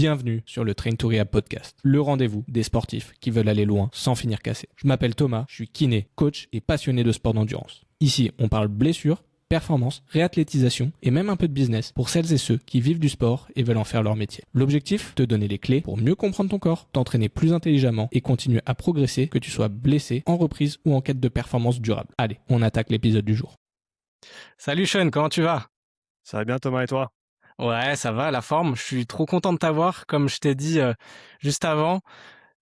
Bienvenue sur le Train to Rehab podcast, le rendez-vous des sportifs qui veulent aller loin sans finir cassés. Je m'appelle Thomas, je suis kiné, coach et passionné de sport d'endurance. Ici, on parle blessures, performance, réathlétisation et même un peu de business pour celles et ceux qui vivent du sport et veulent en faire leur métier. L'objectif, te donner les clés pour mieux comprendre ton corps, t'entraîner plus intelligemment et continuer à progresser, que tu sois blessé, en reprise ou en quête de performance durable. Allez, on attaque l'épisode du jour. Salut Sean, comment tu vas ? Ça va bien Thomas et toi ? Ouais, ça va, la forme. Je suis trop content de t'avoir. Comme je t'ai dit juste avant,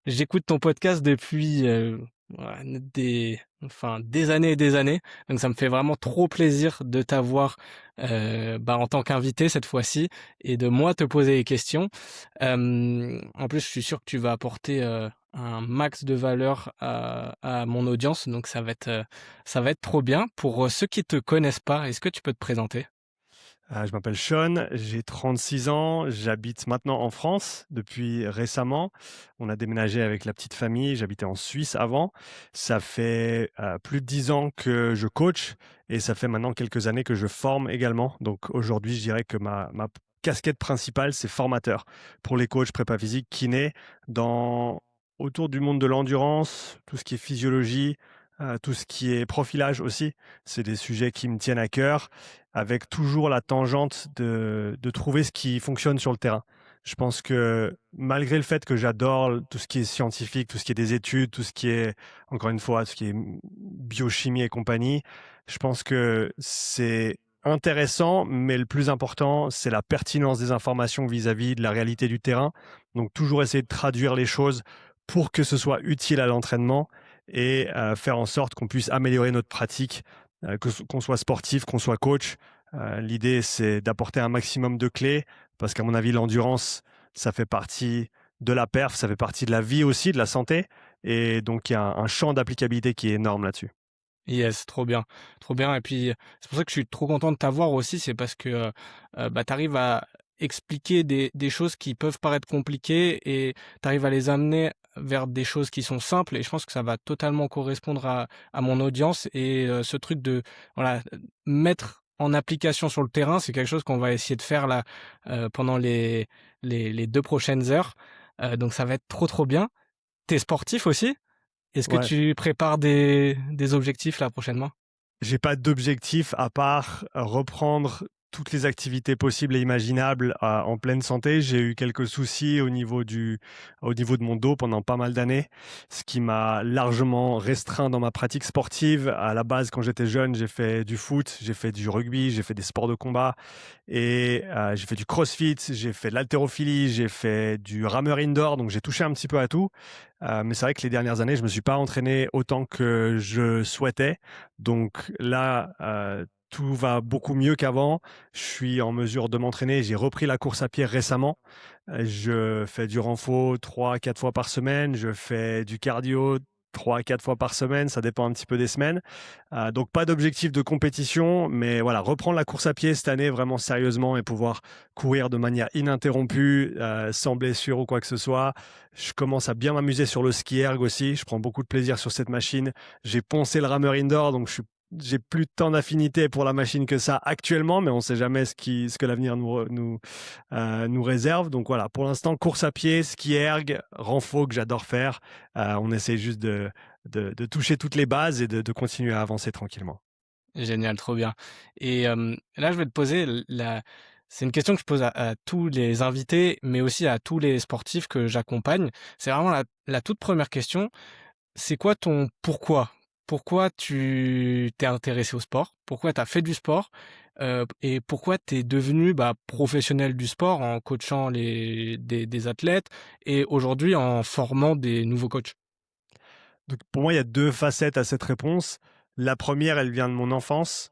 j'écoute ton podcast depuis des années et des années. Donc ça me fait vraiment trop plaisir de t'avoir en tant qu'invité cette fois-ci et de moi te poser des questions. En plus, je suis sûr que tu vas apporter un max de valeur à mon audience. Donc ça va être trop bien. Pour ceux qui te connaissent pas, est-ce que tu peux te présenter ? Je m'appelle Sean, j'ai 36 ans, j'habite maintenant en France depuis récemment. On a déménagé avec la petite famille, j'habitais en Suisse avant. Ça fait plus de 10 ans que je coach et ça fait maintenant quelques années que je forme également. Donc aujourd'hui, je dirais que ma casquette principale, c'est formateur pour les coachs prépa physique, kiné, autour du monde de l'endurance, tout ce qui est physiologie, tout ce qui est profilage aussi. C'est des sujets qui me tiennent à cœur, avec toujours la tangente de trouver ce qui fonctionne sur le terrain. Je pense que malgré le fait que j'adore tout ce qui est scientifique, tout ce qui est des études, tout ce qui est, encore une fois, tout ce qui est biochimie et compagnie, je pense que c'est intéressant, mais le plus important, c'est la pertinence des informations vis-à-vis de la réalité du terrain. Donc toujours essayer de traduire les choses pour que ce soit utile à l'entraînement et faire en sorte qu'on puisse améliorer notre pratique, qu'on soit sportif, qu'on soit coach. L'idée, c'est d'apporter un maximum de clés parce qu'à mon avis, l'endurance, ça fait partie de la perf, ça fait partie de la vie aussi, de la santé. Et donc, il y a un champ d'applicabilité qui est énorme là-dessus. Yes, trop bien, trop bien. Et puis, c'est pour ça que je suis trop content de t'avoir aussi, c'est parce que tu arrives à expliquer des choses qui peuvent paraître compliquées et tu arrives à les amener vers des choses qui sont simples. Et je pense que ça va totalement correspondre à mon audience. Et ce truc de mettre en application sur le terrain, c'est quelque chose qu'on va essayer de faire là pendant les 2 prochaines heures. Donc ça va être trop, trop bien. T'es sportif aussi ? Est-ce que Ouais. tu prépares des objectifs là prochainement ? J'ai pas d'objectif à part reprendre toutes les activités possibles et imaginables en pleine santé. J'ai eu quelques soucis au niveau de mon dos pendant pas mal d'années, ce qui m'a largement restreint dans ma pratique sportive. À la base, quand j'étais jeune, j'ai fait du foot, j'ai fait du rugby, j'ai fait des sports de combat et j'ai fait du crossfit, j'ai fait de l'haltérophilie, j'ai fait du rameur indoor, donc j'ai touché un petit peu à tout. Mais c'est vrai que les dernières années, je me suis pas entraîné autant que je souhaitais. Donc là, tout va beaucoup mieux qu'avant. Je suis en mesure de m'entraîner. J'ai repris la course à pied récemment. Je fais du renfo 3-4 fois par semaine. Je fais du cardio 3-4 fois par semaine. Ça dépend un petit peu des semaines. Donc pas d'objectif de compétition, mais voilà, reprendre la course à pied cette année vraiment sérieusement et pouvoir courir de manière ininterrompue, sans blessure ou quoi que ce soit. Je commence à bien m'amuser sur le ski erg aussi. Je prends beaucoup de plaisir sur cette machine. J'ai poncé le rameur indoor, donc j'ai plus tant d'affinité pour la machine que ça actuellement, mais on ne sait jamais ce que l'avenir nous réserve. Donc voilà, pour l'instant, course à pied, ski erg, renfo que j'adore faire. On essaie juste de toucher toutes les bases et de continuer à avancer tranquillement. Génial, trop bien. Et là, je vais te poser c'est une question que je pose à tous les invités, mais aussi à tous les sportifs que j'accompagne. C'est vraiment la toute première question. C'est quoi ton pourquoi ? Pourquoi tu t'es intéressé au sport ? Pourquoi tu as fait du sport ? Et pourquoi tu es devenu professionnel du sport en coachant des athlètes et aujourd'hui en formant des nouveaux coachs ? Donc pour moi, il y a deux facettes à cette réponse. La première, elle vient de mon enfance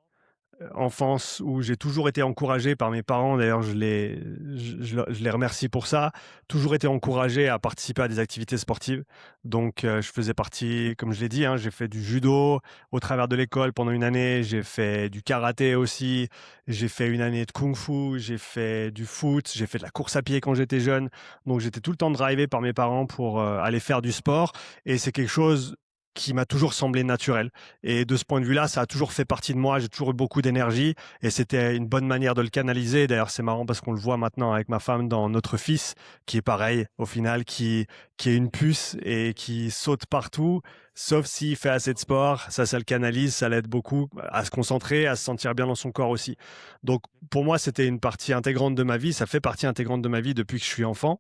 où j'ai toujours été encouragé par mes parents. D'ailleurs, je les remercie pour ça. Toujours été encouragé à participer à des activités sportives. Donc, je faisais partie, comme je l'ai dit, j'ai fait du judo au travers de l'école pendant une année. J'ai fait du karaté aussi. J'ai fait une année de kung-fu. J'ai fait du foot. J'ai fait de la course à pied quand j'étais jeune. Donc, j'étais tout le temps drivé par mes parents pour aller faire du sport. Et c'est quelque chose qui m'a toujours semblé naturel. Et de ce point de vue-là, ça a toujours fait partie de moi. J'ai toujours eu beaucoup d'énergie et c'était une bonne manière de le canaliser. D'ailleurs, c'est marrant parce qu'on le voit maintenant avec ma femme dans notre fils, qui est pareil, au final, qui est une puce et qui saute partout, sauf s'il fait assez de sport. Ça le canalise, ça l'aide beaucoup à se concentrer, à se sentir bien dans son corps aussi. Donc, pour moi, c'était une partie intégrante de ma vie. Ça fait partie intégrante de ma vie depuis que je suis enfant.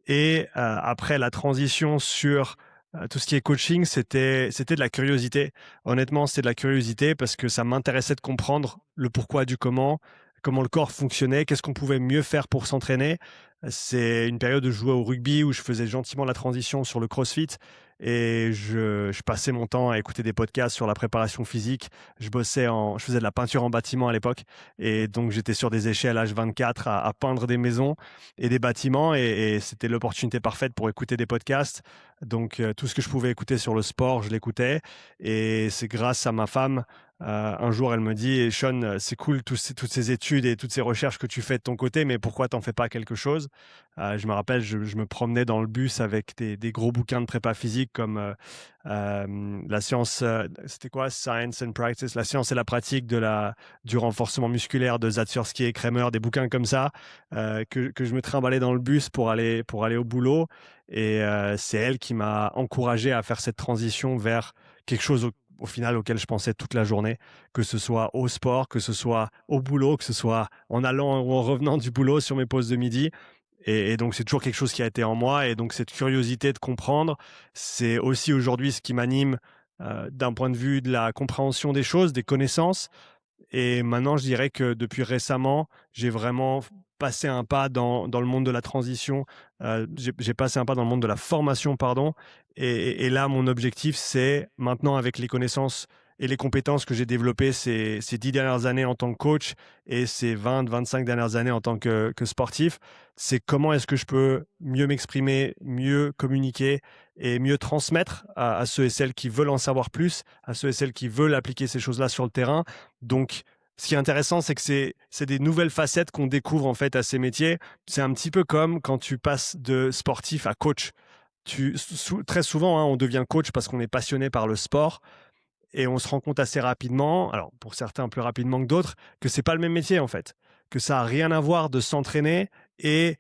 Et après la transition sur tout ce qui est coaching, c'était de la curiosité. Honnêtement, c'était de la curiosité parce que ça m'intéressait de comprendre le pourquoi du comment le corps fonctionnait, qu'est-ce qu'on pouvait mieux faire pour s'entraîner. C'est une période où je jouais au rugby, où je faisais gentiment la transition sur le CrossFit et je passais mon temps à écouter des podcasts sur la préparation physique. Je faisais de la peinture en bâtiment à l'époque et donc j'étais sur des échelles H24 à peindre des maisons et des bâtiments et c'était l'opportunité parfaite pour écouter des podcasts. Donc tout ce que je pouvais écouter sur le sport, je l'écoutais et c'est grâce à ma femme. Un jour, elle me dit: Sean, c'est cool toutes ces études et toutes ces recherches que tu fais de ton côté, mais pourquoi t'en fais pas quelque chose? Je me rappelle, je me promenais dans le bus avec des gros bouquins de prépa physique comme la science, c'était quoi? Science and Practice, la science et la pratique du renforcement musculaire de Zatsursky et Kramer, des bouquins comme ça que je me trimballais dans le bus pour aller au boulot. Et c'est elle qui m'a encouragé à faire cette transition vers quelque chose au final auquel je pensais toute la journée, que ce soit au sport, que ce soit au boulot, que ce soit en allant ou en revenant du boulot sur mes pauses de midi. Et donc, c'est toujours quelque chose qui a été en moi. Et donc, cette curiosité de comprendre, c'est aussi aujourd'hui ce qui m'anime d'un point de vue de la compréhension des choses, des connaissances. Et maintenant, je dirais que depuis récemment, j'ai vraiment passé un pas dans le monde de la transition. J'ai passé un pas dans le monde de la formation, pardon. Et là, mon objectif, c'est maintenant, avec les connaissances et les compétences que j'ai développées ces 10 dernières années en tant que coach et ces 20-25 dernières années en tant que sportif, c'est comment est-ce que je peux mieux m'exprimer, mieux communiquer et mieux transmettre à ceux et celles qui veulent en savoir plus, à ceux et celles qui veulent appliquer ces choses-là sur le terrain. Donc, ce qui est intéressant, c'est que c'est des nouvelles facettes qu'on découvre en fait à ces métiers. C'est un petit peu comme quand tu passes de sportif à coach. Très souvent, hein, on devient coach parce qu'on est passionné par le sport et on se rend compte assez rapidement, alors pour certains plus rapidement que d'autres, que c'est pas le même métier en fait, que ça n'a rien à voir de s'entraîner et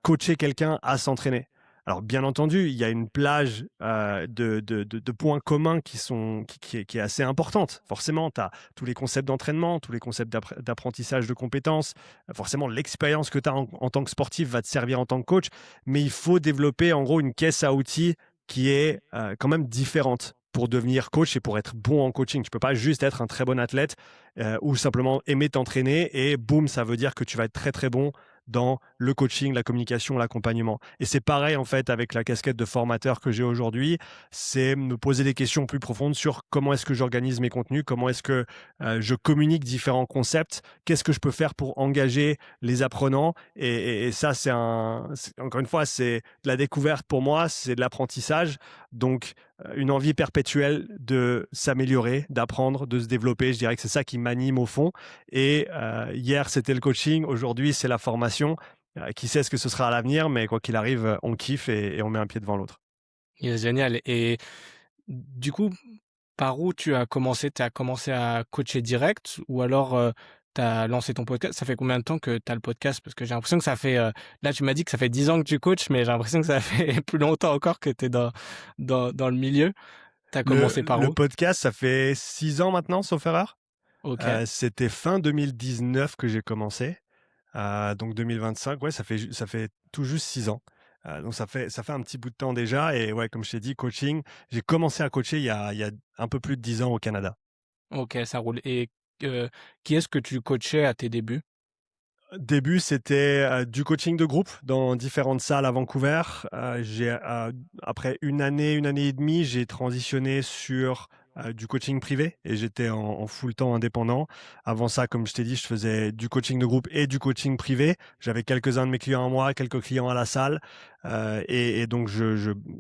coacher quelqu'un à s'entraîner. Alors bien entendu, il y a une plage de points communs qui est assez importante. Forcément, tu as tous les concepts d'entraînement, tous les concepts d'apprentissage de compétences. Forcément, l'expérience que tu as en tant que sportif va te servir en tant que coach, mais il faut développer en gros une caisse à outils qui est quand même différente pour devenir coach et pour être bon en coaching. Tu ne peux pas juste être un très bon athlète ou simplement aimer t'entraîner et boum, ça veut dire que tu vas être très très bon dans le coaching, la communication, l'accompagnement. Et c'est pareil en fait avec la casquette de formateur que j'ai aujourd'hui, c'est me poser des questions plus profondes sur comment est-ce que j'organise mes contenus, comment est-ce que je communique différents concepts, qu'est-ce que je peux faire pour engager les apprenants. Et ça, encore une fois, c'est de la découverte pour moi, c'est de l'apprentissage. Donc, une envie perpétuelle de s'améliorer, d'apprendre, de se développer. Je dirais que c'est ça qui m'anime au fond. Et hier, c'était le coaching. Aujourd'hui, c'est la formation. Qui sait ce que ce sera à l'avenir, mais quoi qu'il arrive, on kiffe et on met un pied devant l'autre. Yes, génial. Et du coup, par où tu as commencé? Tu as commencé à coacher direct ou alors, tu as lancé ton podcast? Ça fait combien de temps que tu as le podcast? Parce que j'ai l'impression que ça fait, là, tu m'as dit que ça fait 10 ans que tu coaches, mais j'ai l'impression que ça fait plus longtemps encore que tu es dans le milieu. Tu as commencé par Le où? podcast, ça fait 6 ans maintenant, sauf erreur. OK. C'était fin 2019 que j'ai commencé. Donc 2025, ouais, ça fait tout juste 6 ans. Donc ça fait un petit bout de temps déjà. Et ouais, comme je t'ai dit, coaching, j'ai commencé à coacher il y a un peu plus de 10 ans au Canada. OK, ça roule. Et qui est-ce que tu coachais à tes débuts? Début, c'était du coaching de groupe dans différentes salles à Vancouver. Après une année et demie, j'ai transitionné sur du coaching privé et j'étais en full temps indépendant. Avant ça, comme je t'ai dit, je faisais du coaching de groupe et du coaching privé. J'avais quelques-uns de mes clients à moi, quelques clients à la salle. Et donc,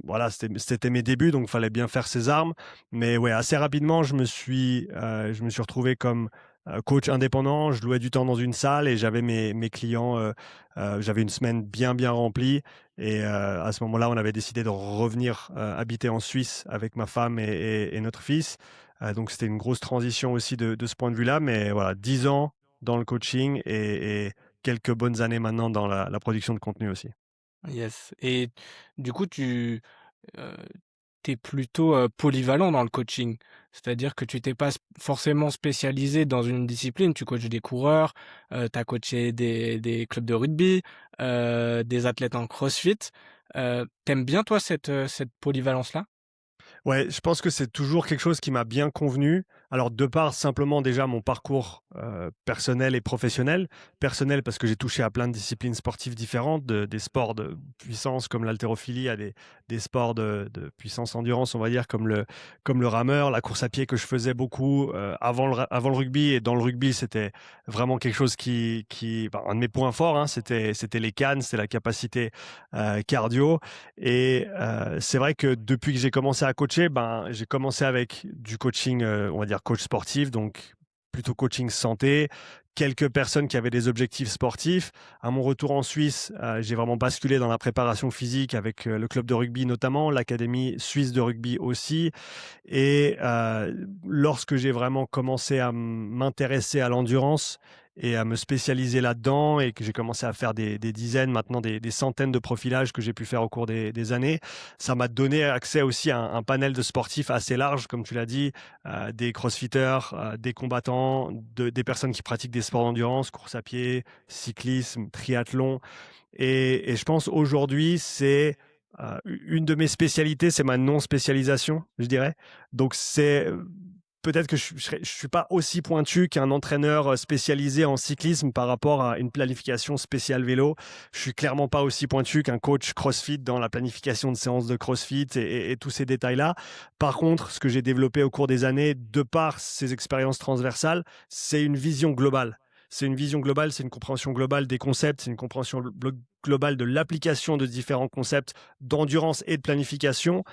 voilà, c'était mes débuts, donc il fallait bien faire ses armes. Mais ouais, assez rapidement, je me suis retrouvé comme coach indépendant, je louais du temps dans une salle et j'avais mes clients, j'avais une semaine bien remplie et à ce moment-là, on avait décidé de revenir, habiter en Suisse avec ma femme et notre fils. Donc c'était une grosse transition aussi de ce point de vue-là, mais voilà, 10 ans dans le coaching et quelques bonnes années maintenant dans la production de contenu aussi. Yes et du coup, heu, tu es plutôt, polyvalent dans le coaching. C'est-à-dire que tu t'es pas forcément spécialisé dans une discipline. Tu coaches des coureurs, tu as coaché des clubs de rugby, des athlètes en crossfit. Tu bien toi cette polyvalence-là? Ouais, je pense que c'est toujours quelque chose qui m'a bien convenu. Alors, de par simplement déjà mon parcours personnel et professionnel. Personnel parce que j'ai touché à plein de disciplines sportives différentes, des sports de puissance comme l'haltérophilie, à des sports de puissance endurance, on va dire, comme le rameur, la course à pied que je faisais beaucoup avant le rugby. Et dans le rugby, c'était vraiment quelque chose un de mes points forts, hein, c'était les cannes, c'était la capacité cardio. Et c'est vrai que depuis que j'ai commencé à coacher, ben, j'ai commencé avec du coaching, on va dire coach sportif, donc plutôt coaching santé, quelques personnes qui avaient des objectifs sportifs. À mon retour en Suisse, j'ai vraiment basculé dans la préparation physique avec le club de rugby notamment, l'académie suisse de rugby aussi. Et lorsque j'ai vraiment commencé à m'intéresser à l'endurance et à me spécialiser là-dedans et que j'ai commencé à faire des dizaines, maintenant des centaines de profilages que j'ai pu faire au cours des années, ça m'a donné accès aussi à un panel de sportifs assez large, comme tu l'as dit, des crossfitters, des combattants, des personnes qui pratiquent des sports d'endurance, course à pied, cyclisme, triathlon. Et je pense aujourd'hui, c'est une de mes spécialités, c'est ma non-spécialisation, je dirais. Donc c'est peut-être que je suis pas aussi pointu qu'un entraîneur spécialisé en cyclisme par rapport à une planification spéciale vélo. Je suis clairement pas aussi pointu qu'un coach CrossFit dans la planification de séances de CrossFit et tous ces détails-là. Par contre, ce que j'ai développé au cours des années, de par ces expériences transversales, c'est une vision globale. C'est une vision globale, c'est une compréhension globale des concepts, c'est une compréhension globale de l'application de différents concepts d'endurance et de planification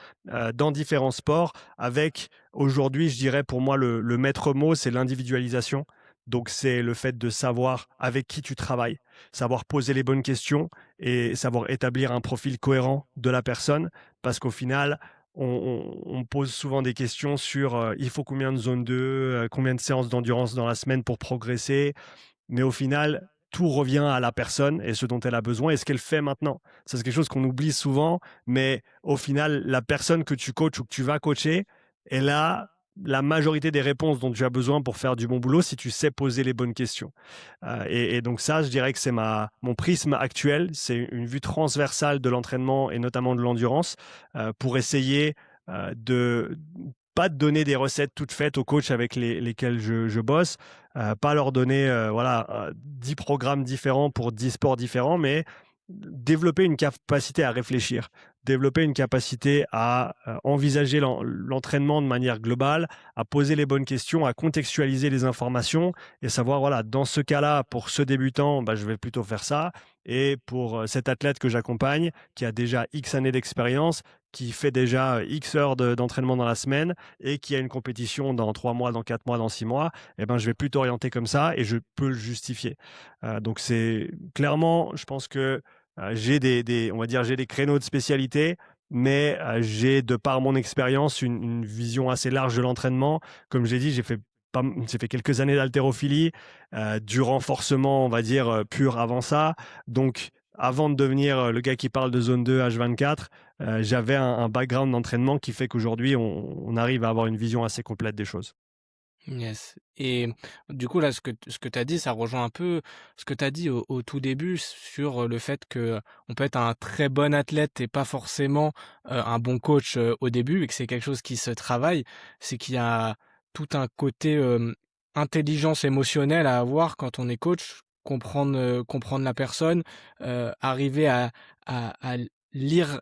dans différents sports avec aujourd'hui, je dirais pour moi, le maître mot, c'est l'individualisation. Donc, c'est le fait de savoir avec qui tu travailles, savoir poser les bonnes questions et savoir établir un profil cohérent de la personne. Parce qu'au final, on pose souvent des questions sur il faut combien de zone 2, combien de séances d'endurance dans la semaine pour progresser. Mais au final, tout revient à la personne et ce dont elle a besoin et ce qu'elle fait maintenant. Ça, c'est quelque chose qu'on oublie souvent, mais au final, la personne que tu coaches ou que tu vas coacher, elle a la majorité des réponses dont tu as besoin pour faire du bon boulot si tu sais poser les bonnes questions. Et donc ça, je dirais que c'est mon prisme actuel, c'est une vue transversale de l'entraînement et notamment de l'endurance pour essayer de pas de donner des recettes toutes faites aux coachs avec lesquels je bosse, pas leur donner 10 programmes différents pour 10 sports différents, mais développer une capacité à réfléchir, développer une capacité à envisager l'entraînement de manière globale, à poser les bonnes questions, à contextualiser les informations et savoir, voilà, dans ce cas-là, pour ce débutant, bah, je vais plutôt faire ça. Et pour cet athlète que j'accompagne, qui a déjà X années d'expérience, qui fait déjà X heures d'entraînement dans la semaine et qui a une compétition dans 3 mois, dans 4 mois, dans 6 mois, eh ben, je vais plutôt orienter comme ça et je peux le justifier. Donc c'est clairement, je pense que j'ai on va dire, j'ai des créneaux de spécialité, mais j'ai, de par mon expérience, une vision assez large de l'entraînement. Comme j'ai dit, j'ai fait quelques années d'haltérophilie, du renforcement, on va dire, pur avant ça. Donc, avant de devenir le gars qui parle de zone 2 H24, j'avais un background d'entraînement qui fait qu'aujourd'hui, on arrive à avoir une vision assez complète des choses. Yes et du coup, là, ce que tu as dit, ça rejoint un peu ce que tu as dit au tout début sur, le fait que on peut être un très bon athlète et pas forcément, un bon coach, au début et que c'est quelque chose qui se travaille. C'est qu'il y a tout un côté, intelligence émotionnelle à avoir quand on est coach, comprendre la personne, arriver à lire,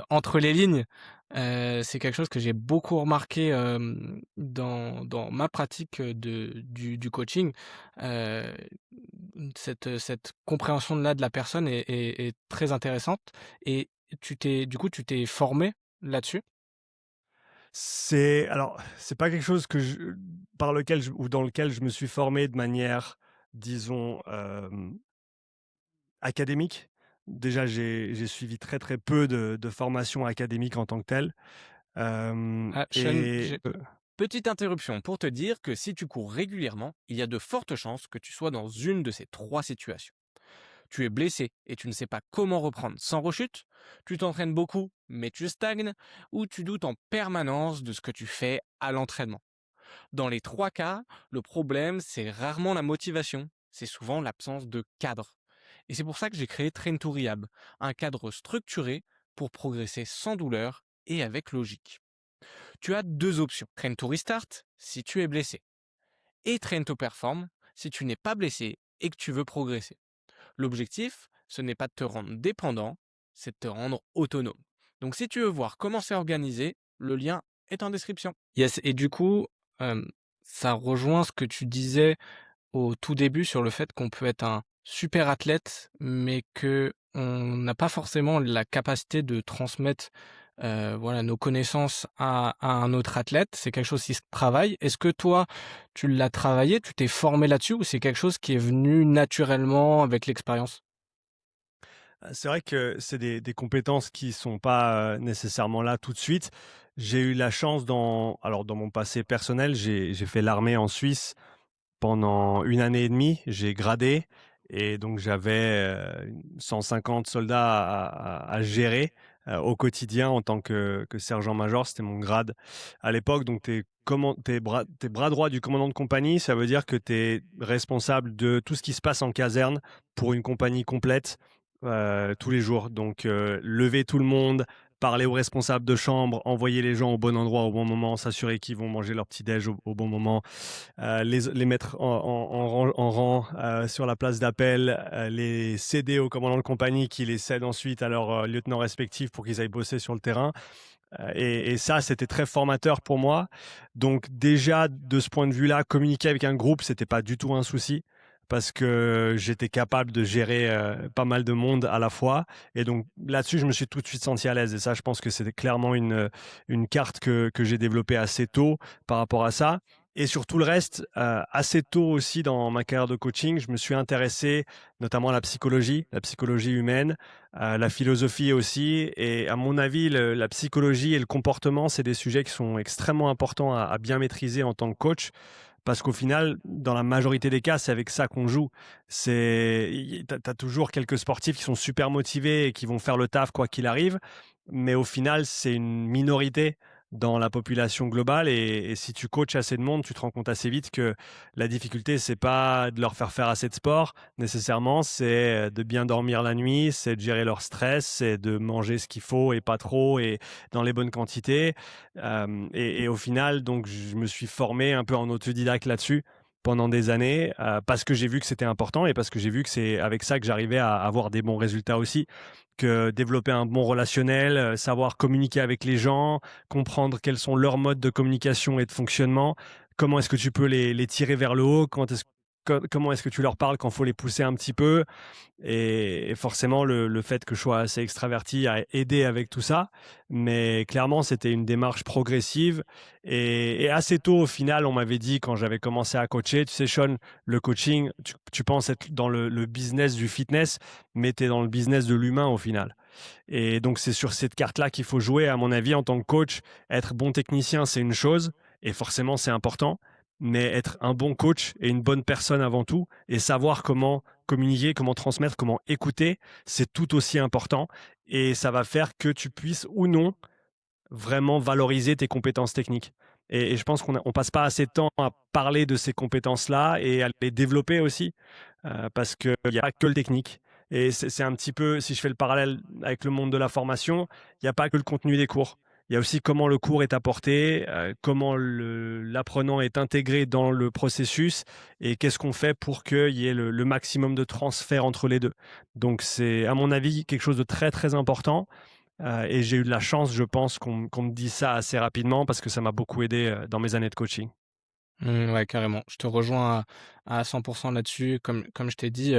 entre les lignes. C'est quelque chose que j'ai beaucoup remarqué, dans ma pratique, du coaching. Heu, cette compréhension-là de la personne est très intéressante et tu t'es formé là-dessus? C'est pas quelque chose dans lequel je me suis formé de manière, disons, académique. Déjà, j'ai suivi très, très peu de formations académiques en tant que telles, Ah, Sean, et j'ai Petite interruption pour te dire que si tu cours régulièrement, il y a de fortes chances que tu sois dans une de ces trois situations. Tu es blessé et tu ne sais pas comment reprendre sans rechute, tu t'entraînes beaucoup mais tu stagnes, ou tu doutes en permanence de ce que tu fais à l'entraînement. Dans les trois cas, le problème, c'est rarement la motivation, c'est souvent l'absence de cadre. Et c'est pour ça que j'ai créé Train to Rehab, un cadre structuré pour progresser sans douleur et avec logique. Tu as deux options. Train to Restart si tu es blessé, et Train to Perform si tu n'es pas blessé et que tu veux progresser. L'objectif, ce n'est pas de te rendre dépendant, c'est de te rendre autonome. Donc si tu veux voir comment c'est organisé, le lien est en description. yes et du coup, ça rejoint ce que tu disais au tout début sur le fait qu'on peut être un super athlète, mais que on n'a pas forcément la capacité de transmettre, voilà, nos connaissances à un autre athlète. C'est quelque chose qui se travaille. Est-ce que toi, tu l'as travaillé, tu t'es formé là-dessus ou c'est quelque chose qui est venu naturellement avec l'expérience? C'est vrai que c'est des compétences qui sont pas, nécessairement là tout de suite. J'ai eu la chance dans mon passé personnel, j'ai fait l'armée en Suisse pendant 1 année et demie. J'ai gradé et donc j'avais, 150 soldats à gérer, au quotidien en tant que sergent-major. C'était mon grade à l'époque. Donc tu bras droit du commandant de compagnie. Ça veut dire que tu es responsable de tout ce qui se passe en caserne pour une compagnie complète, tous les jours. Donc, lever tout le monde, parler aux responsables de chambre, envoyer les gens au bon endroit au bon moment, s'assurer qu'ils vont manger leur petit déj au bon moment, les mettre en rang, sur la place d'appel, les céder au commandant de compagnie qui les cède ensuite à leurs, lieutenants respectifs pour qu'ils aillent bosser sur le terrain. Et ça, c'était très formateur pour moi. Donc déjà, de ce point de vue-là, communiquer avec un groupe, c'était pas du tout un souci parce que j'étais capable de gérer, pas mal de monde à la fois. Et donc là-dessus, je me suis tout de suite senti à l'aise. Et ça, je pense que c'était clairement une carte que j'ai développée assez tôt par rapport à ça. Et sur tout le reste, assez tôt aussi dans ma carrière de coaching, je me suis intéressé notamment à la psychologie humaine, la philosophie aussi. Et à mon avis, la psychologie et le comportement, c'est des sujets qui sont extrêmement importants à bien maîtriser en tant que coach. Parce qu'au final, dans la majorité des cas, c'est avec ça qu'on joue. T'as toujours quelques sportifs qui sont super motivés et qui vont faire le taf quoi qu'il arrive. Mais au final, c'est une minorité dans la population globale. Et si tu coaches assez de monde, tu te rends compte assez vite que la difficulté, c'est pas de leur faire assez de sport nécessairement, c'est de bien dormir la nuit, c'est de gérer leur stress, c'est de manger ce qu'il faut et pas trop et dans les bonnes quantités. Et au final, donc, je me suis formé un peu en autodidacte là-dessus pendant des années, parce que j'ai vu que c'était important et parce que j'ai vu que c'est avec ça que j'arrivais à avoir des bons résultats aussi, que développer un bon relationnel, savoir communiquer avec les gens, comprendre quels sont leurs modes de communication et de fonctionnement, comment est-ce que tu peux les tirer vers le haut, comment est-ce que tu leur parles quand il faut les pousser un petit peu. Et forcément, le fait que je sois assez extraverti a aidé avec tout ça. Mais clairement, c'était une démarche progressive. Et assez tôt, au final, on m'avait dit, quand j'avais commencé à coacher, tu sais, Sean, le coaching, tu penses être dans le business du fitness, mais tu es dans le business de l'humain au final. Et donc, c'est sur cette carte-là qu'il faut jouer, à mon avis, en tant que coach. Être bon technicien, c'est une chose, et forcément, c'est important. Mais être un bon coach et une bonne personne avant tout, et savoir comment communiquer, comment transmettre, comment écouter, c'est tout aussi important. Et ça va faire que tu puisses ou non vraiment valoriser tes compétences techniques. Et je pense qu'on passe pas assez de temps à parler de ces compétences-là et à les développer aussi, parce qu'il n'y a pas que le technique. Et c'est un petit peu, si je fais le parallèle avec le monde de la formation, il n'y a pas que le contenu des cours. Il y a aussi comment le cours est apporté, comment l'apprenant est intégré dans le processus et qu'est-ce qu'on fait pour qu'il y ait le maximum de transfert entre les deux. Donc c'est, à mon avis, quelque chose de très très important. Et j'ai eu de la chance, je pense, qu'on me dise ça assez rapidement parce que ça m'a beaucoup aidé dans mes années de coaching. Ouais, carrément. Je te rejoins à 100 là-dessus. Comme je t'ai dit,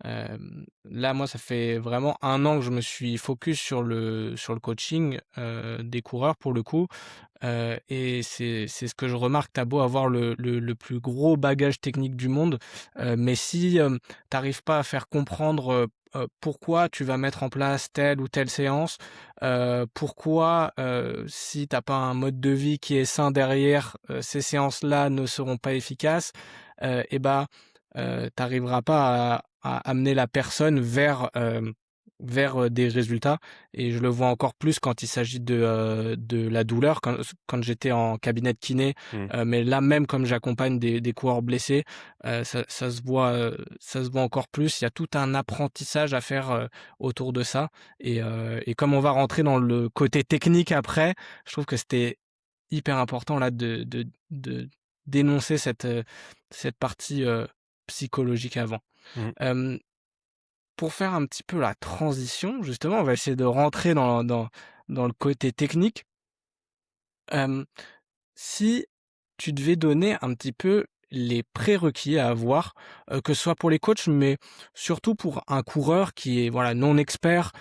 Là, moi, ça fait vraiment 1 an que je me suis focus sur le coaching, des coureurs pour le coup, et c'est ce que je remarque. Tu as beau avoir le plus gros bagage technique du monde, mais si, tu pas à faire comprendre, pourquoi tu vas mettre en place telle ou telle séance, pourquoi, si t'as pas un mode de vie qui est sain derrière, ces séances-là ne seront pas efficaces, et bah, tu pas à amener la personne vers des résultats. Et je le vois encore plus quand il s'agit de la douleur, quand j'étais en cabinet de kiné, Mmh. mais là même comme j'accompagne des coureurs blessés, ça se voit encore plus. Il y a tout un apprentissage à faire, autour de ça, et comme on va rentrer dans le côté technique après, je trouve que c'était hyper important là de dénoncer cette partie, psychologique avant. Mmh. Hem, pour faire un petit peu la transition, justement, on va essayer de rentrer dans le côté technique. Hem, si tu devais donner un petit peu les prérequis à avoir, que ce soit pour les coachs, mais surtout pour un coureur qui est, voilà, non expert,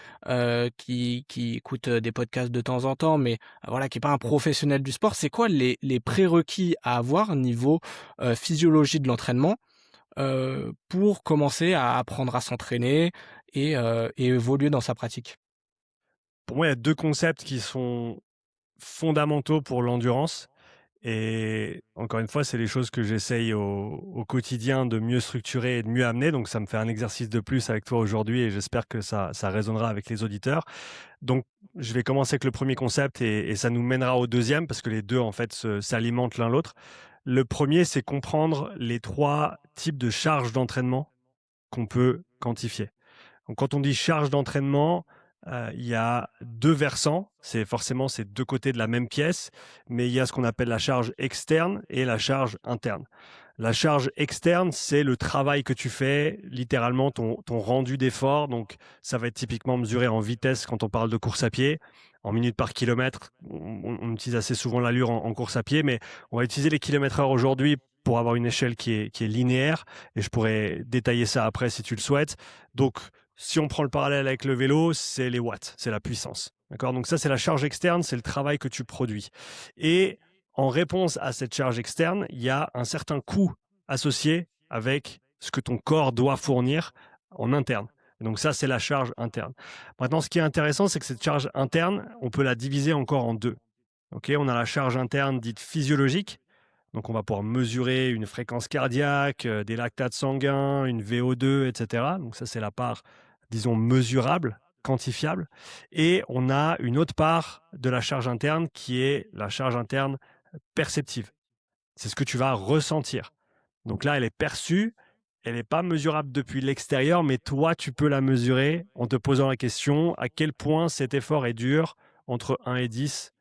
qui écoute, des podcasts de temps en temps, mais voilà, qui est pas un professionnel du sport, c'est quoi les prérequis à avoir niveau, physiologie de l'entraînement, pour commencer à apprendre à s'entraîner et évoluer dans sa pratique? Pour moi, il y a 2 concepts qui sont fondamentaux pour l'endurance et encore une fois, c'est les choses que j'essaye au quotidien de mieux structurer et de mieux amener, donc ça me fait un exercice de plus avec toi aujourd'hui et j'espère que ça résonnera avec les auditeurs. Donc je vais commencer avec le premier concept et ça nous mènera au deuxième parce que les 2 en fait s'alimentent l'un l'autre. Le premier, c'est comprendre les 3 types de charges d'entraînement qu'on peut quantifier. Donc, quand on dit charge d'entraînement, il y a 2 versants. C'est forcément ces 2 côtés de la même pièce, mais il y a ce qu'on appelle la charge externe et la charge interne. La charge externe, c'est le travail que tu fais, littéralement ton rendu d'effort. Donc, ça va être typiquement mesuré en vitesse quand on parle de course à pied, en minutes par kilomètre. On utilise assez souvent l'allure en course à pied, mais on va utiliser les kilomètres-heure aujourd'hui pour avoir une échelle qui est linéaire, et je pourrais détailler ça après si tu le souhaites. Donc, si on prend le parallèle avec le vélo, c'est les watts, c'est la puissance. D'accord? Donc ça, c'est la charge externe, c'est le travail que tu produis. Et en réponse à cette charge externe, il y a un certain coût associé avec ce que ton corps doit fournir en interne. Et donc ça, c'est la charge interne. Maintenant, ce qui est intéressant, c'est que cette charge interne, on peut la diviser encore en 2. Okay, on a la charge interne dite physiologique. Donc, on va pouvoir mesurer une fréquence cardiaque, des lactates sanguins, une VO2, etc. Donc, ça, c'est la part, disons, mesurable, quantifiable. Et on a une autre part de la charge interne qui est la charge interne perceptive. C'est ce que tu vas ressentir. Donc là, elle est perçue, elle n'est pas mesurable depuis l'extérieur, mais toi, tu peux la mesurer en te posant la question à quel point cet effort est dur entre 1 et 10.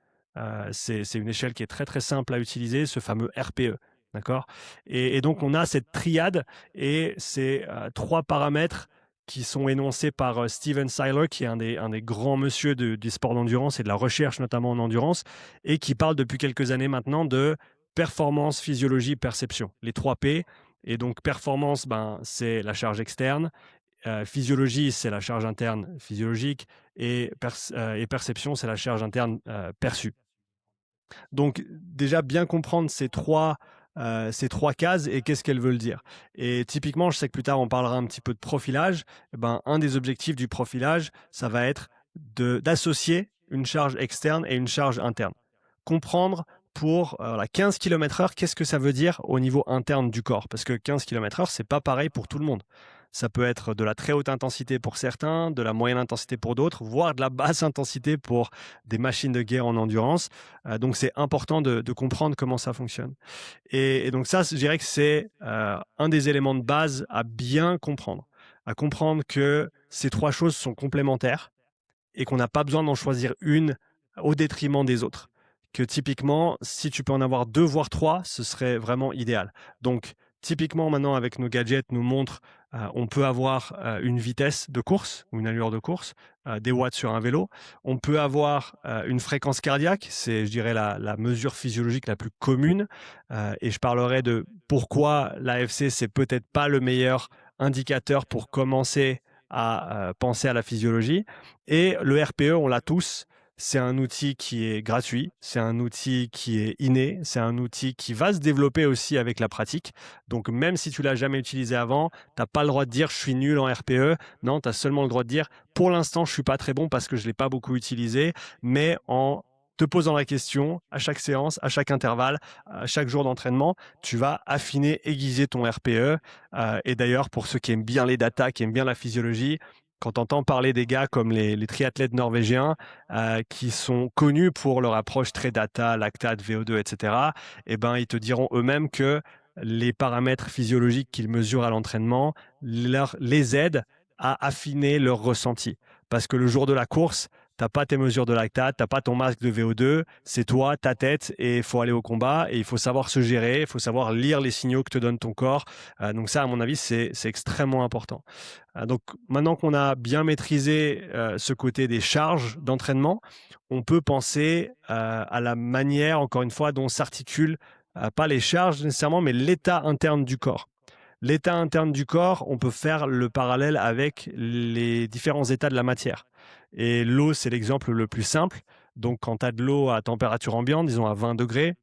C'est une échelle qui est très très simple à utiliser, ce fameux RPE. D'accord? Et donc, on a cette triade et ces 3 paramètres qui sont énoncés par Steven Seiler, qui est un des grands monsieur du sport d'endurance et de la recherche, notamment en endurance, et qui parle depuis quelques années maintenant de performance, physiologie, perception, les 3 P. Et donc, performance, c'est la charge externe. Physiologie, c'est la charge interne physiologique. Et perception, c'est la charge interne perçue. Donc, déjà, bien comprendre ces trois cases et qu'est-ce qu'elles veulent dire. Et typiquement, je sais que plus tard, on parlera un petit peu de profilage. Un des objectifs du profilage, ça va être d'associer une charge externe et une charge interne. Comprendre pour 15 km/h, qu'est-ce que ça veut dire au niveau interne du corps? Parce que 15 km/h, c'est pas pareil pour tout le monde. Ça peut être de la très haute intensité pour certains, de la moyenne intensité pour d'autres, voire de la basse intensité pour des machines de guerre en endurance. Donc, c'est important de comprendre comment ça fonctionne. Et donc ça, je dirais que c'est un des éléments de base à bien comprendre. À comprendre que ces 3 choses sont complémentaires et qu'on n'a pas besoin d'en choisir une au détriment des autres. Que typiquement, si tu peux en avoir 2 voire 3, ce serait vraiment idéal. Donc, typiquement, maintenant, avec nos gadgets, nos montres, on peut avoir une vitesse de course ou une allure de course, des watts sur un vélo. On peut avoir une fréquence cardiaque, c'est, je dirais, la mesure physiologique la plus commune. Et je parlerai de pourquoi l'AFC, c'est peut-être pas le meilleur indicateur pour commencer à penser à la physiologie. Et le RPE, on l'a tous. C'est un outil qui est gratuit, c'est un outil qui est inné, c'est un outil qui va se développer aussi avec la pratique. Donc même si tu l'as jamais utilisé avant, tu n'as pas le droit de dire je suis nul en RPE. Non, tu as seulement le droit de dire pour l'instant je suis pas très bon parce que je l'ai pas beaucoup utilisé, mais en te posant la question à chaque séance, à chaque intervalle, à chaque jour d'entraînement, tu vas affiner, aiguiser ton RPE. Et d'ailleurs, pour ceux qui aiment bien les datas, qui aiment bien la physiologie, quand on entend parler des gars comme les triathlètes norvégiens qui sont connus pour leur approche très data, lactate, VO2, etc., eh ben, ils te diront eux-mêmes que les paramètres physiologiques qu'ils mesurent à l'entraînement les aident à affiner leur ressenti. Parce que le jour de la course, tu n'as pas tes mesures de lactate, tu n'as pas ton masque de VO2, c'est toi, ta tête, et il faut aller au combat, et il faut savoir se gérer, il faut savoir lire les signaux que te donne ton corps. Donc ça, à mon avis, c'est extrêmement important. Donc maintenant qu'on a bien maîtrisé ce côté des charges d'entraînement, on peut penser à la manière, encore une fois, dont s'articulent pas les charges nécessairement, mais l'état interne du corps. L'état interne du corps, on peut faire le parallèle avec les différents états de la matière. Et l'eau, c'est l'exemple le plus simple. Donc, quand tu as de l'eau à température ambiante, disons à 20 degrés,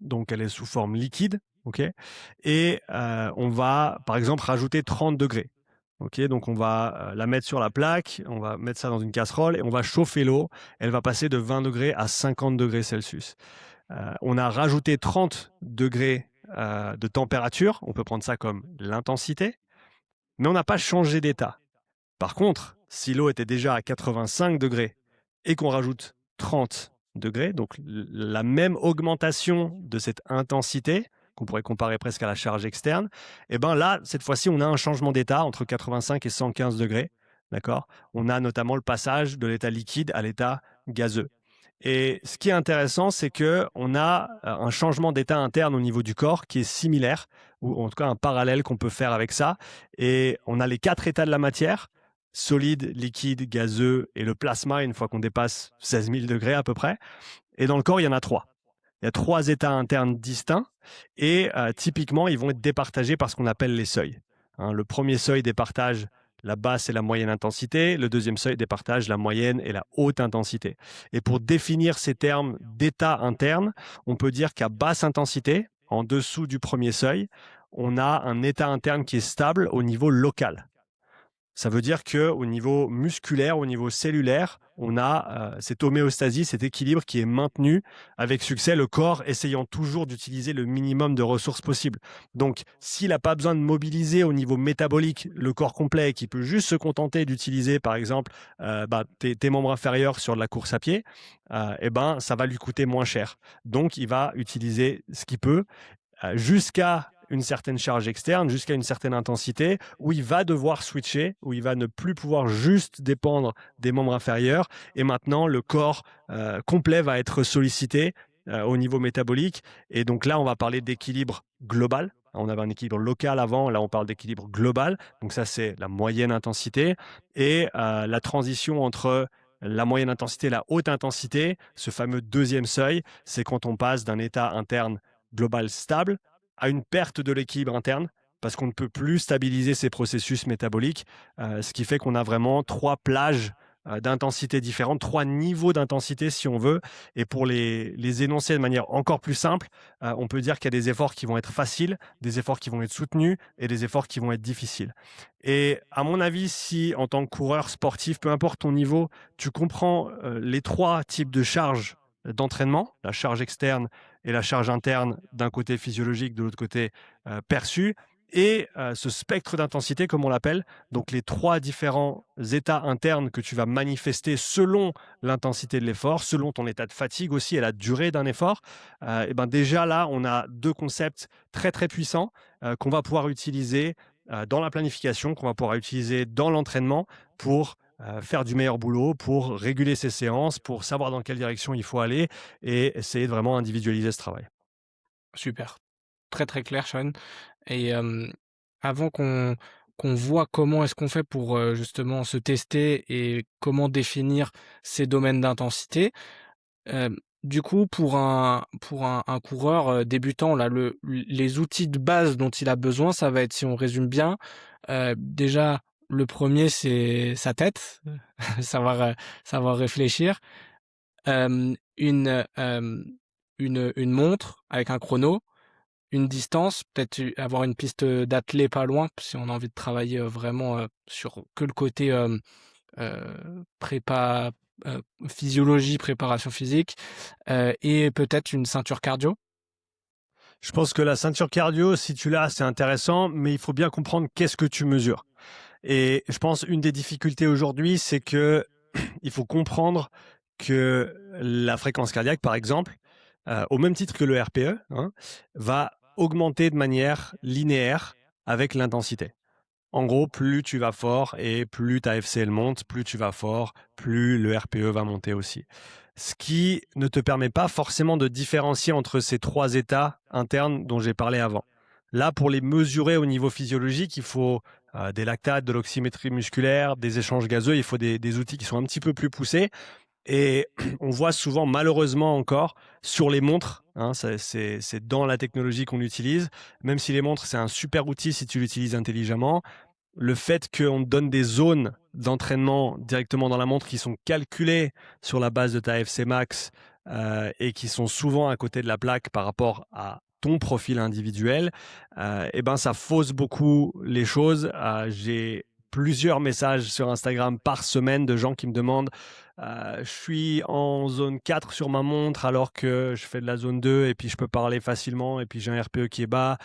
donc elle est sous forme liquide, ok. Et on va, par exemple, rajouter 30 degrés. Ok, donc on va la mettre sur la plaque, on va mettre ça dans une casserole et on va chauffer l'eau. Elle va passer de 20 degrés à 50 degrés Celsius. On a rajouté 30 degrés de température, on peut prendre ça comme l'intensité, mais on n'a pas changé d'état. Par contre, si l'eau était déjà à 85 degrés et qu'on rajoute 30 degrés, donc la même augmentation de cette intensité, qu'on pourrait comparer presque à la charge externe, et bien là, cette fois-ci, on a un changement d'état entre 85 et 115 degrés. D'accord ? On a notamment le passage de l'état liquide à l'état gazeux. Et ce qui est intéressant, c'est qu'on a un changement d'état interne au niveau du corps qui est similaire, ou en tout cas un parallèle qu'on peut faire avec ça. Et on a les 4 états de la matière, solide, liquide, gazeux et le plasma, une fois qu'on dépasse 16 000 degrés à peu près. Et dans le corps, il y en a 3. Il y a 3 états internes distincts et typiquement, ils vont être départagés par ce qu'on appelle les seuils. Le premier seuil départage la basse et la moyenne intensité. Le deuxième seuil départage la moyenne et la haute intensité. Et pour définir ces termes d'état interne, on peut dire qu'à basse intensité, en dessous du premier seuil, on a un état interne qui est stable au niveau local. Ça veut dire qu'au niveau musculaire, au niveau cellulaire, on a cette homéostasie, cet équilibre qui est maintenu avec succès, le corps essayant toujours d'utiliser le minimum de ressources possibles. Donc, s'il n'a pas besoin de mobiliser au niveau métabolique le corps complet et qu'il peut juste se contenter d'utiliser, par exemple, tes membres inférieurs sur de la course à pied, ça va lui coûter moins cher. Donc, il va utiliser ce qu'il peut jusqu'à une certaine charge externe, jusqu'à une certaine intensité, où il va devoir switcher, où il va ne plus pouvoir juste dépendre des membres inférieurs. Et maintenant, le corps complet va être sollicité au niveau métabolique. Et donc là, on va parler d'équilibre global. On avait un équilibre local avant, là on parle d'équilibre global. Donc ça, c'est la moyenne intensité. Et la transition entre la moyenne intensité et la haute intensité, ce fameux deuxième seuil, c'est quand on passe d'un état interne global stable à une perte de l'équilibre interne parce qu'on ne peut plus stabiliser ces processus métaboliques, ce qui fait qu'on a vraiment 3 plages d'intensité différentes, 3 niveaux d'intensité si on veut. Et pour les énoncer de manière encore plus simple, on peut dire qu'il y a des efforts qui vont être faciles, des efforts qui vont être soutenus et des efforts qui vont être difficiles. Et à mon avis, si en tant que coureur sportif, peu importe ton niveau, tu comprends les 3 types de charges d'entraînement, la charge externe et la charge interne d'un côté physiologique, de l'autre côté perçue, et ce spectre d'intensité, comme on l'appelle, donc les 3 différents états internes que tu vas manifester selon l'intensité de l'effort, selon ton état de fatigue aussi et la durée d'un effort, déjà là, on a 2 concepts très très puissants qu'on va pouvoir utiliser dans la planification, qu'on va pouvoir utiliser dans l'entraînement pour faire du meilleur boulot, pour réguler ses séances, pour savoir dans quelle direction il faut aller et essayer de vraiment individualiser ce travail. Super. Très, très clair, Sean. Et avant qu'on voit comment est-ce qu'on fait pour, justement se tester et comment définir ces domaines d'intensité, Du coup, pour un coureur débutant, là, les outils de base dont il a besoin, ça va être, si on résume bien, déjà, le premier, c'est sa tête, savoir réfléchir, une montre avec un chrono, une distance, peut-être avoir une piste d'athlée pas loin, si on a envie de travailler vraiment sur que le côté prépa, physiologie, préparation physique, et peut-être une ceinture cardio. Je pense que la ceinture cardio, si tu l'as, c'est intéressant, mais il faut bien comprendre qu'est-ce que tu mesures. Et je pense une des difficultés aujourd'hui, c'est que il faut comprendre que la fréquence cardiaque, par exemple, au même titre que le RPE, hein, va augmenter de manière linéaire avec l'intensité. En gros, plus tu vas fort et plus ta FCL monte, plus tu vas fort, plus le RPE va monter aussi. Ce qui ne te permet pas forcément de différencier entre ces trois états internes dont j'ai parlé avant. Là, pour les mesurer au niveau physiologique, il faut des lactates, de l'oxymétrie musculaire, des échanges gazeux, il faut des outils qui sont un petit peu plus poussés. Et on voit souvent, malheureusement encore, sur les montres, hein, c'est dans la technologie qu'on utilise, même si les montres, c'est un super outil si tu l'utilises intelligemment, le fait qu'on te donne des zones d'entraînement directement dans la montre qui sont calculées sur la base de ta FC Max et qui sont souvent à côté de la plaque par rapport à ton profil individuel, et ben ça fausse beaucoup les choses. J'ai plusieurs messages sur Instagram par semaine de gens qui me demandent je suis en zone 4 sur ma montre alors que je fais de la zone 2 et puis je peux parler facilement et puis j'ai un RPE qui est bas,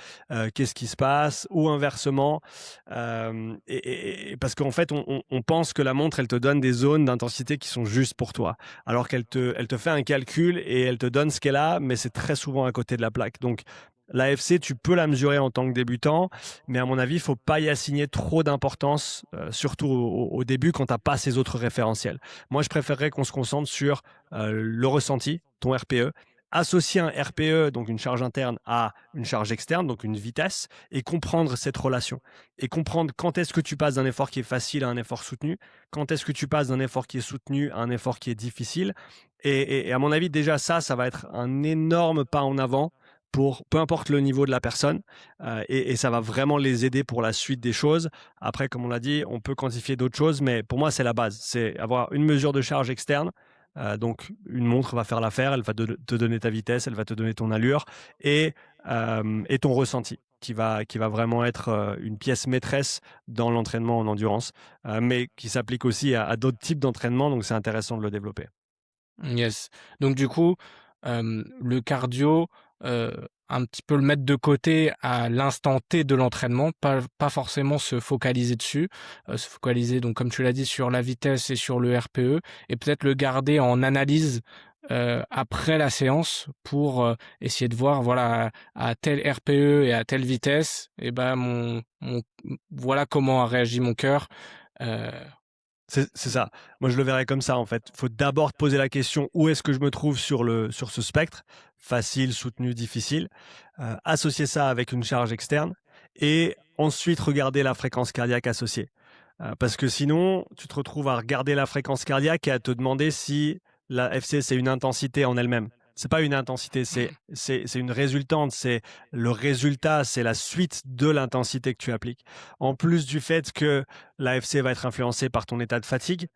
qu'est-ce qui se passe? Ou inversement, et parce qu'en fait on pense que la montre elle te donne des zones d'intensité qui sont justes pour toi, alors elle te fait un calcul et elle te donne ce qu'elle a, mais c'est très souvent à côté de la plaque. Donc l'AFC, tu peux la mesurer en tant que débutant, mais à mon avis, il ne faut pas y assigner trop d'importance, surtout au début quand tu n'as pas ces autres référentiels. Moi, je préférerais qu'on se concentre sur le ressenti, ton RPE, associer un RPE, donc une charge interne, à une charge externe, donc une vitesse, et comprendre cette relation. Et comprendre quand est-ce que tu passes d'un effort qui est facile à un effort soutenu, quand est-ce que tu passes d'un effort qui est soutenu à un effort qui est difficile. Et à mon avis, déjà ça va être un énorme pas en avant pour peu importe le niveau de la personne, et ça va vraiment les aider pour la suite des choses. Après, comme on l'a dit, on peut quantifier d'autres choses, mais pour moi, c'est la base. C'est avoir une mesure de charge externe. Donc, une montre va faire l'affaire, elle va te donner ta vitesse, elle va te donner ton allure et ton ressenti, qui va vraiment être une pièce maîtresse dans l'entraînement en endurance, mais qui s'applique aussi à d'autres types d'entraînement, donc c'est intéressant de le développer. Yes. Donc du coup, le cardio, un petit peu le mettre de côté à l'instant T de l'entraînement, pas forcément se focaliser dessus, se focaliser donc comme tu l'as dit sur la vitesse et sur le RPE et peut-être le garder en analyse, après la séance pour, essayer de voir voilà à tel RPE et à telle vitesse et ben voilà comment a réagi mon cœur, heu C'est ça. Moi, je le verrais comme ça, en fait. Il faut d'abord te poser la question, où est-ce que je me trouve sur ce spectre? Facile, soutenu, difficile. Associer ça avec une charge externe et ensuite regarder la fréquence cardiaque associée. Parce que sinon, tu te retrouves à regarder la fréquence cardiaque et à te demander si la FC, c'est une intensité en elle-même. C'est pas une intensité, c'est une résultante. C'est le résultat, c'est la suite de l'intensité que tu appliques. En plus du fait que l'AFC va être influencé par ton état de fatigue.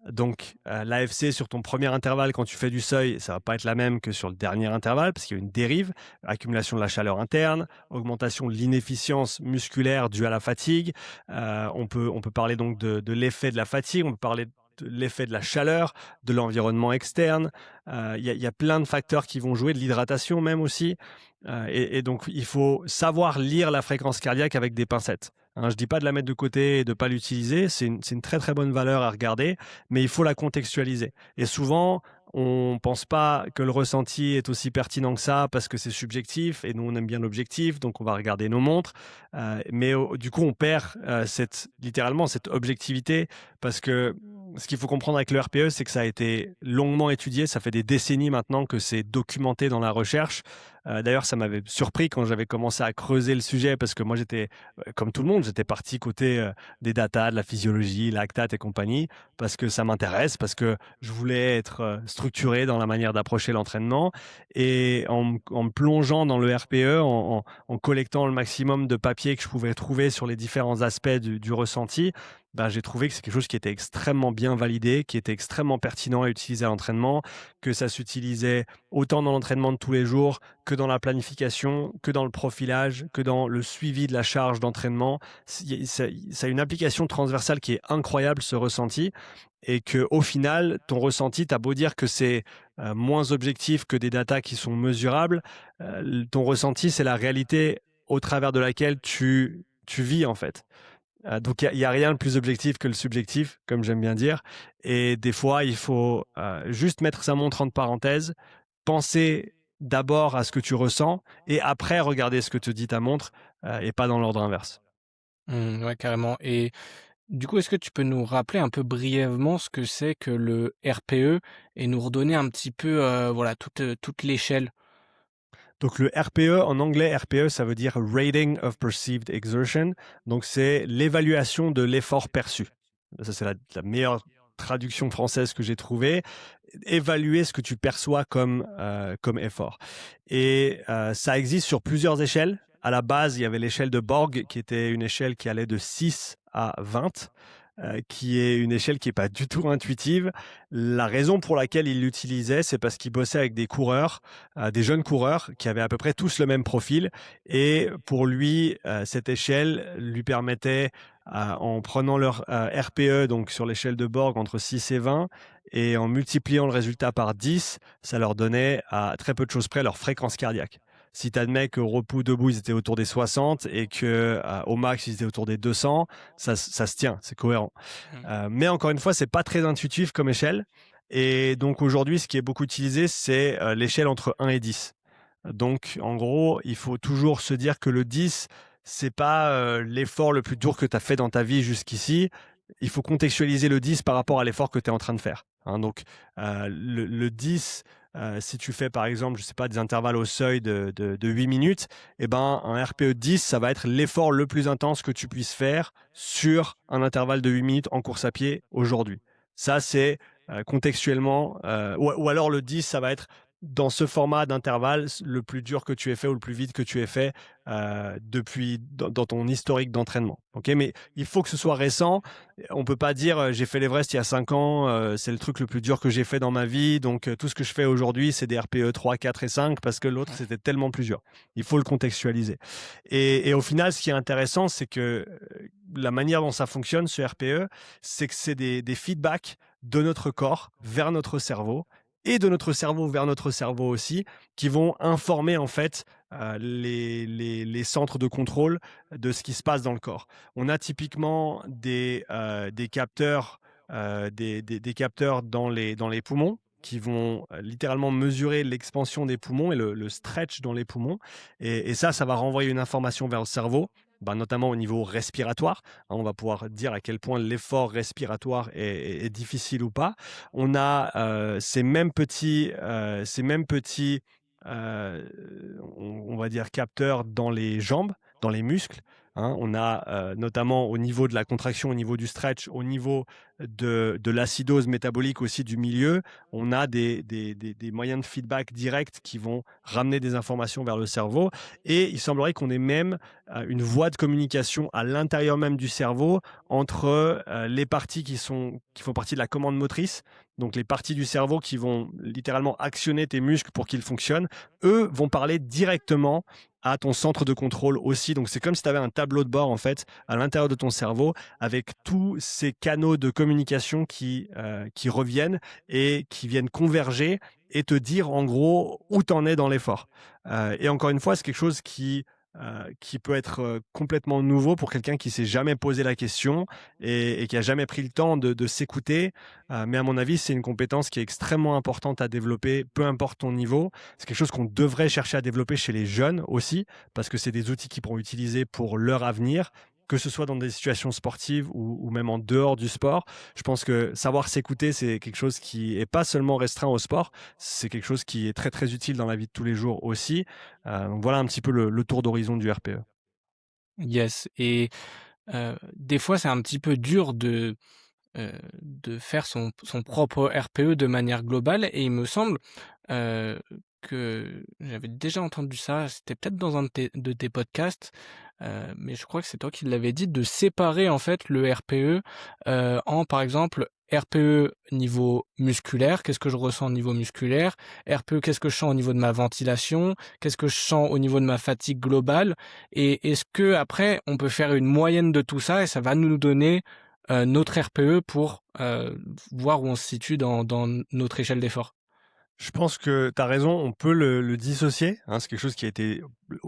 Donc, l'AFC sur ton premier intervalle, quand tu fais du seuil, ça va pas être la même que sur le dernier intervalle, parce qu'il y a une dérive, accumulation de la chaleur interne, augmentation de l'inefficience musculaire due à la fatigue. On peut parler donc de l'effet de la fatigue, on peut parler de l'effet de la chaleur, de l'environnement externe. Il y a plein de facteurs qui vont jouer, de l'hydratation même aussi. Et donc, il faut savoir lire la fréquence cardiaque avec des pincettes. Hein, je ne dis pas de la mettre de côté et de ne pas l'utiliser, c'est une très très bonne valeur à regarder, mais il faut la contextualiser. Et souvent, on ne pense pas que le ressenti est aussi pertinent que ça parce que c'est subjectif et nous on aime bien l'objectif, donc on va regarder nos montres. Mais du coup, on perd littéralement cette objectivité parce que ce qu'il faut comprendre avec le RPE, c'est que ça a été longuement étudié, ça fait des décennies maintenant que c'est documenté dans la recherche. D'ailleurs, ça m'avait surpris quand j'avais commencé à creuser le sujet parce que moi, j'étais, comme tout le monde, j'étais parti côté des datas, de la physiologie, lactate et compagnie, parce que ça m'intéresse, parce que je voulais être structuré dans la manière d'approcher l'entraînement. Et en me plongeant dans le RPE, en collectant le maximum de papiers que je pouvais trouver sur les différents aspects du ressenti, ben, j'ai trouvé que c'est quelque chose qui était extrêmement bien validé, qui était extrêmement pertinent à utiliser à l'entraînement, que ça s'utilisait autant dans l'entraînement de tous les jours que dans la planification, que dans le profilage, que dans le suivi de la charge d'entraînement. Ça a une application transversale qui est incroyable, ce ressenti, et qu'au final, ton ressenti, tu as beau dire que c'est moins objectif que des datas qui sont mesurables, ton ressenti, c'est la réalité au travers de laquelle tu vis en fait. Donc il y a rien de plus objectif que le subjectif, comme j'aime bien dire. Et des fois, il faut juste mettre sa montre entre parenthèses, penser d'abord à ce que tu ressens et après regarder ce que te dit ta montre et pas dans l'ordre inverse. Ouais, carrément. Et du coup, est-ce que tu peux nous rappeler un peu brièvement ce que c'est que le RPE et nous redonner un petit peu, voilà, toute l'échelle? Donc le RPE, en anglais, RPE, ça veut dire Rating of Perceived Exertion. Donc c'est l'évaluation de l'effort perçu. Ça, c'est la meilleure traduction française que j'ai trouvée. Évaluer ce que tu perçois comme effort. Et ça existe sur plusieurs échelles. À la base, il y avait l'échelle de Borg, qui était une échelle qui allait de 6 à 20. Qui est une échelle qui n'est pas du tout intuitive. La raison pour laquelle il l'utilisait, c'est parce qu'il bossait avec des coureurs, des jeunes coureurs qui avaient à peu près tous le même profil. Et pour lui, cette échelle lui permettait, en prenant leur RPE, donc sur l'échelle de Borg, entre 6 et 20, et en multipliant le résultat par 10, ça leur donnait à très peu de choses près leur fréquence cardiaque. Si tu admets qu'au repos debout, ils étaient autour des 60 et qu'au max, ils étaient autour des 200, ça se tient, c'est cohérent. Mais encore une fois, c'est pas très intuitif comme échelle. Et donc aujourd'hui, ce qui est beaucoup utilisé, c'est l'échelle entre 1 et 10. Donc en gros, il faut toujours se dire que le 10, c'est pas l'effort le plus dur que tu as fait dans ta vie jusqu'ici. Il faut contextualiser le 10 par rapport à l'effort que tu es en train de faire. Donc le 10, si tu fais par exemple, je sais pas, des intervalles au seuil de 8 minutes, eh ben, un RPE 10, ça va être l'effort le plus intense que tu puisses faire sur un intervalle de 8 minutes en course à pied aujourd'hui. Ça, c'est contextuellement, ou alors le 10, ça va être dans ce format d'intervalle, le plus dur que tu aies fait ou le plus vite que tu aies fait depuis dans ton historique d'entraînement. Okay, mais il faut que ce soit récent. On ne peut pas dire j'ai fait l'Everest il y a 5 ans, c'est le truc le plus dur que j'ai fait dans ma vie, donc tout ce que je fais aujourd'hui, c'est des RPE 3, 4 et 5 parce que l'autre, c'était tellement plus dur. Il faut le contextualiser. Et au final, ce qui est intéressant, c'est que la manière dont ça fonctionne, ce RPE, c'est que c'est des feedbacks de notre corps vers notre cerveau et de notre cerveau vers notre cerveau aussi, qui vont informer en fait les centres de contrôle de ce qui se passe dans le corps. On a typiquement des capteurs, des capteurs dans les poumons qui vont littéralement mesurer l'expansion des poumons et le stretch dans les poumons. Et ça va renvoyer une information vers le cerveau, notamment au niveau respiratoire. On va pouvoir dire à quel point l'effort respiratoire est difficile ou pas. On a ces mêmes petits on va dire capteurs dans les jambes, dans les muscles. On a notamment au niveau de la contraction, au niveau du stretch, au niveau de l'acidose métabolique aussi du milieu, on a des moyens de feedback direct qui vont ramener des informations vers le cerveau. Et il semblerait qu'on ait même une voie de communication à l'intérieur même du cerveau entre les parties qui font partie de la commande motrice, donc les parties du cerveau qui vont littéralement actionner tes muscles pour qu'ils fonctionnent, eux vont parler directement à ton centre de contrôle aussi. Donc c'est comme si tu avais un tableau de bord en fait à l'intérieur de ton cerveau avec tous ces canaux de communication qui reviennent et qui viennent converger et te dire en gros où tu en es dans l'effort. Et encore une fois, c'est quelque chose qui peut être complètement nouveau pour quelqu'un qui s'est jamais posé la question et qui a jamais pris le temps de s'écouter. Mais à mon avis, c'est une compétence qui est extrêmement importante à développer, peu importe ton niveau. C'est quelque chose qu'on devrait chercher à développer chez les jeunes aussi, parce que c'est des outils qu'ils pourront utiliser pour leur avenir. que ce soit dans des situations sportives ou même en dehors du sport. Je pense que savoir s'écouter, c'est quelque chose qui est pas seulement restreint au sport, c'est quelque chose qui est très, très utile dans la vie de tous les jours aussi. Donc voilà un petit peu le tour d'horizon du RPE. Yes et des fois, c'est un petit peu dur de faire son propre RPE de manière globale et il me semble, heu, que j'avais déjà entendu ça, c'était peut-être dans un de tes podcasts, mais je crois que c'est toi qui l'avais dit, de séparer en fait le RPE, en par exemple, RPE niveau musculaire, qu'est-ce que je ressens au niveau musculaire? RPE, qu'est-ce que je sens au niveau de ma ventilation? Qu'est-ce que je sens au niveau de ma fatigue globale? Et est-ce que après on peut faire une moyenne de tout ça et ça va nous donner notre RPE pour, voir où on se situe dans notre échelle d'effort. Je pense que tu as raison, on peut le dissocier, hein. C'est quelque chose qui a été,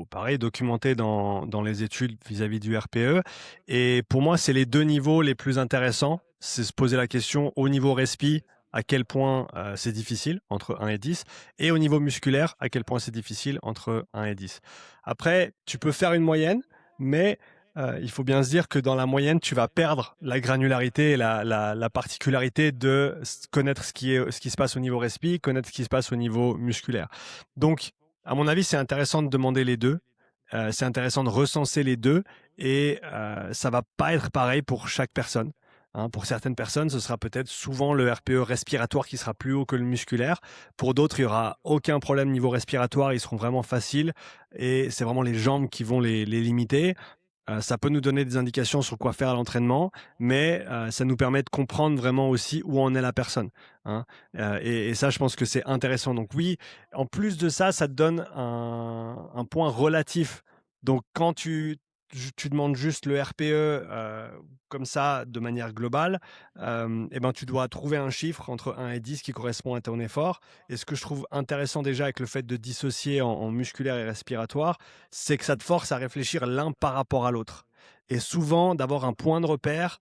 pareil, documenté dans les études vis-à-vis du RPE. Et pour moi, c'est les 2 niveaux les plus intéressants. C'est se poser la question au niveau respi, à quel point, c'est difficile, entre 1 et 10, et au niveau musculaire, à quel point c'est difficile, entre 1 et 10. Après, tu peux faire une moyenne, mais il faut bien se dire que dans la moyenne, tu vas perdre la granularité et la particularité de connaître ce qui se passe au niveau respi, connaître ce qui se passe au niveau musculaire. Donc, à mon avis, c'est intéressant de demander les deux. C'est intéressant de recenser les deux et ça va pas être pareil pour chaque personne. Hein. Pour certaines personnes, ce sera peut-être souvent le RPE respiratoire qui sera plus haut que le musculaire. Pour d'autres, il y aura aucun problème niveau respiratoire, ils seront vraiment faciles et c'est vraiment les jambes qui vont les limiter. Ça peut nous donner des indications sur quoi faire à l'entraînement, mais ça nous permet de comprendre vraiment aussi où en est la personne, hein. Et ça, je pense que c'est intéressant. Donc oui, en plus de ça, ça te donne un point relatif. Donc quand tu demandes juste le RPE, comme ça, de manière globale, et ben, tu dois trouver un chiffre entre 1 et 10 qui correspond à ton effort. Et ce que je trouve intéressant déjà avec le fait de dissocier en musculaire et respiratoire, c'est que ça te force à réfléchir l'un par rapport à l'autre. Et souvent, d'avoir un point de repère,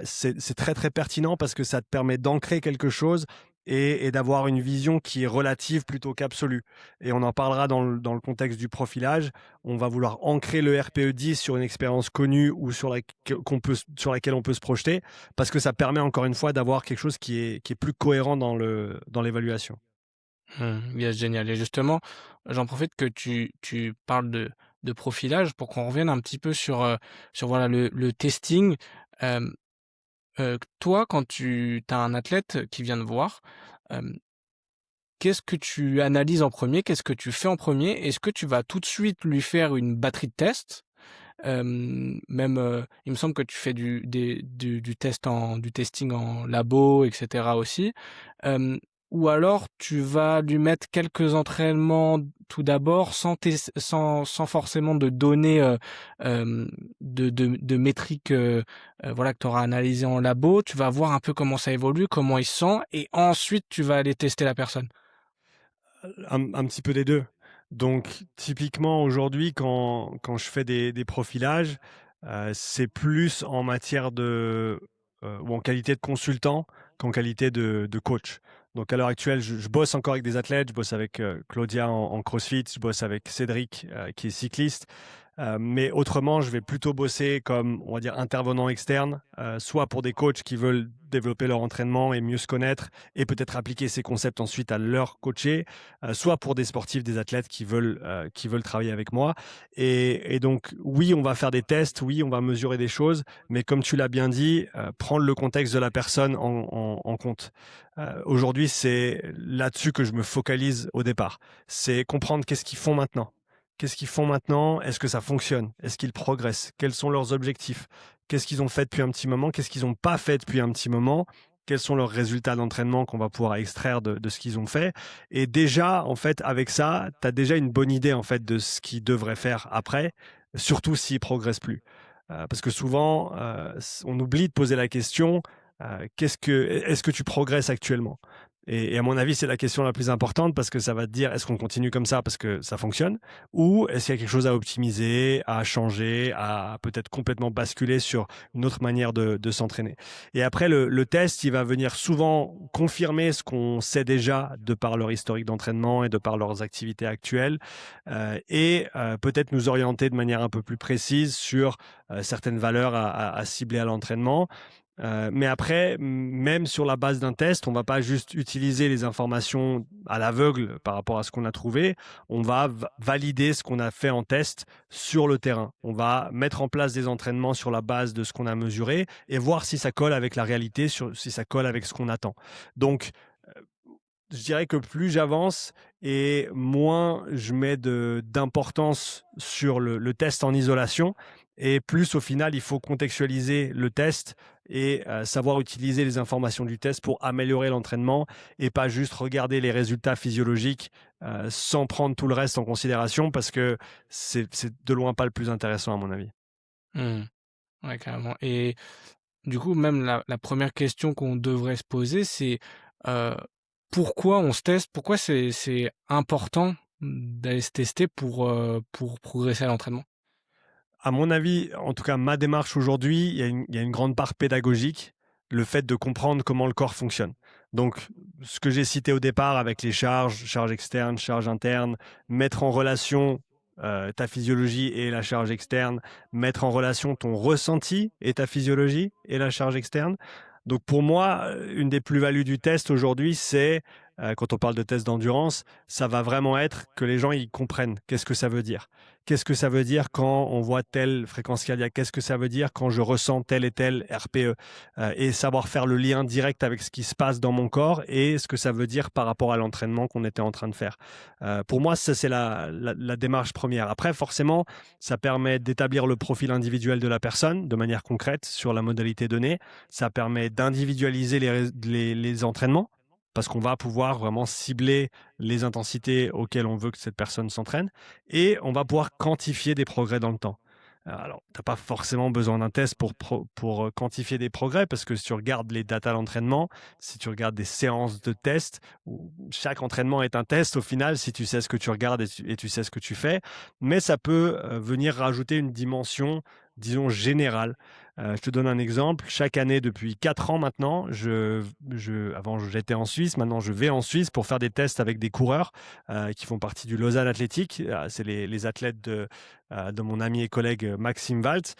c'est très, très pertinent parce que ça te permet d'ancrer quelque chose et d'avoir une vision qui est relative plutôt qu'absolue. Et on en parlera dans le contexte du profilage. On va vouloir ancrer le RPE 10 sur une expérience connue ou sur laquelle on peut se projeter parce que ça permet encore une fois d'avoir quelque chose qui est plus cohérent dans l'évaluation. Yes, génial et justement, j'en profite que tu parles de profilage pour qu'on revienne un petit peu sur voilà le testing. Hem, toi, quand tu as un athlète qui vient te voir, hem, qu'est-ce que tu analyses en premier? Qu'est-ce que tu fais en premier? Est-ce que tu vas tout de suite lui faire une batterie de tests? Même, il me semble que tu fais du testing en labo et cetera aussi. Hem, ou alors tu vas lui mettre quelques entraînements tout d'abord sans forcément de données, de métriques, voilà que tu auras analysées en labo. Tu vas voir un peu comment ça évolue, comment il se sent et ensuite tu vas aller tester la personne. Un petit peu des 2. Donc typiquement aujourd'hui quand je fais des profilages, c'est plus en matière ou en qualité de consultant qu'en qualité de coach. Donc à l'heure actuelle, je bosse encore avec des athlètes, je bosse avec, Claudia en CrossFit, je bosse avec Cédric, qui est cycliste. Mais autrement, je vais plutôt bosser comme, on va dire, intervenant externe, soit pour des coachs qui veulent développer leur entraînement et mieux se connaître et peut-être appliquer ces concepts ensuite à leur coacher, soit pour des sportifs, des athlètes qui veulent travailler avec moi. Et donc, oui, on va faire des tests, oui, on va mesurer des choses, mais comme tu l'as bien dit, prendre le contexte de la personne en compte. Aujourd'hui, c'est là-dessus que je me focalise au départ. C'est comprendre qu'est-ce qu'ils font maintenant. Qu'est-ce qu'ils font maintenant? Est-ce que ça fonctionne? Est-ce qu'ils progressent? Quels sont leurs objectifs? Qu'est-ce qu'ils ont fait depuis un petit moment? Qu'est-ce qu'ils n'ont pas fait depuis un petit moment? Quels sont leurs résultats d'entraînement qu'on va pouvoir extraire de ce qu'ils ont fait? Et déjà, en fait, avec ça, tu as déjà une bonne idée en fait de ce qu'ils devraient faire après, surtout s'ils progressent plus. Parce que souvent, on oublie de poser la question, est-ce que tu progresses actuellement? Et à mon avis, c'est la question la plus importante parce que ça va te dire est-ce qu'on continue comme ça parce que ça fonctionne ou est-ce qu'il y a quelque chose à optimiser, à changer, à peut-être complètement basculer sur une autre manière de s'entraîner. Et après, le test, il va venir souvent confirmer ce qu'on sait déjà de par leur historique d'entraînement et de par leurs activités actuelles et peut-être nous orienter de manière un peu plus précise sur certaines valeurs à cibler à l'entraînement. Mais après, même sur la base d'un test, on va pas juste utiliser les informations à l'aveugle par rapport à ce qu'on a trouvé. On va valider ce qu'on a fait en test sur le terrain. On va mettre en place des entraînements sur la base de ce qu'on a mesuré et voir si ça colle avec la réalité, si ça colle avec ce qu'on attend. Donc, je dirais que plus j'avance et moins je mets d'importance sur le test en isolation et plus au final il faut contextualiser le test et savoir utiliser les informations du test pour améliorer l'entraînement et pas juste regarder les résultats physiologiques sans prendre tout le reste en considération parce que c'est de loin pas le plus intéressant à mon avis. Mmh. Ouais, carrément. Et du coup, même la première question qu'on devrait se poser, c'est, heu, pourquoi on se teste? Pourquoi c'est important d'aller se tester pour progresser à l'entraînement? À mon avis, en tout cas ma démarche aujourd'hui, il y a une grande part pédagogique, le fait de comprendre comment le corps fonctionne. Donc, ce que j'ai cité au départ avec les charges externes, charges internes, mettre en relation ta physiologie et la charge externe, mettre en relation ton ressenti et ta physiologie et la charge externe. Donc pour moi, une des plus-values du test aujourd'hui, c'est, quand on parle de test d'endurance, ça va vraiment être que les gens ils comprennent qu'est-ce que ça veut dire. Qu'est-ce que ça veut dire quand on voit telle fréquence cardiaque? Qu'est-ce que ça veut dire quand je ressens tel et tel RPE? Et savoir faire le lien direct avec ce qui se passe dans mon corps et ce que ça veut dire par rapport à l'entraînement qu'on était en train de faire. Pour moi, ça, c'est la démarche première. Après, forcément, ça permet d'établir le profil individuel de la personne de manière concrète sur la modalité donnée. Ça permet d'individualiser les entraînements parce qu'on va pouvoir vraiment cibler les intensités auxquelles on veut que cette personne s'entraîne et on va pouvoir quantifier des progrès dans le temps. Alors, tu n'as pas forcément besoin d'un test pour quantifier des progrès, parce que si tu regardes les datas d'entraînement, si tu regardes des séances de tests, où chaque entraînement est un test au final, si tu sais ce que tu regardes et tu sais ce que tu fais, mais ça peut venir rajouter une dimension, disons, générale. Je te donne un exemple. Chaque année, depuis 4 ans maintenant, avant j'étais en Suisse, maintenant je vais en Suisse pour faire des tests avec des coureurs qui font partie du Lausanne Athletic. C'est les athlètes de mon ami et collègue Maxime Waltz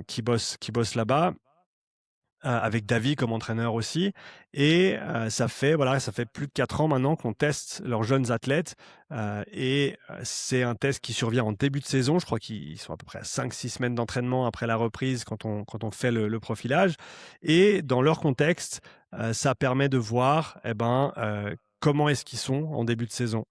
qui bosse là-bas. Avec David comme entraîneur aussi. Et ça fait plus de 4 ans maintenant qu'on teste leurs jeunes athlètes. C'est un test qui survient en début de saison. Je crois qu'ils sont à peu près à 5-6 semaines d'entraînement après la reprise quand on fait le profilage. Et dans leur contexte, ça permet de voir comment est-ce qu'ils sont en début de saison.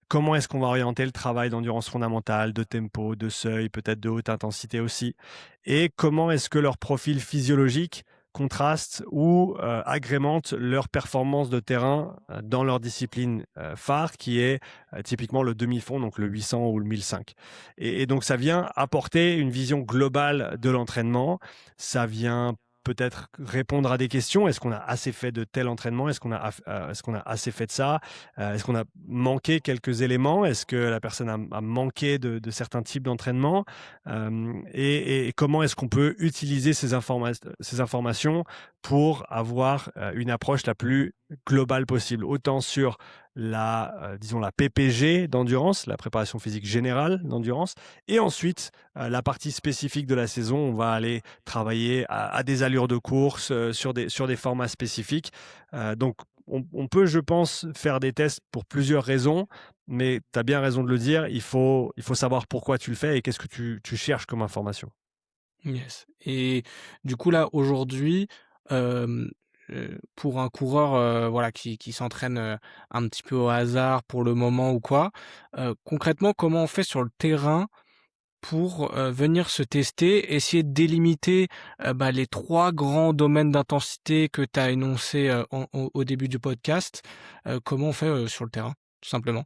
Comment est-ce qu'on va orienter le travail d'endurance fondamentale, de tempo, de seuil, peut-être de haute intensité aussi, et comment est-ce que leur profil physiologique contraste ou agrémente leur performance de terrain dans leur discipline phare, qui est typiquement le demi-fond, donc le 800 ou le 1005. Et donc ça vient apporter une vision globale de l'entraînement, ça vient peut-être répondre à des questions. Est-ce qu'on a assez fait de tel entraînement? Est-ce qu'on a assez fait de ça? Est-ce qu'on a manqué quelques éléments? Est-ce que la personne a manqué de certains types d'entraînement? Et comment est-ce qu'on peut utiliser ces informations pour avoir une approche la plus globale possible, autant sur disons la PPG d'endurance, la préparation physique générale d'endurance, et ensuite la partie spécifique de la saison, on va aller travailler à des allures de course, sur des formats spécifiques. Donc on peut, je pense, faire des tests pour plusieurs raisons, mais tu as bien raison de le dire, il faut savoir pourquoi tu le fais et qu'est-ce que tu cherches comme information. Yes. Et du coup, là, aujourd'hui, hem, pour un coureur, voilà, qui s'entraîne, un petit peu au hasard pour le moment ou quoi, concrètement, comment on fait sur le terrain pour, venir se tester, essayer de délimiter, bah, les 3 grands domaines d'intensité que tu as énoncés, au début du podcast? Comment on fait, sur le terrain, tout simplement?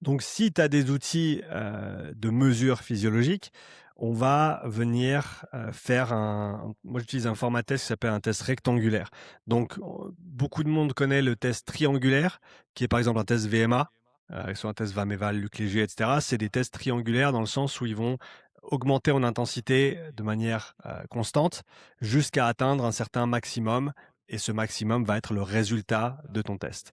Donc, si tu as des outils de mesure physiologique, on va venir faire moi, j'utilise un format test qui s'appelle un test rectangulaire. Donc, beaucoup de monde connaît le test triangulaire, qui est par exemple un test VMA, soit un test VAM-EVAL, Luc Léger, etc. C'est des tests triangulaires dans le sens où ils vont augmenter en intensité de manière constante jusqu'à atteindre un certain maximum. Et ce maximum va être le résultat de ton test.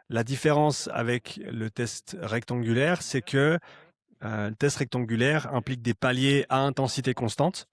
La différence avec le test rectangulaire, c'est que le test rectangulaire implique des paliers à intensité constante,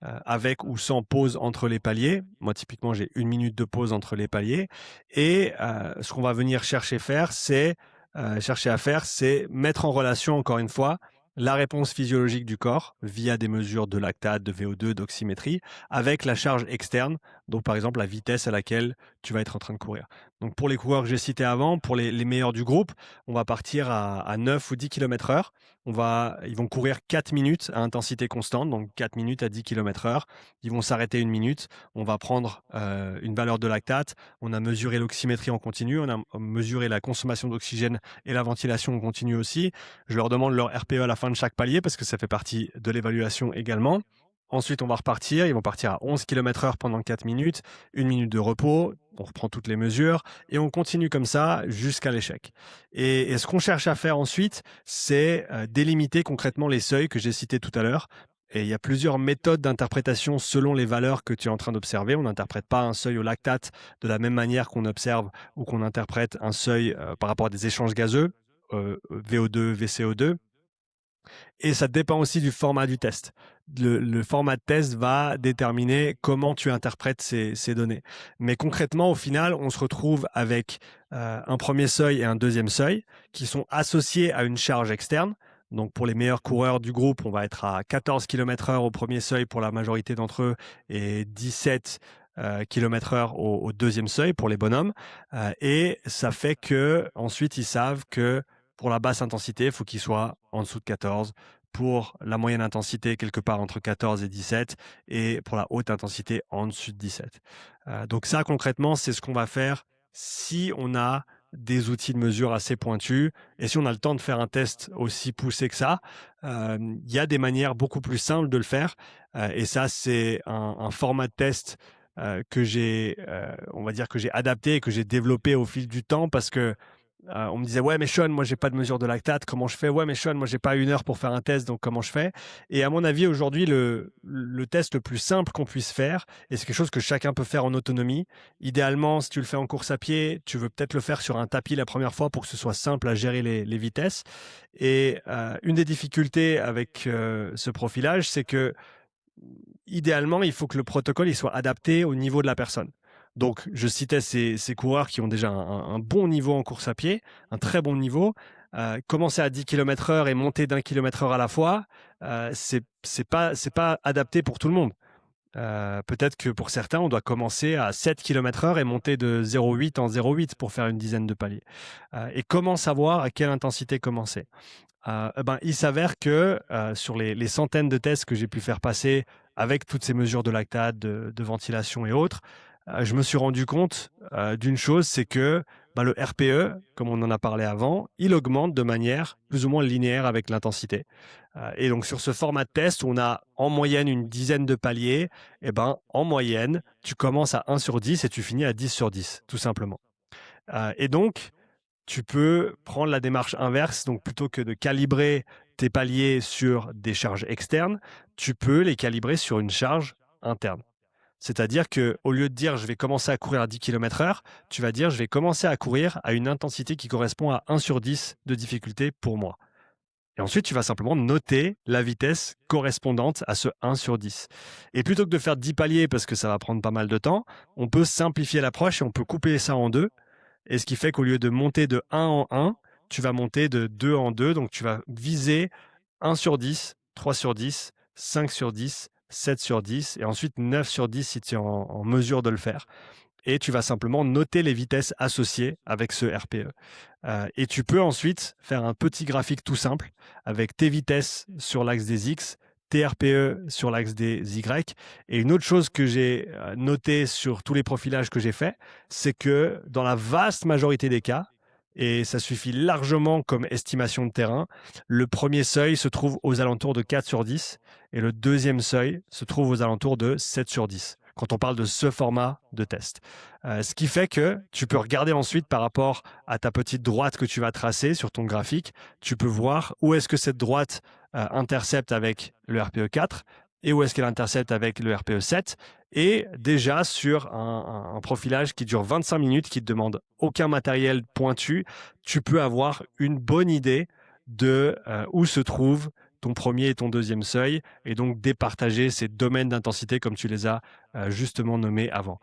avec ou sans pause entre les paliers. Moi, typiquement, j'ai 1 minute de pause entre les paliers. Et ce qu'on va venir chercher à faire, c'est mettre en relation, encore une fois, la réponse physiologique du corps via des mesures de lactate, de VO2, d'oxymétrie, avec la charge externe, donc par exemple la vitesse à laquelle tu vas être en train de courir. Donc pour les coureurs que j'ai cités avant, pour les meilleurs du groupe, on va partir à 9 ou 10 km/h. Ils vont courir 4 minutes à intensité constante, donc 4 minutes à 10 km/h. Ils vont s'arrêter 1 minute. On va prendre une valeur de lactate. On a mesuré l'oxymétrie en continu. On a mesuré la consommation d'oxygène et la ventilation en continu aussi. Je leur demande leur RPE à la fin de chaque palier parce que ça fait partie de l'évaluation également. Ensuite, on va repartir. Ils vont partir à 11 km/h pendant 4 minutes, 1 minute de repos. On reprend toutes les mesures et on continue comme ça jusqu'à l'échec. Et ce qu'on cherche à faire ensuite, c'est délimiter concrètement les seuils que j'ai cités tout à l'heure. Et il y a plusieurs méthodes d'interprétation selon les valeurs que tu es en train d'observer. On n'interprète pas un seuil au lactate de la même manière qu'on observe ou qu'on interprète un seuil par rapport à des échanges gazeux, VO2, VCO2. Et ça dépend aussi du format du test. Le format de test va déterminer comment tu interprètes ces données. Mais concrètement, au final, on se retrouve avec un premier seuil et un deuxième seuil qui sont associés à une charge externe. Donc pour les meilleurs coureurs du groupe, on va être à 14 km/h au premier seuil pour la majorité d'entre eux et 17 km/h au deuxième seuil pour les bonhommes. Et ça fait que ensuite ils savent que pour la basse intensité, il faut qu'il soit en dessous de 14. Pour la moyenne intensité, quelque part entre 14 et 17. Et pour la haute intensité, en dessus de 17. Donc ça, concrètement, c'est ce qu'on va faire si on a des outils de mesure assez pointus. Et si on a le temps de faire un test aussi poussé que ça, il y a des manières beaucoup plus simples de le faire. Et ça, c'est un format de test que j'ai adapté et que j'ai développé au fil du temps parce que on me disait ouais mais Sean, moi j'ai pas de mesure de lactate, comment je fais? Ouais mais Sean, moi j'ai pas 1 heure pour faire un test, donc comment je fais? Et à mon avis aujourd'hui le test le plus simple qu'on puisse faire, et c'est quelque chose que chacun peut faire en autonomie. Idéalement, si tu le fais en course à pied, tu veux peut-être le faire sur un tapis la première fois pour que ce soit simple à gérer les vitesses. Et une des difficultés avec ce profilage, c'est que idéalement il faut que le protocole il soit adapté au niveau de la personne. Donc, je citais ces coureurs qui ont déjà un bon niveau en course à pied, un très bon niveau. Commencer à 10 km/h et monter d'1 km/h à la fois, c'est pas adapté pour tout le monde. Peut-être que pour certains, on doit commencer à 7 km/h et monter de 0,8 en 0,8 pour faire une dizaine de paliers. Et comment savoir à quelle intensité commencer? Il s'avère que sur les centaines de tests que j'ai pu faire passer avec toutes ces mesures de lactate, de ventilation et autres, je me suis rendu compte d'une chose, c'est que le RPE, comme on en a parlé avant, il augmente de manière plus ou moins linéaire avec l'intensité. Et donc sur ce format de test, où on a en moyenne une dizaine de paliers, en moyenne, tu commences à 1 sur 10 et tu finis à 10 sur 10, tout simplement. Et donc, tu peux prendre la démarche inverse, donc plutôt que de calibrer tes paliers sur des charges externes, tu peux les calibrer sur une charge interne. C'est-à-dire qu'au lieu de dire je vais commencer à courir à 10 km/h, tu vas dire je vais commencer à courir à une intensité qui correspond à 1 sur 10 de difficulté pour moi. Et ensuite, tu vas simplement noter la vitesse correspondante à ce 1 sur 10. Et plutôt que de faire 10 paliers, parce que ça va prendre pas mal de temps, on peut simplifier l'approche et on peut couper ça en deux. Et ce qui fait qu'au lieu de monter de 1 en 1, tu vas monter de 2 en 2. Donc, tu vas viser 1 sur 10, 3 sur 10, 5 sur 10, 7 sur 10 et ensuite 9 sur 10 si tu es en mesure de le faire. Et tu vas simplement noter les vitesses associées avec ce RPE. Et tu peux ensuite faire un petit graphique tout simple avec tes vitesses sur l'axe des X, tes RPE sur l'axe des Y. Et une autre chose que j'ai notée sur tous les profilages que j'ai faits, c'est que dans la vaste majorité des cas, et ça suffit largement comme estimation de terrain. Le premier seuil se trouve aux alentours de 4 sur 10 et le deuxième seuil se trouve aux alentours de 7 sur 10 quand on parle de ce format de test. Ce qui fait que tu peux regarder ensuite par rapport à ta petite droite que tu vas tracer sur ton graphique, tu peux voir où est-ce que cette droite intercepte avec le RPE 4 et où est-ce qu'elle intercepte avec le RPE 7. Et déjà sur un profilage qui dure 25 minutes, qui ne te demande aucun matériel pointu, tu peux avoir une bonne idée de où se trouve ton premier et ton deuxième seuil, et donc départager ces domaines d'intensité comme tu les as justement nommés avant.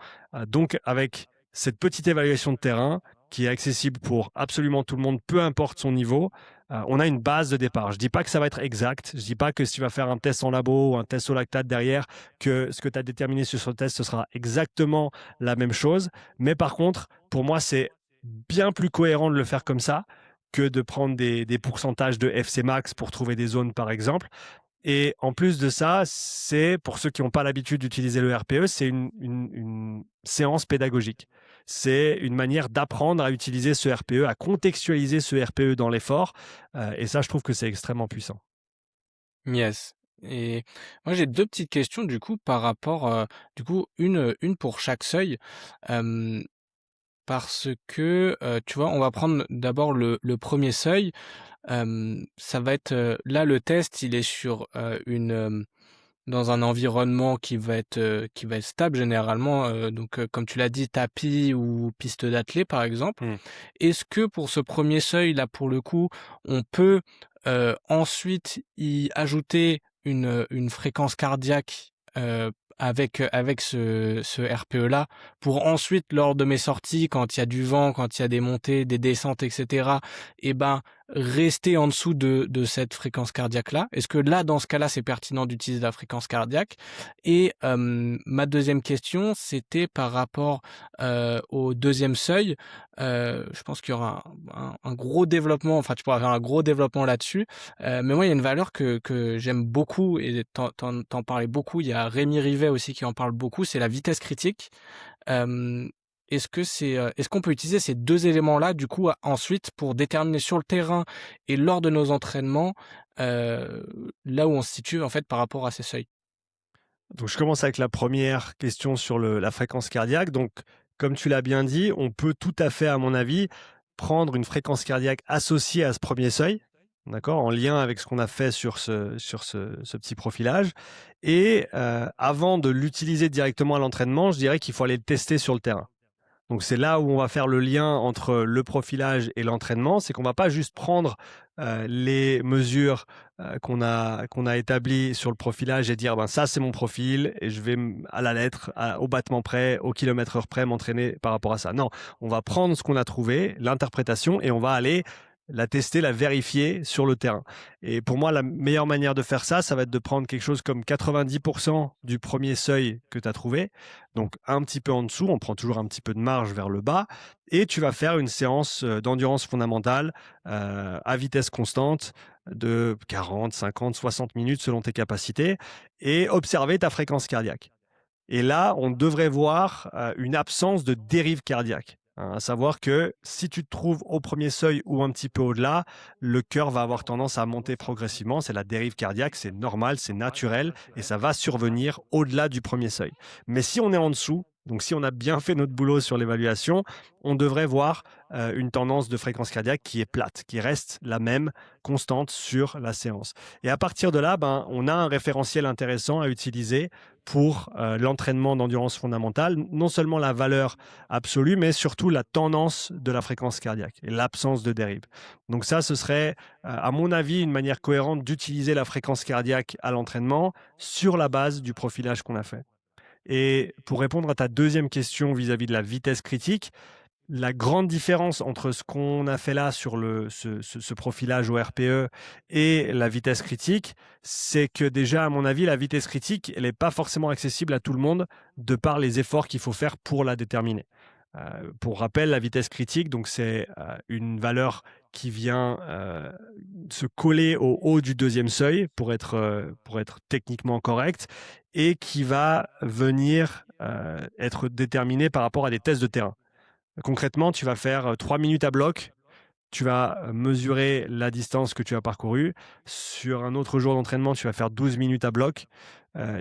Donc avec cette petite évaluation de terrain qui est accessible pour absolument tout le monde, peu importe son niveau, on a une base de départ. Je ne dis pas que ça va être exact, je ne dis pas que si tu vas faire un test en labo ou un test au lactate derrière, que ce que tu as déterminé sur ce test, ce sera exactement la même chose. Mais par contre, pour moi, c'est bien plus cohérent de le faire comme ça que de prendre des pourcentages de FC max pour trouver des zones, par exemple. Et en plus de ça, c'est, pour ceux qui n'ont pas l'habitude d'utiliser le RPE, c'est une séance pédagogique. C'est une manière d'apprendre à utiliser ce RPE, à contextualiser ce RPE dans l'effort. Et ça, je trouve que c'est extrêmement puissant. Yes. Et moi, j'ai deux petites questions du coup par rapport, du coup, une pour chaque seuil. Euh, Parce que, tu vois, on va prendre d'abord le premier seuil. Ça va être, là, le test, il est sur, dans un environnement qui va être stable généralement, donc, comme tu l'as dit, tapis ou piste d'athlée, par exemple. Mmh. Est-ce que pour ce premier seuil, là, pour le coup, on peut, ensuite y ajouter une fréquence cardiaque, avec ce RPE-là, pour ensuite, lors de mes sorties, quand il y a du vent, quand il y a des montées, des descentes, et cetera, et ben, rester en dessous de cette fréquence cardiaque-là? Est-ce que là, dans ce cas-là, c'est pertinent d'utiliser la fréquence cardiaque? Et ma deuxième question, c'était par rapport au deuxième seuil. Je pense qu'il y aura un gros développement, enfin tu pourras faire un gros développement là-dessus. Mais moi, il y a une valeur que j'aime beaucoup et t'en parlais beaucoup. Il y a Rémi Rivet aussi qui en parle beaucoup, c'est la vitesse critique. Euh, est-ce qu'on peut utiliser ces deux éléments-là, du coup, ensuite, pour déterminer sur le terrain et lors de nos entraînements, euh, là où on se situe, en fait, par rapport à ces seuils? Donc, je commence avec la première question sur la fréquence cardiaque. Donc, comme tu l'as bien dit, on peut tout à fait, à mon avis, prendre une fréquence cardiaque associée à ce premier seuil, d'accord, en lien avec ce qu'on a fait sur ce petit profilage. Et avant de l'utiliser directement à l'entraînement, je dirais qu'il faut aller le tester sur le terrain. Donc c'est là où on va faire le lien entre le profilage et l'entraînement, c'est qu'on va pas juste prendre les mesures qu'on a établies sur le profilage et dire ben ça c'est mon profil et je vais à la lettre, au battement près, au kilomètre heure près m'entraîner par rapport à ça. Non, on va prendre ce qu'on a trouvé, l'interprétation, et on va aller la tester, la vérifier sur le terrain. Et pour moi, la meilleure manière de faire ça, ça va être de prendre quelque chose comme 90% du premier seuil que tu as trouvé, donc un petit peu en dessous, on prend toujours un petit peu de marge vers le bas, et tu vas faire une séance d'endurance fondamentale à vitesse constante de 40, 50, 60 minutes selon tes capacités, et observer ta fréquence cardiaque. Et là, on devrait voir une absence de dérive cardiaque. À savoir que si tu te trouves au premier seuil ou un petit peu au-delà, le cœur va avoir tendance à monter progressivement. C'est la dérive cardiaque, c'est normal, c'est naturel, et ça va survenir au-delà du premier seuil. Mais si on est en dessous, donc si on a bien fait notre boulot sur l'évaluation, on devrait voir une tendance de fréquence cardiaque qui est plate, qui reste la même, constante sur la séance. Et à partir de là, on a un référentiel intéressant à utiliser pour l'entraînement d'endurance fondamentale, non seulement la valeur absolue, mais surtout la tendance de la fréquence cardiaque et l'absence de dérive. Donc ça, ce serait, à mon avis, une manière cohérente d'utiliser la fréquence cardiaque à l'entraînement sur la base du profilage qu'on a fait. Et pour répondre à ta deuxième question vis-à-vis de la vitesse critique, la grande différence entre ce qu'on a fait là sur ce profilage au RPE et la vitesse critique, c'est que déjà, à mon avis, la vitesse critique, elle n'est pas forcément accessible à tout le monde de par les efforts qu'il faut faire pour la déterminer. Pour rappel, la vitesse critique, donc c'est une valeur qui vient se coller au haut du deuxième seuil pour être techniquement correct, et qui va venir être déterminée par rapport à des tests de terrain. Concrètement, tu vas faire 3 minutes à bloc tu vas mesurer la distance que tu as parcourue. Sur un autre jour d'entraînement, tu vas faire 12 minutes à bloc.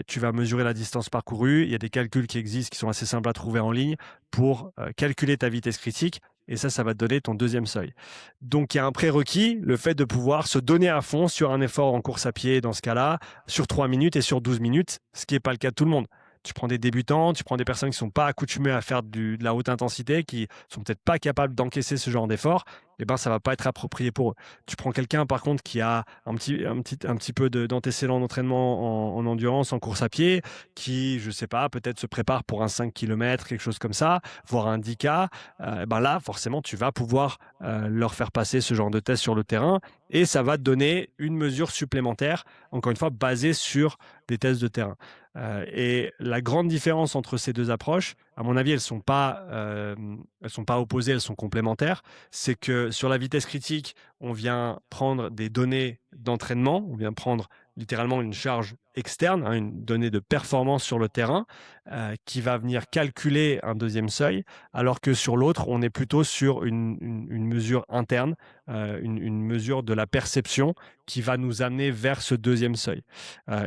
Tu vas mesurer la distance parcourue. Il y a des calculs qui existent qui sont assez simples à trouver en ligne pour calculer ta vitesse critique. Et ça va te donner ton deuxième seuil. Donc, il y a un prérequis, le fait de pouvoir se donner à fond sur un effort en course à pied, dans ce cas-là, sur 3 minutes et sur 12 minutes, ce qui n'est pas le cas de tout le monde. Tu prends des débutants, tu prends des personnes qui ne sont pas accoutumées à faire de la haute intensité, qui sont peut-être pas capables d'encaisser ce genre d'effort, eh ben, ça va pas être approprié pour eux. Tu prends quelqu'un, par contre, qui a un petit peu d'antécédent d'entraînement en endurance, en course à pied, qui, je sais pas, peut-être se prépare pour un 5 km, quelque chose comme ça, voire un 10K, ben là, forcément, tu vas pouvoir leur faire passer ce genre de test sur le terrain et ça va te donner une mesure supplémentaire, encore une fois, basée sur des tests de terrain. Et la grande différence entre ces deux approches, à mon avis, elles sont pas opposées, elles sont complémentaires. C'est que sur la vitesse critique, on vient prendre des données d'entraînement, on vient prendre littéralement une charge externe, une donnée de performance sur le terrain, qui va venir calculer un deuxième seuil, alors que sur l'autre, on est plutôt sur une mesure interne, une mesure de la perception qui va nous amener vers ce deuxième seuil.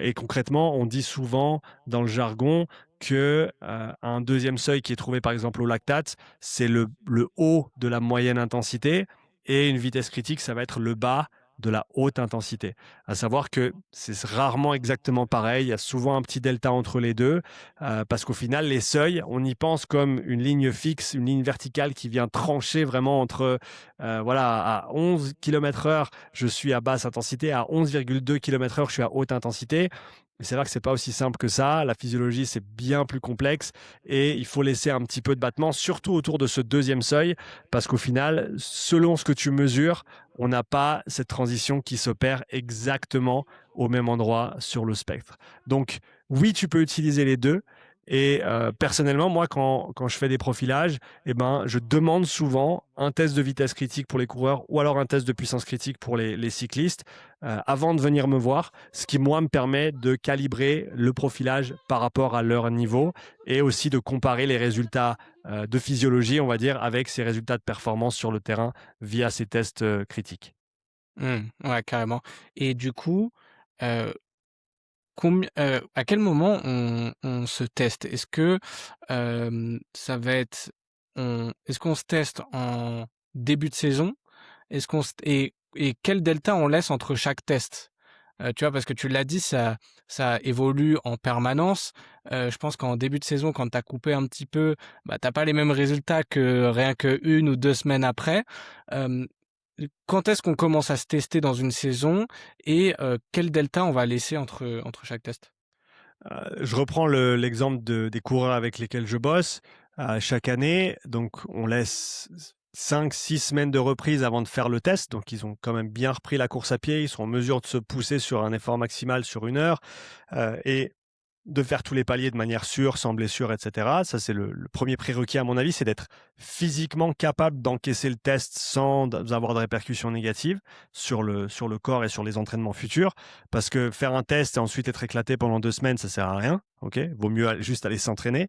Et concrètement, on dit souvent dans le jargon que un deuxième seuil qui est trouvé par exemple au lactate, c'est le haut de la moyenne intensité et une vitesse critique, ça va être le bas de la haute intensité. À savoir que c'est rarement exactement pareil, il y a souvent un petit delta entre les deux, parce qu'au final, les seuils, on y pense comme une ligne fixe, une ligne verticale qui vient trancher vraiment entre, à 11 km/h, je suis à basse intensité, à 11,2 km/h, je suis à haute intensité. Mais c'est vrai que c'est pas aussi simple que ça. La physiologie, c'est bien plus complexe et il faut laisser un petit peu de battement, surtout autour de ce deuxième seuil, parce qu'au final, selon ce que tu mesures, on n'a pas cette transition qui s'opère exactement au même endroit sur le spectre. Donc, oui, tu peux utiliser les deux. Et personnellement, moi, quand je fais des profilages, je demande souvent un test de vitesse critique pour les coureurs ou alors un test de puissance critique pour les cyclistes avant de venir me voir, ce qui, moi, me permet de calibrer le profilage par rapport à leur niveau et aussi de comparer les résultats de physiologie, on va dire, avec ces résultats de performance sur le terrain via ces tests critiques. Ouais, carrément. Et du coup, heu à quel moment on se teste? Est-ce que, ça va être est-ce qu'on se teste en début de saison? Est-ce qu'on se et quel delta on laisse entre chaque test? Tu vois? Parce que tu l'as dit, ça évolue en permanence. Je pense qu'en début de saison, quand tu as coupé un petit peu, bah, tu pas les mêmes résultats que rien que 1 ou 2 semaines après. Hem Quand est-ce qu'on commence à se tester dans une saison et quel delta on va laisser entre chaque test? Je reprends l'exemple des coureurs avec lesquels je bosse. Chaque année, donc on laisse 5-6 semaines de reprise avant de faire le test. Donc ils ont quand même bien repris la course à pied. Ils sont en mesure de se pousser sur un effort maximal sur 1 heure. Et de faire tous les paliers de manière sûre, sans blessure, etc. Ça, c'est le premier prérequis, à mon avis, c'est d'être physiquement capable d'encaisser le test sans avoir de répercussions négatives sur le corps et sur les entraînements futurs. Parce que faire un test et ensuite être éclaté pendant 2 semaines, ça sert à rien. Vaut mieux juste aller s'entraîner.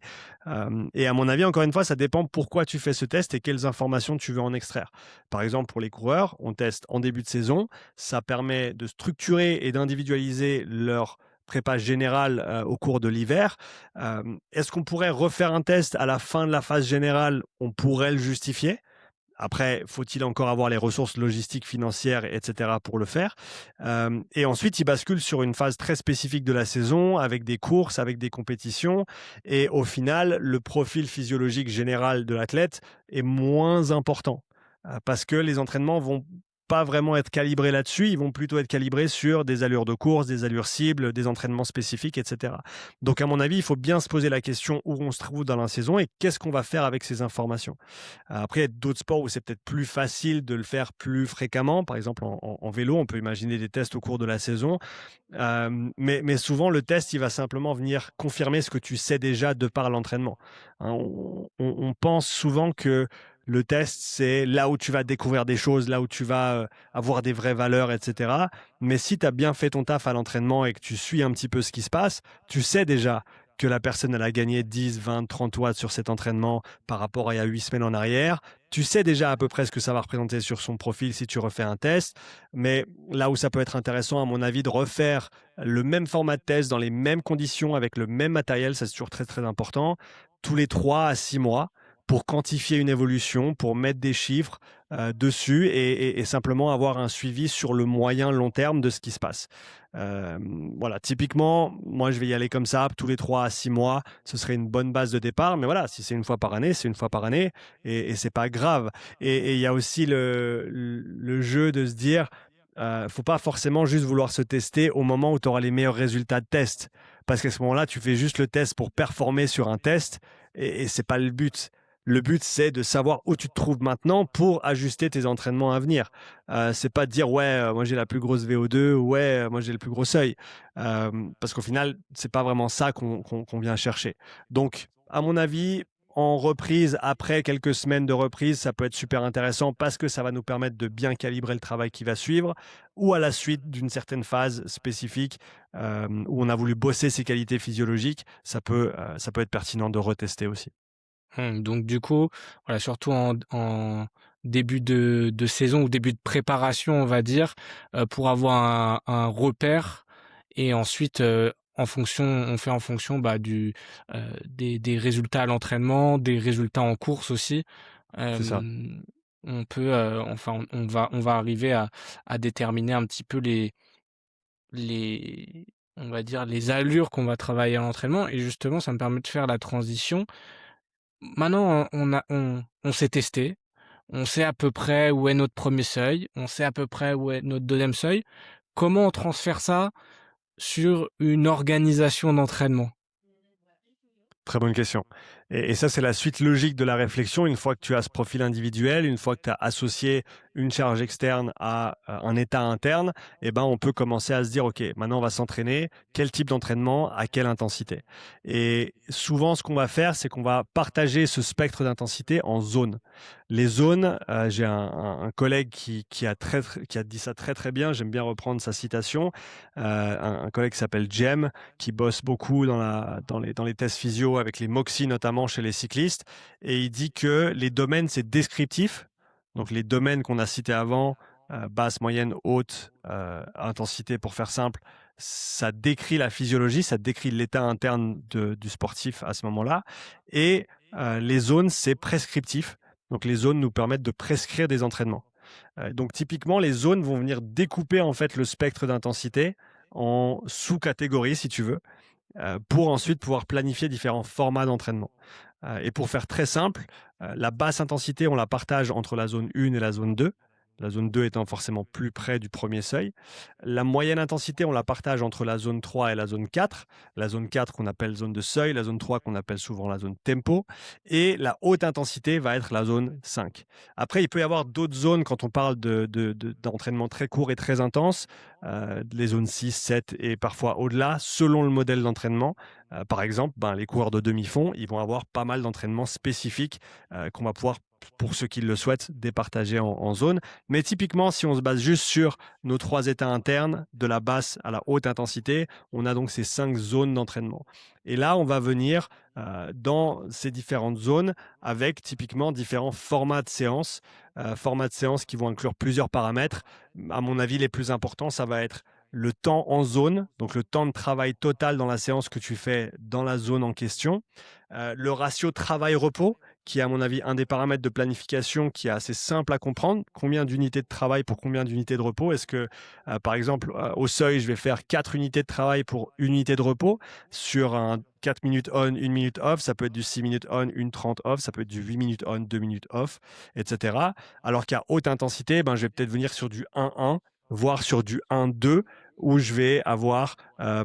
Et à mon avis, encore une fois, ça dépend pourquoi tu fais ce test et quelles informations tu veux en extraire. Par exemple, pour les coureurs, on teste en début de saison. Ça permet de structurer et d'individualiser leur prépa générale au cours de l'hiver. Est-ce qu'on pourrait refaire un test à la fin de la phase générale? On pourrait le justifier. Après, faut-il encore avoir les ressources logistiques, financières, etc. pour le faire? Et ensuite, il bascule sur une phase très spécifique de la saison, avec des courses, avec des compétitions. Et au final, le profil physiologique général de l'athlète est moins important. Parce que les entraînements vont pas vraiment être calibrés là-dessus, ils vont plutôt être calibrés sur des allures de course, des allures cibles, des entraînements spécifiques, etc. Donc à mon avis, il faut bien se poser la question où on se trouve dans la saison et qu'est-ce qu'on va faire avec ces informations. Après, il y a d'autres sports où c'est peut-être plus facile de le faire plus fréquemment. Par exemple, en vélo, on peut imaginer des tests au cours de la saison. Mais souvent, le test, il va simplement venir confirmer ce que tu sais déjà de par l'entraînement. On pense souvent que le test, c'est là où tu vas découvrir des choses, là où tu vas avoir des vraies valeurs, etc. Mais si tu as bien fait ton taf à l'entraînement et que tu suis un petit peu ce qui se passe, tu sais déjà que la personne elle a gagné 10, 20, 30 watts sur cet entraînement par rapport à il y a 8 semaines en arrière. Tu sais déjà à peu près ce que ça va représenter sur son profil si tu refais un test, mais là où ça peut être intéressant, à mon avis, de refaire le même format de test dans les mêmes conditions avec le même matériel, ça c'est toujours très très important, tous les 3 à 6 mois pour quantifier une évolution, pour mettre des chiffres dessus et simplement avoir un suivi sur le moyen long terme de ce qui se passe. Euh, voilà, typiquement, moi je vais y aller comme ça, tous les 3 à 6 mois, ce serait une bonne base de départ, mais voilà, si c'est une fois par année, c'est une fois par année, et c'est pas grave. Et il y a aussi le jeu de se dire, faut pas forcément juste vouloir se tester au moment où tu auras les meilleurs résultats de test, parce qu'à ce moment-là, tu fais juste le test pour performer sur un test, et c'est pas le but. Le but, c'est de savoir où tu te trouves maintenant pour ajuster tes entraînements à venir. C'est pas de dire ouais, moi j'ai la plus grosse VO2, ouais, moi j'ai le plus gros seuil, parce qu'au final, c'est pas vraiment ça qu'on vient chercher. Donc, à mon avis, en reprise, après quelques semaines de reprise, ça peut être super intéressant parce que ça va nous permettre de bien calibrer le travail qui va suivre, ou à la suite d'une certaine phase spécifique où on a voulu bosser ses qualités physiologiques, ça peut être pertinent de retester aussi. Donc du coup, voilà, surtout en début de saison ou début de préparation, on va dire, pour avoir un repère et ensuite, on fait en fonction, bah, des résultats à l'entraînement, des résultats en course aussi. C'est ça. On peut, enfin, on va arriver à déterminer un petit peu les on va dire, les allures qu'on va travailler à l'entraînement et justement, ça me permet de faire la transition. Maintenant, on s'est testé, on sait à peu près où est notre premier seuil, on sait à peu près où est notre deuxième seuil. Comment on transfère ça sur une organisation d'entraînement? Très bonne question. Et ça, c'est la suite logique de la réflexion. Une fois que tu as ce profil individuel, une fois que tu as associé une charge externe à un état interne, eh ben, on peut commencer à se dire, OK, maintenant on va s'entraîner. Quel type d'entraînement, à quelle intensité? Et souvent, ce qu'on va faire, c'est qu'on va partager ce spectre d'intensité en zones. Les zones, j'ai un collègue qui a dit ça très très bien, j'aime bien reprendre sa citation, un collègue qui s'appelle Jem, qui bosse beaucoup dans les tests physio avec les MOXIE notamment chez les cyclistes. Et il dit que les domaines, c'est descriptif. Donc les domaines qu'on a cités avant, basse, moyenne, haute, intensité pour faire simple, ça décrit la physiologie, ça décrit l'état interne du sportif à ce moment-là. Et les zones, c'est prescriptif. Donc les zones nous permettent de prescrire des entraînements. Donc typiquement, les zones vont venir découper en fait le spectre d'intensité en sous-catégories, si tu veux, pour ensuite pouvoir planifier différents formats d'entraînement. Et pour faire très simple, la basse intensité, on la partage entre la zone 1 et la zone 2. La zone 2 étant forcément plus près du premier seuil. La moyenne intensité, on la partage entre la zone 3 et la zone 4. La zone 4 qu'on appelle zone de seuil, la zone 3 qu'on appelle souvent la zone tempo. Et la haute intensité va être la zone 5. Après, il peut y avoir d'autres zones quand on parle d'entraînement très court et très intense, les zones 6, 7 et parfois au-delà, selon le modèle d'entraînement. Par exemple, les coureurs de demi-fond, ils vont avoir pas mal d'entraînements spécifiques qu'on va pouvoir, pour ceux qui le souhaitent, départager en zone. Mais typiquement, si on se base juste sur nos 3 états internes, de la basse à la haute intensité, on a donc ces 5 zones d'entraînement. Et là, on va venir dans ces différentes zones avec typiquement différents formats de séances qui vont inclure plusieurs paramètres. À mon avis, les plus importants, ça va être le temps en zone, donc le temps de travail total dans la séance que tu fais dans la zone en question, le ratio travail-repos, qui est à mon avis un des paramètres de planification qui est assez simple à comprendre. Combien d'unités de travail pour combien d'unités de repos? Est-ce que, par exemple, au seuil, je vais faire 4 unités de travail pour une unité de repos sur un 4 minutes on, 1 minute off, ça peut être du 6 minutes on, 1:30 off, ça peut être du 8 minutes on, 2 minutes off, etc. Alors qu'à haute intensité, je vais peut-être venir sur du 1-1, voire sur du 1-2, où je vais avoir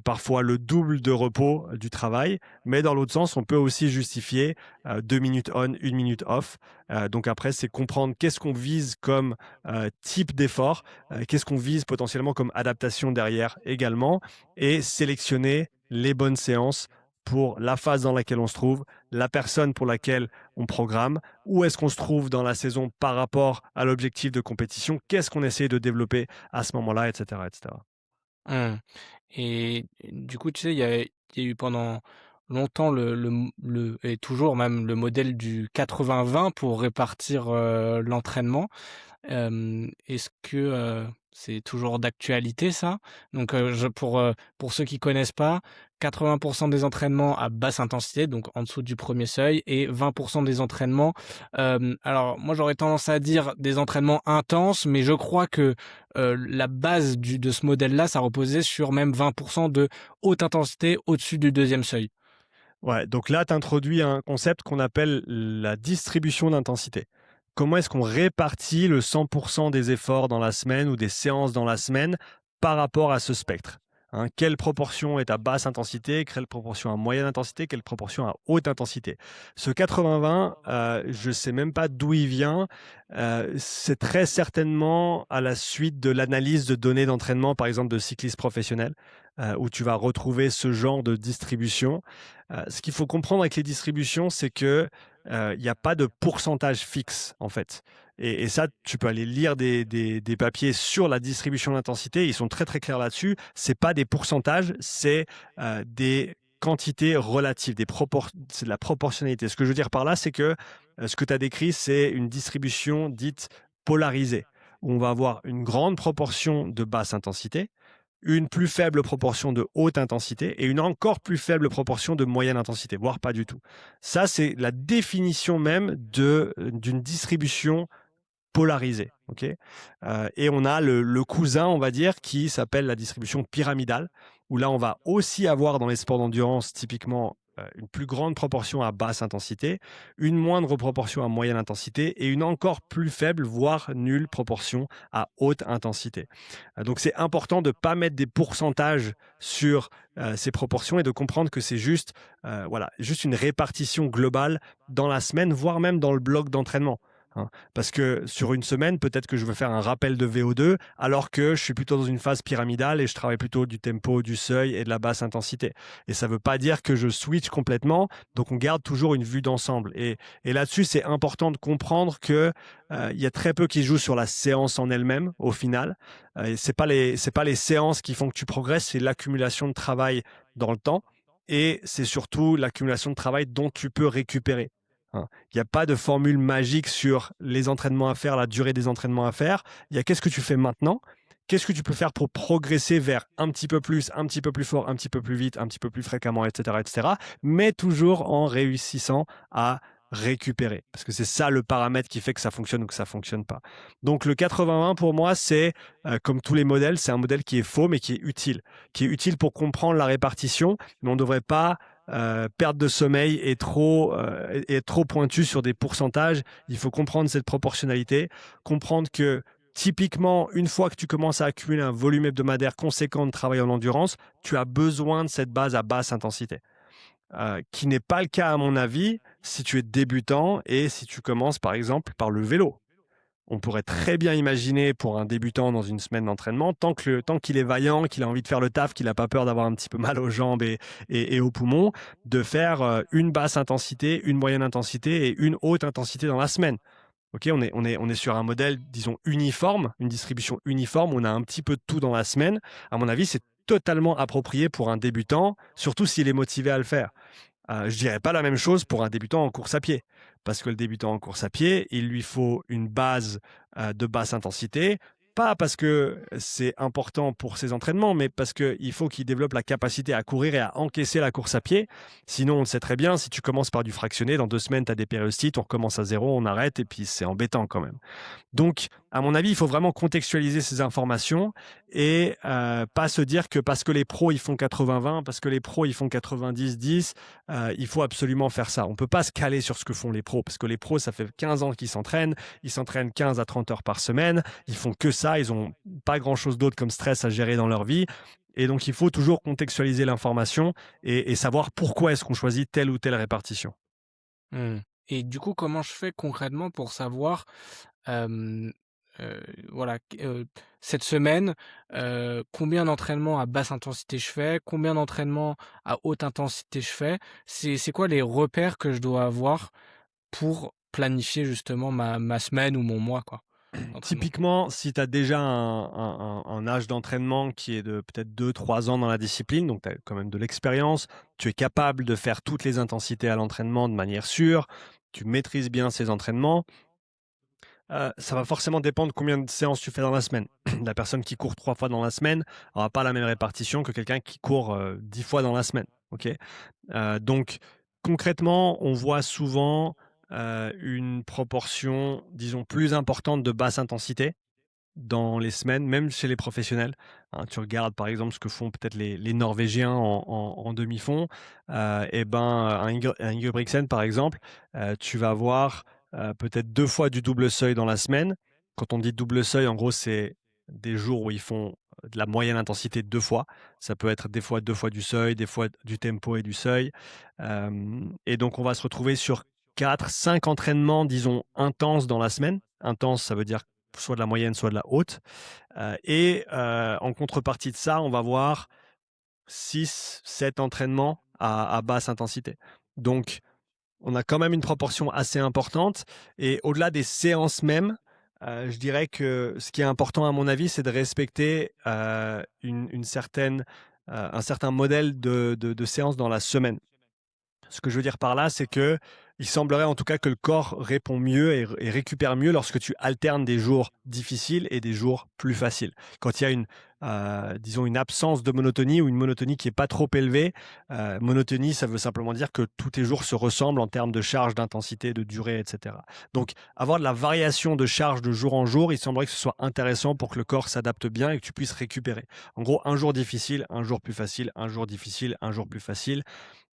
parfois le double de repos du travail. Mais dans l'autre sens, on peut aussi justifier 2 minutes on, 1 minute off. Donc après, c'est comprendre qu'est-ce qu'on vise comme type d'effort, qu'est-ce qu'on vise potentiellement comme adaptation derrière également, et sélectionner les bonnes séances pour la phase dans laquelle on se trouve, la personne pour laquelle on programme, où est-ce qu'on se trouve dans la saison par rapport à l'objectif de compétition, qu'est-ce qu'on essaie de développer à ce moment-là, etc., etc. Mmh. Et du coup, tu sais, il y a eu pendant longtemps et toujours même le modèle du 80-20 pour répartir, l'entraînement. Est-ce que, c'est toujours d'actualité ça? Donc, pour ceux qui connaissent pas, 80 des entraînements à basse intensité, donc en dessous du premier seuil et 20 des entraînements, alors moi j'aurais tendance à dire des entraînements intenses, mais je crois que, la base de ce modèle-là, ça reposait sur même 20 de haute intensité au-dessus du deuxième seuil. Ouais, donc là, tu introduis un concept qu'on appelle la distribution d'intensité. Comment est-ce qu'on répartit le 100% des efforts dans la semaine ou des séances dans la semaine par rapport à ce spectre? Hein, quelle proportion est à basse intensité, quelle proportion à moyenne intensité, quelle proportion à haute intensité? Ce 80-20, je ne sais même pas d'où il vient. C'est très certainement à la suite de l'analyse de données d'entraînement, par exemple de cyclistes professionnels, où tu vas retrouver ce genre de distribution. Ce qu'il faut comprendre avec les distributions, c'est que il n'y a pas de pourcentage fixe, en fait. Et ça, tu peux aller lire des papiers sur la distribution d'intensité. Ils sont très, très clairs là-dessus. C'est pas des pourcentages, c'est des quantités relatives, c'est de la proportionnalité. Ce que je veux dire par là, c'est que ce que tu as décrit, c'est une distribution dite polarisée, où on va avoir une grande proportion de basse intensité, une plus faible proportion de haute intensité et une encore plus faible proportion de moyenne intensité, voire pas du tout. Ça, c'est la définition même d'une distribution polarisée. Okay. Et on a le cousin, on va dire, qui s'appelle la distribution pyramidale, où là, on va aussi avoir dans les sports d'endurance typiquement une plus grande proportion à basse intensité, une moindre proportion à moyenne intensité et une encore plus faible, voire nulle proportion à haute intensité. Donc c'est important de ne pas mettre des pourcentages sur ces proportions et de comprendre que c'est juste, juste une répartition globale dans la semaine, voire même dans le bloc d'entraînement. Hein. Parce que sur une semaine, peut-être que je veux faire un rappel de VO2, alors que je suis plutôt dans une phase pyramidale et je travaille plutôt du tempo, du seuil et de la basse intensité. Et ça ne veut pas dire que je switch complètement, donc on garde toujours une vue d'ensemble. Et là-dessus, c'est important de comprendre que il y a très peu qui jouent sur la séance en elle-même, au final. C'est pas les séances qui font que tu progresses, c'est l'accumulation de travail dans le temps. Et c'est surtout l'accumulation de travail dont tu peux récupérer. Hein. Il n'y a pas de formule magique sur les entraînements à faire, la durée des entraînements à faire. Il y a qu'est-ce que tu fais maintenant, qu'est-ce que tu peux faire pour progresser vers un petit peu plus fort, un petit peu plus vite, un petit peu plus fréquemment, etc., mais toujours en réussissant à récupérer. Parce que c'est ça le paramètre qui fait que ça fonctionne ou que ça fonctionne pas. Donc le 80-20 pour moi, c'est comme tous les modèles, c'est un modèle qui est faux mais qui est utile pour comprendre la répartition, mais on ne devrait pas perte de sommeil est trop pointu sur des pourcentages. Il faut comprendre cette proportionnalité, comprendre que typiquement, une fois que tu commences à accumuler un volume hebdomadaire conséquent de travail en endurance, tu as besoin de cette base à basse intensité. Qui n'est pas le cas, à mon avis, si tu es débutant et si tu commences, par exemple, par le vélo. On pourrait très bien imaginer pour un débutant dans une semaine d'entraînement, tant qu'il est vaillant, qu'il a envie de faire le taf, qu'il n'a pas peur d'avoir un petit peu mal aux jambes et aux poumons, de faire une basse intensité, une moyenne intensité et une haute intensité dans la semaine. Okay, on est sur un modèle, disons, uniforme, une distribution uniforme, on a un petit peu de tout dans la semaine. À mon avis, c'est totalement approprié pour un débutant, surtout s'il est motivé à le faire. Je dirais pas la même chose pour un débutant en course à pied. Parce que le débutant en course à pied, il lui faut une base de basse intensité, pas parce que c'est important pour ses entraînements, mais parce qu'il faut qu'il développe la capacité à courir et à encaisser la course à pied. Sinon, on le sait très bien, si tu commences par du fractionné, dans 2 semaines, tu as des périostites, on recommence à zéro, on arrête, et puis c'est embêtant quand même. Donc, à mon avis, il faut vraiment contextualiser ces informations et pas se dire que parce que les pros ils font 80-20, parce que les pros ils font 90-10, il faut absolument faire ça. On ne peut pas se caler sur ce que font les pros, parce que les pros, ça fait 15 ans qu'ils s'entraînent, ils s'entraînent 15 à 30 heures par semaine, ils font que ça, ils n'ont pas grand-chose d'autre comme stress à gérer dans leur vie. Et donc, il faut toujours contextualiser l'information et savoir pourquoi est-ce qu'on choisit telle ou telle répartition. Mmh. Et du coup, comment je fais concrètement pour savoir, hem, voilà, cette semaine, combien d'entraînements à basse intensité je fais? Combien d'entraînements à haute intensité je fais? C'est quoi les repères que je dois avoir pour planifier justement ma semaine ou mon mois, quoi? d'entraînement? Typiquement, si tu as déjà un âge d'entraînement qui est de peut-être 2, 3 ans dans la discipline, donc tu as quand même de l'expérience, tu es capable de faire toutes les intensités à l'entraînement de manière sûre, tu maîtrises bien ces entraînements, ça va forcément dépendre combien de séances tu fais dans la semaine. La personne qui court 3 fois dans la semaine aura pas la même répartition que quelqu'un qui court, 10 fois dans la semaine, OK? Donc concrètement, on voit souvent, une proportion, disons, plus importante de basse intensité dans les semaines, même chez les professionnels, hein. Tu regardes, par exemple, ce que font peut-être les Norvégiens en demi-fond, et ben, un Ingebrigtsen, par exemple, tu vas avoir, peut-être 2 fois du double seuil dans la semaine. Quand on dit double seuil, en gros, c'est des jours où ils font de la moyenne intensité 2 fois. Ça peut être des fois 2 fois du seuil, des fois du tempo et du seuil, hem et donc on va se retrouver sur 4, 5 entraînements, disons, intenses dans la semaine. Intense, ça veut dire soit de la moyenne, soit de la haute. En contrepartie de ça, on va voir 6, 7 entraînements à basse intensité. Donc, on a quand même une proportion assez importante. Et au-delà des séances même, je dirais que ce qui est important, à mon avis, c'est de respecter un certain modèle de séance dans la semaine. Ce que je veux dire par là, c'est que il semblerait en tout cas que le corps répond mieux et récupère mieux lorsque tu alternes des jours difficiles et des jours plus faciles. Quand il y a disons une absence de monotonie ou une monotonie qui est pas trop élevée, monotonie, ça veut simplement dire que tous tes jours se ressemblent en termes de charge, d'intensité, de durée, et cetera. Donc, avoir de la variation de charge de jour en jour, il semblerait que ce soit intéressant pour que le corps s'adapte bien et que tu puisses récupérer. En gros, un jour difficile, un jour plus facile, un jour difficile, un jour plus facile.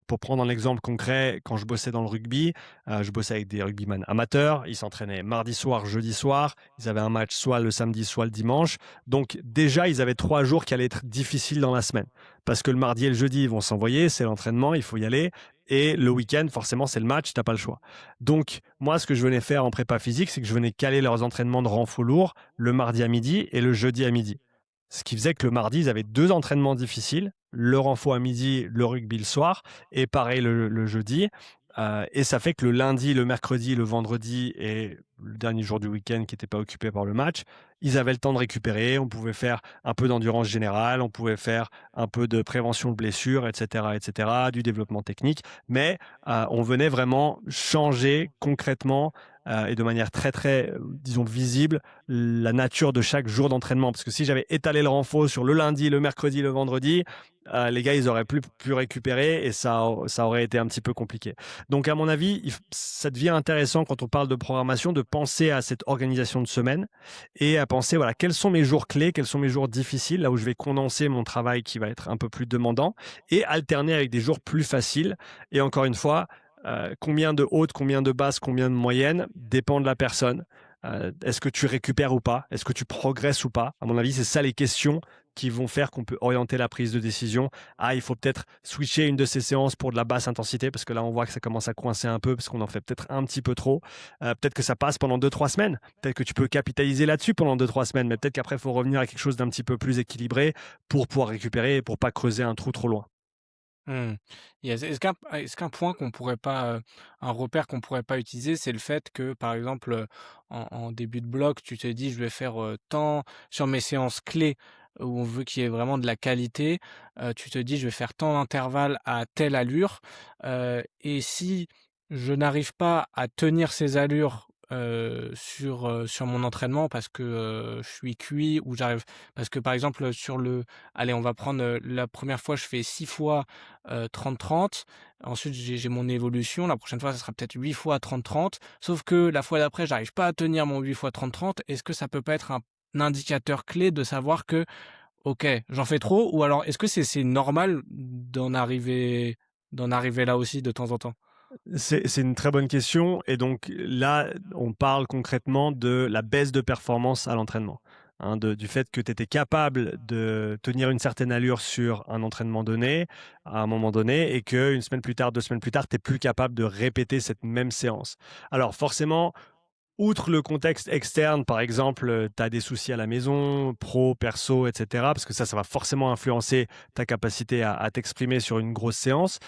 Pour prendre un exemple concret, quand je bossais dans le rugby, je bossais avec des rugbyman amateurs. Ils s'entraînaient mardi soir, jeudi soir. Ils avaient un match soit le samedi, soit le dimanche. Donc déjà, ils avaient 3 jours qui allaient être difficiles dans la semaine. Parce que le mardi et le jeudi, ils vont s'envoyer, c'est l'entraînement, il faut y aller. Et le week-end, forcément, c'est le match, t'as pas le choix. Donc, moi, ce que je venais faire en prépa physique, c'est que je venais caler leurs entraînements de renfort lourd le mardi à midi et le jeudi à midi. Ce qui faisait que le mardi, ils avaient 2 entraînements difficiles, le renfort à midi, le rugby le soir, et pareil le jeudi. Et ça fait que le lundi, le mercredi, le vendredi et le dernier jour du week-end qui n'était pas occupé par le match, ils avaient le temps de récupérer. On pouvait faire un peu d'endurance générale, on pouvait faire un peu de prévention de blessures, etc., etc., du développement technique. Mais on venait vraiment changer concrètement et de manière très, très, disons, visible, la nature de chaque jour d'entraînement. Parce que si j'avais étalé le renfort sur le lundi, le mercredi, le vendredi, les gars, ils auraient plus pu récupérer et ça aurait été un petit peu compliqué. Donc, à mon avis, ça devient intéressant quand on parle de programmation de penser à cette organisation de semaine et à penser, voilà, quels sont mes jours clés, quels sont mes jours difficiles, là où je vais condenser mon travail qui va être un peu plus demandant et alterner avec des jours plus faciles. Et encore une fois, combien de hautes, combien de basses, combien de moyennes dépend de la personne. Est-ce que tu récupères ou pas? Est-ce que tu progresses ou pas? À mon avis, c'est ça les questions qui vont faire qu'on peut orienter la prise de décision. Ah, il faut peut-être switcher une de ces séances pour de la basse intensité parce que là, on voit que ça commence à coincer un peu parce qu'on en fait peut-être un petit peu trop. Peut-être que ça passe pendant 2, 3 semaines. Peut-être que tu peux capitaliser là-dessus pendant 2, 3 semaines, mais peut-être qu'après, il faut revenir à quelque chose d'un petit peu plus équilibré pour pouvoir récupérer et pour pas creuser un trou trop loin. Mmh. Yes. Est-ce qu'un point qu'on pourrait pas, un repère qu'on pourrait pas utiliser, c'est le fait que, par exemple, en début de bloc, tu te dis: «Je vais faire, tant» sur mes séances clés où on veut qu'il y ait vraiment de la qualité, tu te dis: «Je vais faire tant d'intervalles à telle allure», et si je n'arrive pas à tenir ces allures, sur mon entraînement parce que, je suis cuit ou j'arrive parce que, par exemple, allez, on va prendre, la première fois, je fais 6 fois 30-30. Ensuite, j'ai mon évolution. La prochaine fois, ça sera peut-être 8 fois 30-30. Sauf que la fois d'après, j'arrive pas à tenir mon 8 fois 30-30. Est-ce que ça peut pas être un indicateur clé de savoir que, OK, j'en fais trop? Ou alors est-ce que c'est normal d'en arriver là aussi de temps en temps? C'est une très bonne question et donc là, on parle concrètement de la baisse de performance à l'entraînement, hein, du fait que tu étais capable de tenir une certaine allure sur un entraînement donné, à un moment donné et qu'une semaine plus tard, 2 semaines plus tard, tu es plus capable de répéter cette même séance. Alors forcément, outre le contexte externe, par exemple, tu as des soucis à la maison, pro, perso, etc., parce que ça va forcément influencer ta capacité à t'exprimer sur une grosse séance.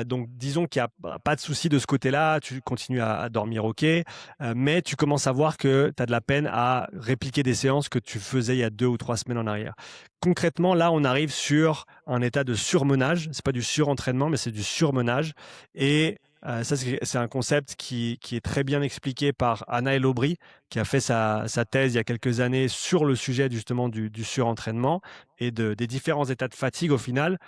Donc, disons qu'il n'y a pas de souci de ce côté-là, tu continues à dormir OK, mais tu commences à voir que tu as de la peine à répliquer des séances que tu faisais il y a 2 ou 3 semaines en arrière. Concrètement, là, on arrive sur un état de surmenage. C'est pas du surentraînement, mais c'est du surmenage. Et ça, c'est un concept qui est très bien expliqué par Anna El Obri, qui a fait sa thèse il y a quelques années sur le sujet justement du surentraînement et des différents états de fatigue au final.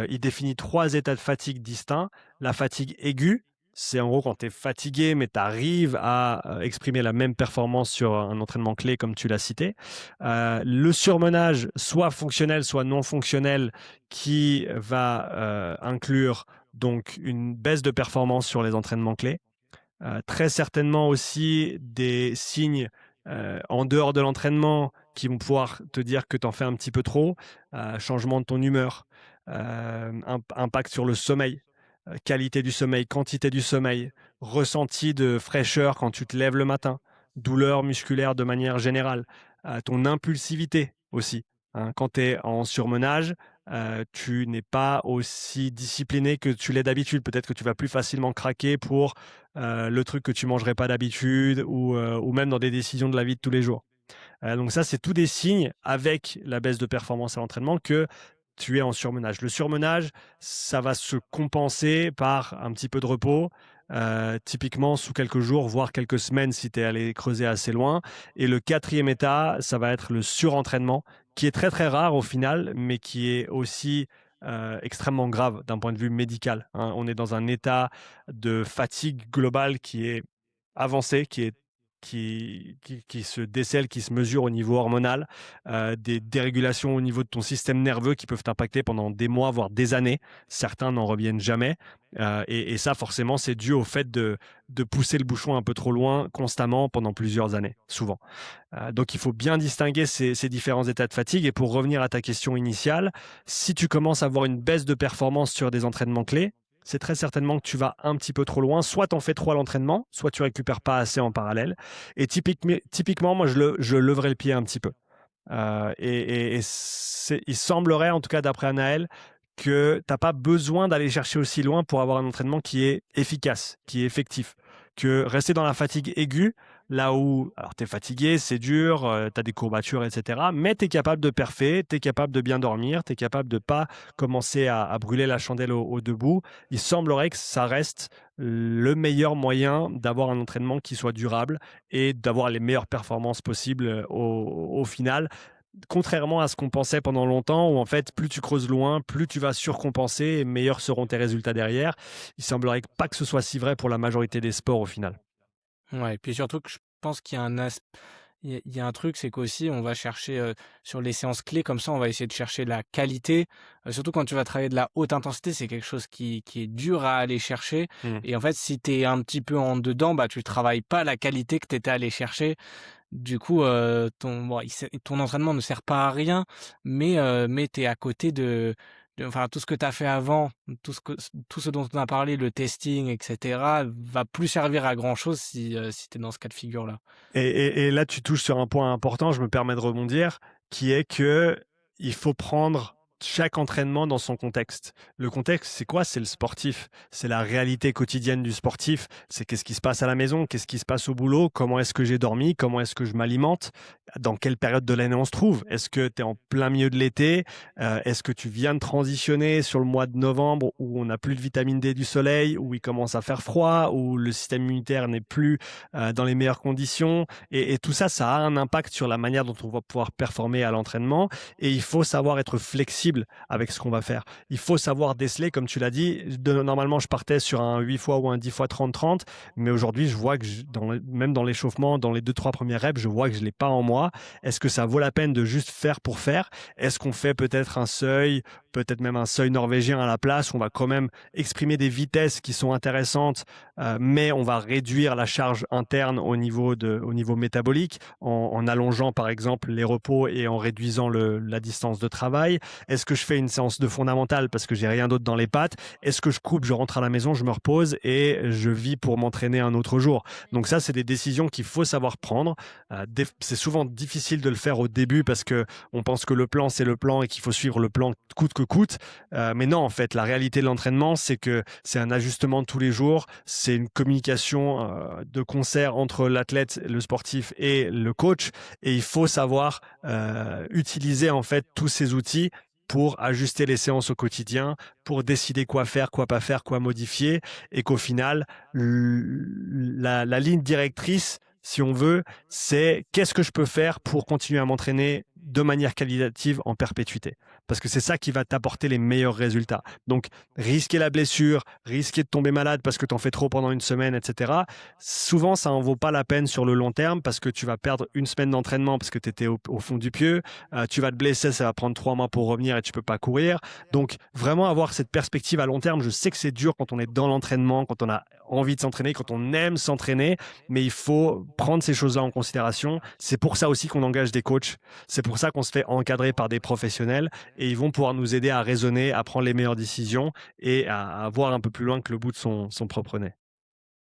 Il définit 3 états de fatigue distincts. La fatigue aiguë, c'est en gros quand tu es fatigué, mais tu arrives à exprimer la même performance sur un entraînement clé comme tu l'as cité. Le surmenage, soit fonctionnel, soit non fonctionnel, qui va inclure donc une baisse de performance sur les entraînements clés. Très certainement aussi des signes en dehors de l'entraînement qui vont pouvoir te dire que tu en fais un petit peu trop. Changement de ton humeur, impact sur le sommeil, qualité du sommeil, quantité du sommeil, ressenti de fraîcheur quand tu te lèves le matin, douleur musculaire de manière générale, ton impulsivité aussi. Hein. Quand tu es en surmenage, tu n'es pas aussi discipliné que tu l'es d'habitude. Peut-être que tu vas plus facilement craquer pour le truc que tu mangerais pas d'habitude ou même dans des décisions de la vie de tous les jours. Donc ça, c'est tous des signes avec la baisse de performance à l'entraînement que tu es en surmenage. Le surmenage, ça va se compenser par un petit peu de repos, typiquement sous quelques jours, voire quelques semaines si tu es allé creuser assez loin. Et le 4e état, ça va être le surentraînement, qui est très très rare au final, mais qui est aussi extrêmement grave d'un point de vue médical. Hein. On est dans un état de fatigue globale qui est avancé, qui se décèle, qui se mesure au niveau hormonal, des dérégulations au niveau de ton système nerveux qui peuvent t'impacter pendant des mois, voire des années. Certains n'en reviennent jamais. Et ça, forcément, c'est dû au fait de pousser le bouchon un peu trop loin constamment pendant plusieurs années, souvent. Donc, il faut bien distinguer ces différents états de fatigue. Et pour revenir à ta question initiale, si tu commences à avoir une baisse de performance sur des entraînements clés, c'est très certainement que tu vas un petit peu trop loin. Soit tu en fais trop à l'entraînement, soit tu récupères pas assez en parallèle. Et typiquement moi, je leverais le pied un petit peu. Il semblerait, en tout cas d'après Anaël, que tu n'as pas besoin d'aller chercher aussi loin pour avoir un entraînement qui est efficace, qui est effectif. Que rester dans la fatigue aiguë, là où tu es fatigué, c'est dur, tu as des courbatures, etc. Mais tu es capable de perfer, tu es capable de bien dormir, tu es capable de ne pas commencer à brûler la chandelle au debout. Il semblerait que ça reste le meilleur moyen d'avoir un entraînement qui soit durable et d'avoir les meilleures performances possibles au final. Contrairement à ce qu'on pensait pendant longtemps, où en fait, plus tu creuses loin, plus tu vas surcompenser et meilleurs seront tes résultats derrière. Il semblerait pas que ce soit si vrai pour la majorité des sports au final. Ouais, et puis surtout que je pense qu'il y a il y a un truc, c'est qu'aussi on va chercher sur les séances clés comme ça, on va essayer de chercher la qualité. Surtout quand tu vas travailler de la haute intensité, c'est quelque chose qui est dur à aller chercher. Et en fait, si tu es un petit peu en dedans, bah tu travailles pas la qualité que tu étais allé chercher. Du coup, ton entraînement ne sert pas à rien, mais tu es à côté enfin, tout ce que tu as fait avant, tout ce dont on a parlé, le testing, et cetera, va plus servir à grand chose si tu es dans ce cas de figure-là. Et là, tu touches sur un point important, je me permets de rebondir, qui est que il faut prendre chaque entraînement dans son contexte. Le contexte, c'est quoi? C'est le sportif. C'est la réalité quotidienne du sportif. C'est qu'est-ce qui se passe à la maison, qu'est-ce qui se passe au boulot, comment est-ce que j'ai dormi, comment est-ce que je m'alimente, dans quelle période de l'année on se trouve. Est-ce que tu es en plein milieu de l'été? Est-ce que tu viens de transitionner sur le mois de novembre où on n'a plus de vitamine D du soleil, où il commence à faire froid, où le système immunitaire n'est plus dans les meilleures conditions? Et tout ça, ça a un impact sur la manière dont on va pouvoir performer à l'entraînement. Et il faut savoir être flexible avec ce qu'on va faire. Il faut savoir déceler, comme tu l'as dit. Normalement, je partais sur un 8 fois ou un 10 fois 30-30, mais aujourd'hui, je vois que même dans l'échauffement, dans les 2-3 premières reps, je vois que je ne l'ai pas en moi. Est-ce que ça vaut la peine de juste faire pour faire? Est-ce qu'on fait peut-être un seuil peut-être même un seuil norvégien à la place. On va quand même exprimer des vitesses qui sont intéressantes, mais on va réduire la charge interne au niveau métabolique en allongeant par exemple les repos et en réduisant la distance de travail. Est-ce que je fais une séance de fondamentale parce que j'ai rien d'autre dans les pattes? Est-ce que je coupe, je rentre à la maison, je me repose et je vis pour m'entraîner un autre jour? Donc ça, c'est des décisions qu'il faut savoir prendre. C'est souvent difficile de le faire au début parce que on pense que le plan, c'est le plan et qu'il faut suivre le plan coûte que coûte. Mais non, en fait, la réalité de l'entraînement, c'est que c'est un ajustement tous les jours. C'est une communication de concert entre l'athlète, le sportif et le coach. Et il faut savoir utiliser en fait tous ces outils pour ajuster les séances au quotidien, pour décider quoi faire, quoi pas faire, quoi modifier, et qu'au final, la ligne directrice, si on veut, c'est qu'est-ce que je peux faire pour continuer à m'entraîner de manière qualitative en perpétuité. Parce que c'est ça qui va t'apporter les meilleurs résultats. Donc, risquer la blessure, risquer de tomber malade parce que tu en fais trop pendant une semaine, etc. Souvent, ça n'en vaut pas la peine sur le long terme parce que tu vas perdre une semaine d'entraînement parce que tu étais au fond du pieu. Tu vas te blesser, ça va prendre 3 mois pour revenir et tu peux pas courir. Donc, vraiment avoir cette perspective à long terme, je sais que c'est dur quand on est dans l'entraînement, quand on a envie de s'entraîner, quand on aime s'entraîner, mais il faut prendre ces choses-là en considération. C'est pour ça aussi qu'on engage des coachs. C'est pour ça qu'on se fait encadrer par des professionnels et ils vont pouvoir nous aider à raisonner, à prendre les meilleures décisions et à voir un peu plus loin que le bout de son propre nez.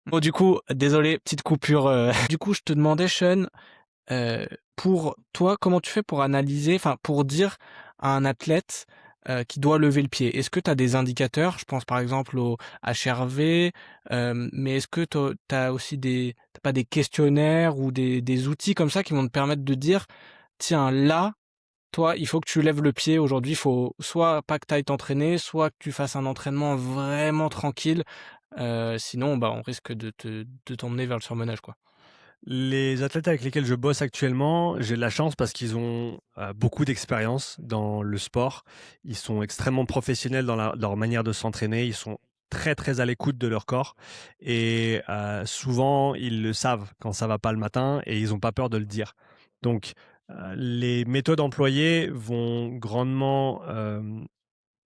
Bon, du coup, désolé, petite coupure. Du coup, je te demandais, Sean, pour toi, comment tu fais pour analyser, enfin, pour dire à un athlète qui doit lever le pied? Est-ce que tu as des indicateurs? Je pense par exemple au HRV, mais est-ce que t'as aussi t'as pas des questionnaires ou des outils comme ça qui vont te permettre de dire, tiens, là, toi, il faut que tu lèves le pied aujourd'hui, il faut soit pas que tu ailles t'entraîner, soit que tu fasses un entraînement vraiment tranquille, sinon, bah, on risque de t'emmener vers le surmenage, quoi. Les athlètes avec lesquels je bosse actuellement, j'ai de la chance parce qu'ils ont beaucoup d'expérience dans le sport. Ils sont extrêmement professionnels dans leur manière de s'entraîner. Ils sont très très à l'écoute de leur corps et souvent ils le savent quand ça va pas le matin et ils n'ont pas peur de le dire. Donc les méthodes employées vont grandement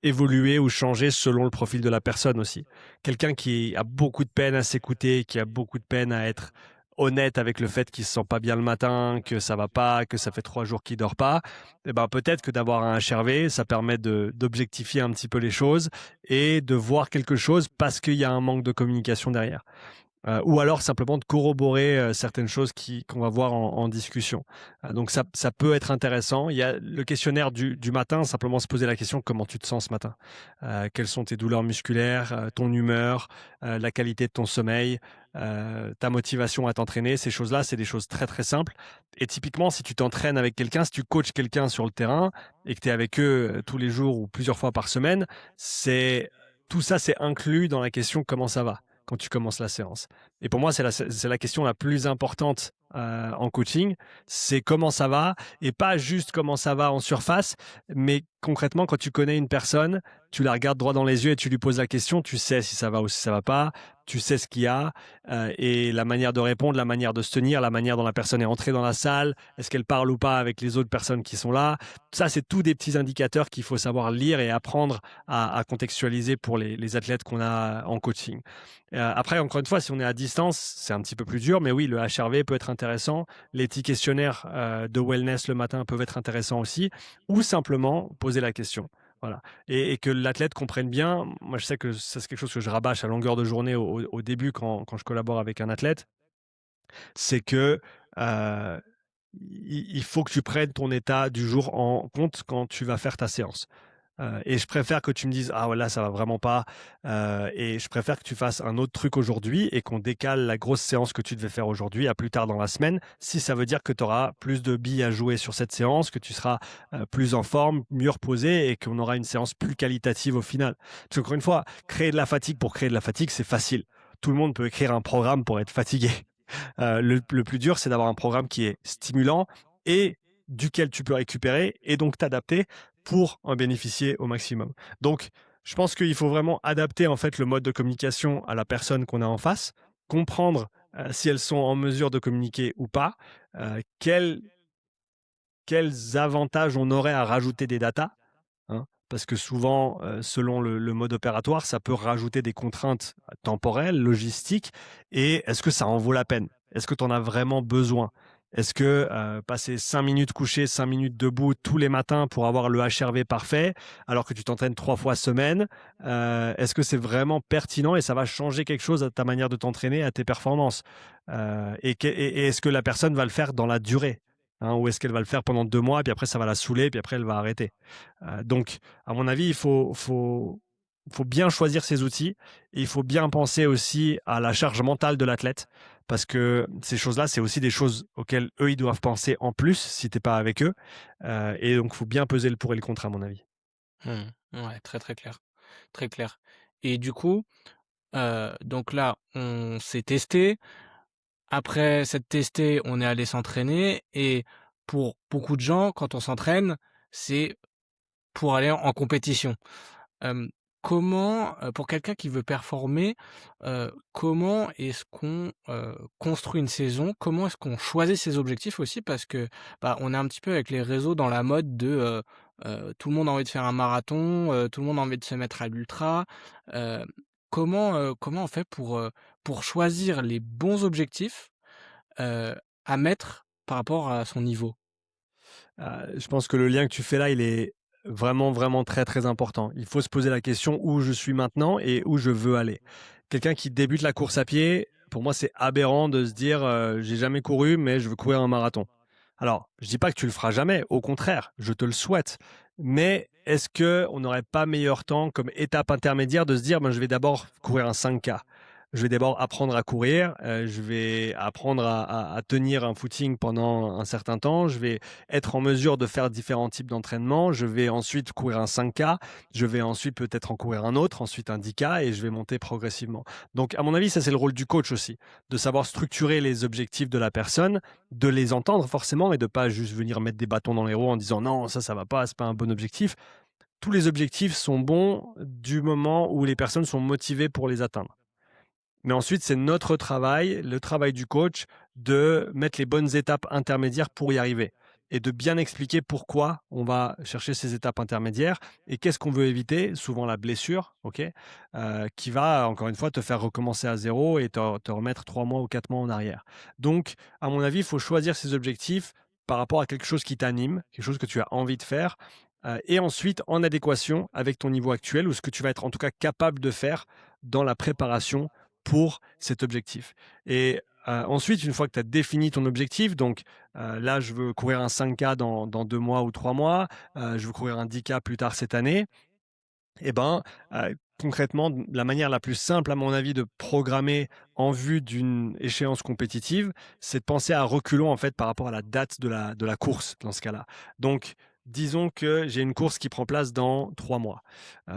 évoluer ou changer selon le profil de la personne aussi. Quelqu'un qui a beaucoup de peine à s'écouter, qui a beaucoup de peine à être honnête avec le fait qu'il se sent pas bien le matin, que ça va pas, que ça fait 3 jours qu'il dort pas, eh ben peut-être que d'avoir un HRV, ça permet d'objectifier un petit peu les choses et de voir quelque chose parce qu'il y a un manque de communication derrière. Ou alors simplement de corroborer certaines choses qu'on va voir en discussion. Donc ça peut être intéressant. Il y a le questionnaire du matin, simplement se poser la question comment tu te sens ce matin. Quelles sont tes douleurs musculaires, ton humeur, la qualité de ton sommeil, ta motivation à t'entraîner. Ces choses-là, c'est des choses très très simples. Et typiquement, si tu t'entraînes avec quelqu'un, si tu coaches quelqu'un sur le terrain et que tu es avec eux tous les jours ou plusieurs fois par semaine, tout ça, c'est inclus dans la question comment ça va quand tu commences la séance. Et pour moi, c'est la question la plus importante en coaching, c'est comment ça va, et pas juste comment ça va en surface, mais concrètement, quand tu connais une personne, tu la regardes droit dans les yeux et tu lui poses la question, tu sais si ça va ou si ça va pas, tu sais ce qu'il y a, et la manière de répondre, la manière de se tenir, la manière dont la personne est entrée dans la salle, est-ce qu'elle parle ou pas avec les autres personnes qui sont là. Ça, c'est tous des petits indicateurs qu'il faut savoir lire et apprendre à contextualiser pour les athlètes qu'on a en coaching. Après, encore une fois, si on est à distance, c'est un petit peu plus dur, mais oui, le HRV peut être intéressant. Les petits questionnaires de wellness le matin peuvent être intéressants aussi, ou simplement poser la question. Voilà. Et que l'athlète comprenne bien. Moi, je sais que ça, c'est quelque chose que je rabâche à longueur de journée au début quand je collabore avec un athlète. C'est que il faut que tu prennes ton état du jour en compte quand tu vas faire ta séance. Et je préfère que tu me dises: «Ah ouais, là, ça va vraiment pas», et je préfère que tu fasses un autre truc aujourd'hui et qu'on décale la grosse séance que tu devais faire aujourd'hui à plus tard dans la semaine, si ça veut dire que tu auras plus de billes à jouer sur cette séance, que tu seras, plus en forme, mieux reposé et qu'on aura une séance plus qualitative au final. Parce qu'encore une fois, créer de la fatigue pour créer de la fatigue, c'est facile. Tout le monde peut écrire un programme pour être fatigué. Le plus dur, c'est d'avoir un programme qui est stimulant et duquel tu peux récupérer et donc t'adapter pour en bénéficier au maximum. Donc, je pense qu'il faut vraiment adapter en fait le mode de communication à la personne qu'on a en face, comprendre si elles sont en mesure de communiquer ou pas, quels avantages on aurait à rajouter des datas, hein. parce que souvent, selon le mode opératoire, ça peut rajouter des contraintes temporelles, logistiques. Et est-ce que ça en vaut la peine? Est-ce que tu en as vraiment besoin? Est-ce que passer 5 minutes couché, 5 minutes debout tous les matins pour avoir le HRV parfait, alors que tu t'entraînes 3 fois semaine, est-ce que c'est vraiment pertinent et ça va changer quelque chose à ta manière de t'entraîner, à tes performances? Et est-ce que la personne va le faire dans la durée? Hein, ou est-ce qu'elle va le faire pendant 2 mois, puis après ça va la saouler, puis après elle va arrêter? Donc à mon avis, il faut bien choisir ses outils et il faut bien penser aussi à la charge mentale de l'athlète parce que ces choses-là, c'est aussi des choses auxquelles eux, ils doivent penser en plus si tu es pas avec eux, et donc il faut bien peser le pour et le contre à mon avis. Mmh. Ouais, très, très clair, très clair. Et du coup, donc là, on s'est testé. Après s'être testé, on est allé s'entraîner et pour beaucoup de gens, quand on s'entraîne, c'est pour aller en compétition. Hem, Comment, pour quelqu'un qui veut performer, comment est-ce qu'on, construit une saison? Comment est-ce qu'on choisit ses objectifs aussi? Parce que, bah, on est un petit peu avec les réseaux dans la mode de, tout le monde a envie de faire un marathon, tout le monde a envie de se mettre à l'ultra. Heu, comment on fait pour choisir les bons objectifs, heu, à mettre par rapport à son niveau? Je pense que le lien que tu fais là, il est vraiment, vraiment très, très important. Il faut se poser la question où je suis maintenant et où je veux aller. Quelqu'un qui débute la course à pied, pour moi, c'est aberrant de se dire j'ai jamais couru, mais je veux courir un marathon. Alors, je dis pas que tu le feras jamais, au contraire, je te le souhaite. Mais est-ce que on n'aurait pas meilleur temps comme étape intermédiaire de se dire ben, je vais d'abord courir un 5K. Je vais d'abord apprendre à courir, je vais apprendre à tenir un footing pendant un certain temps, je vais être en mesure de faire différents types d'entraînement, je vais ensuite courir un 5K, je vais ensuite peut-être en courir un autre, ensuite un 10K et je vais monter progressivement. Donc à mon avis, ça c'est le rôle du coach aussi, de savoir structurer les objectifs de la personne, de les entendre forcément et de pas juste venir mettre des bâtons dans les roues en disant non, ça va pas, c'est pas un bon objectif. Tous les objectifs sont bons du moment où les personnes sont motivées pour les atteindre. Mais ensuite, c'est notre travail, le travail du coach, de mettre les bonnes étapes intermédiaires pour y arriver et de bien expliquer pourquoi on va chercher ces étapes intermédiaires et qu'est-ce qu'on veut éviter, souvent la blessure, ok, qui va encore une fois te faire recommencer à zéro et te remettre 3 mois ou 4 mois en arrière. Donc, à mon avis, il faut choisir ses objectifs par rapport à quelque chose qui t'anime, quelque chose que tu as envie de faire, et ensuite en adéquation avec ton niveau actuel ou ce que tu vas être en tout cas capable de faire dans la préparation pour cet objectif. Et ensuite, une fois que tu as défini ton objectif, donc là, je veux courir un 5K dans 2 mois ou 3 mois, je veux courir un 10K plus tard cette année, et ben, concrètement, la manière la plus simple, à mon avis, de programmer en vue d'une échéance compétitive, c'est de penser à reculons, en fait, par rapport à la date de la course, dans ce cas-là. Donc, disons que j'ai une course qui prend place dans 3 mois.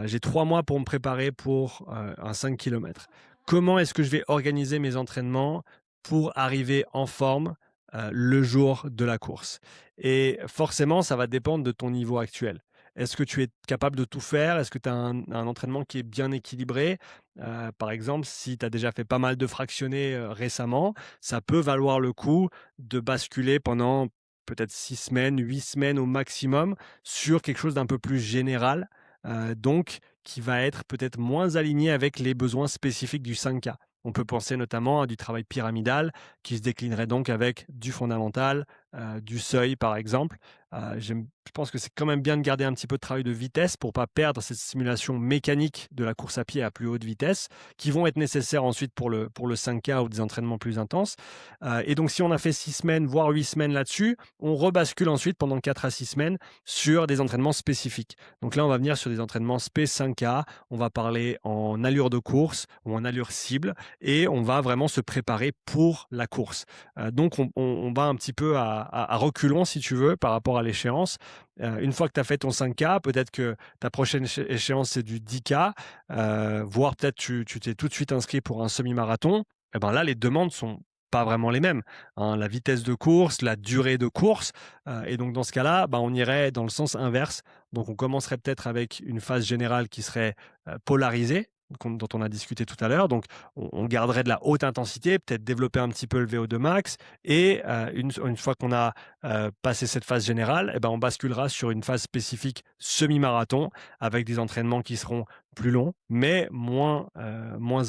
J'ai 3 mois pour me préparer pour, un 5 kilomètres. Comment est-ce que je vais organiser mes entraînements pour arriver en forme, le jour de la course? Et forcément, ça va dépendre de ton niveau actuel. Est-ce que tu es capable de tout faire? Est-ce que tu as un entraînement qui est bien équilibré? Par exemple, si tu as déjà fait pas mal de fractionnés, récemment, ça peut valoir le coup de basculer pendant peut-être 6 semaines, 8 semaines au maximum sur quelque chose d'un peu plus général, donc qui va être peut-être moins aligné avec les besoins spécifiques du 5K. On peut penser notamment à du travail pyramidal qui se déclinerait donc avec du fondamental, du seuil par exemple. Je pense que c'est quand même bien de garder un petit peu de travail de vitesse pour pas perdre cette stimulation mécanique de la course à pied à plus haute vitesse, qui vont être nécessaires ensuite pour le 5K ou des entraînements plus intenses. Et donc, si on a fait 6 semaines, voire 8 semaines là-dessus, on rebascule ensuite pendant 4 à 6 semaines sur des entraînements spécifiques. Donc là, on va venir sur des entraînements spé 5K, on va parler en allure de course ou en allure cible, et on va vraiment se préparer pour la course. Donc, on va un petit peu à reculons, si tu veux, par rapport à l'échéance. Une fois que tu as fait ton 5K, peut-être que ta prochaine échéance, c'est du 10K, voire peut-être tu t'es tout de suite inscrit pour un semi-marathon. Et ben là, les demandes sont pas vraiment les mêmes, hein. La vitesse de course, la durée de course, et donc dans ce cas-là, ben, on irait dans le sens inverse. Donc on commencerait peut-être avec une phase générale qui serait polarisée, dont on a discuté tout à l'heure. Donc, on garderait de la haute intensité, peut-être développer un petit peu le VO2 max. Et une fois qu'on a passé cette phase générale, eh ben, on basculera sur une phase spécifique semi-marathon avec des entraînements qui seront plus longs, mais moins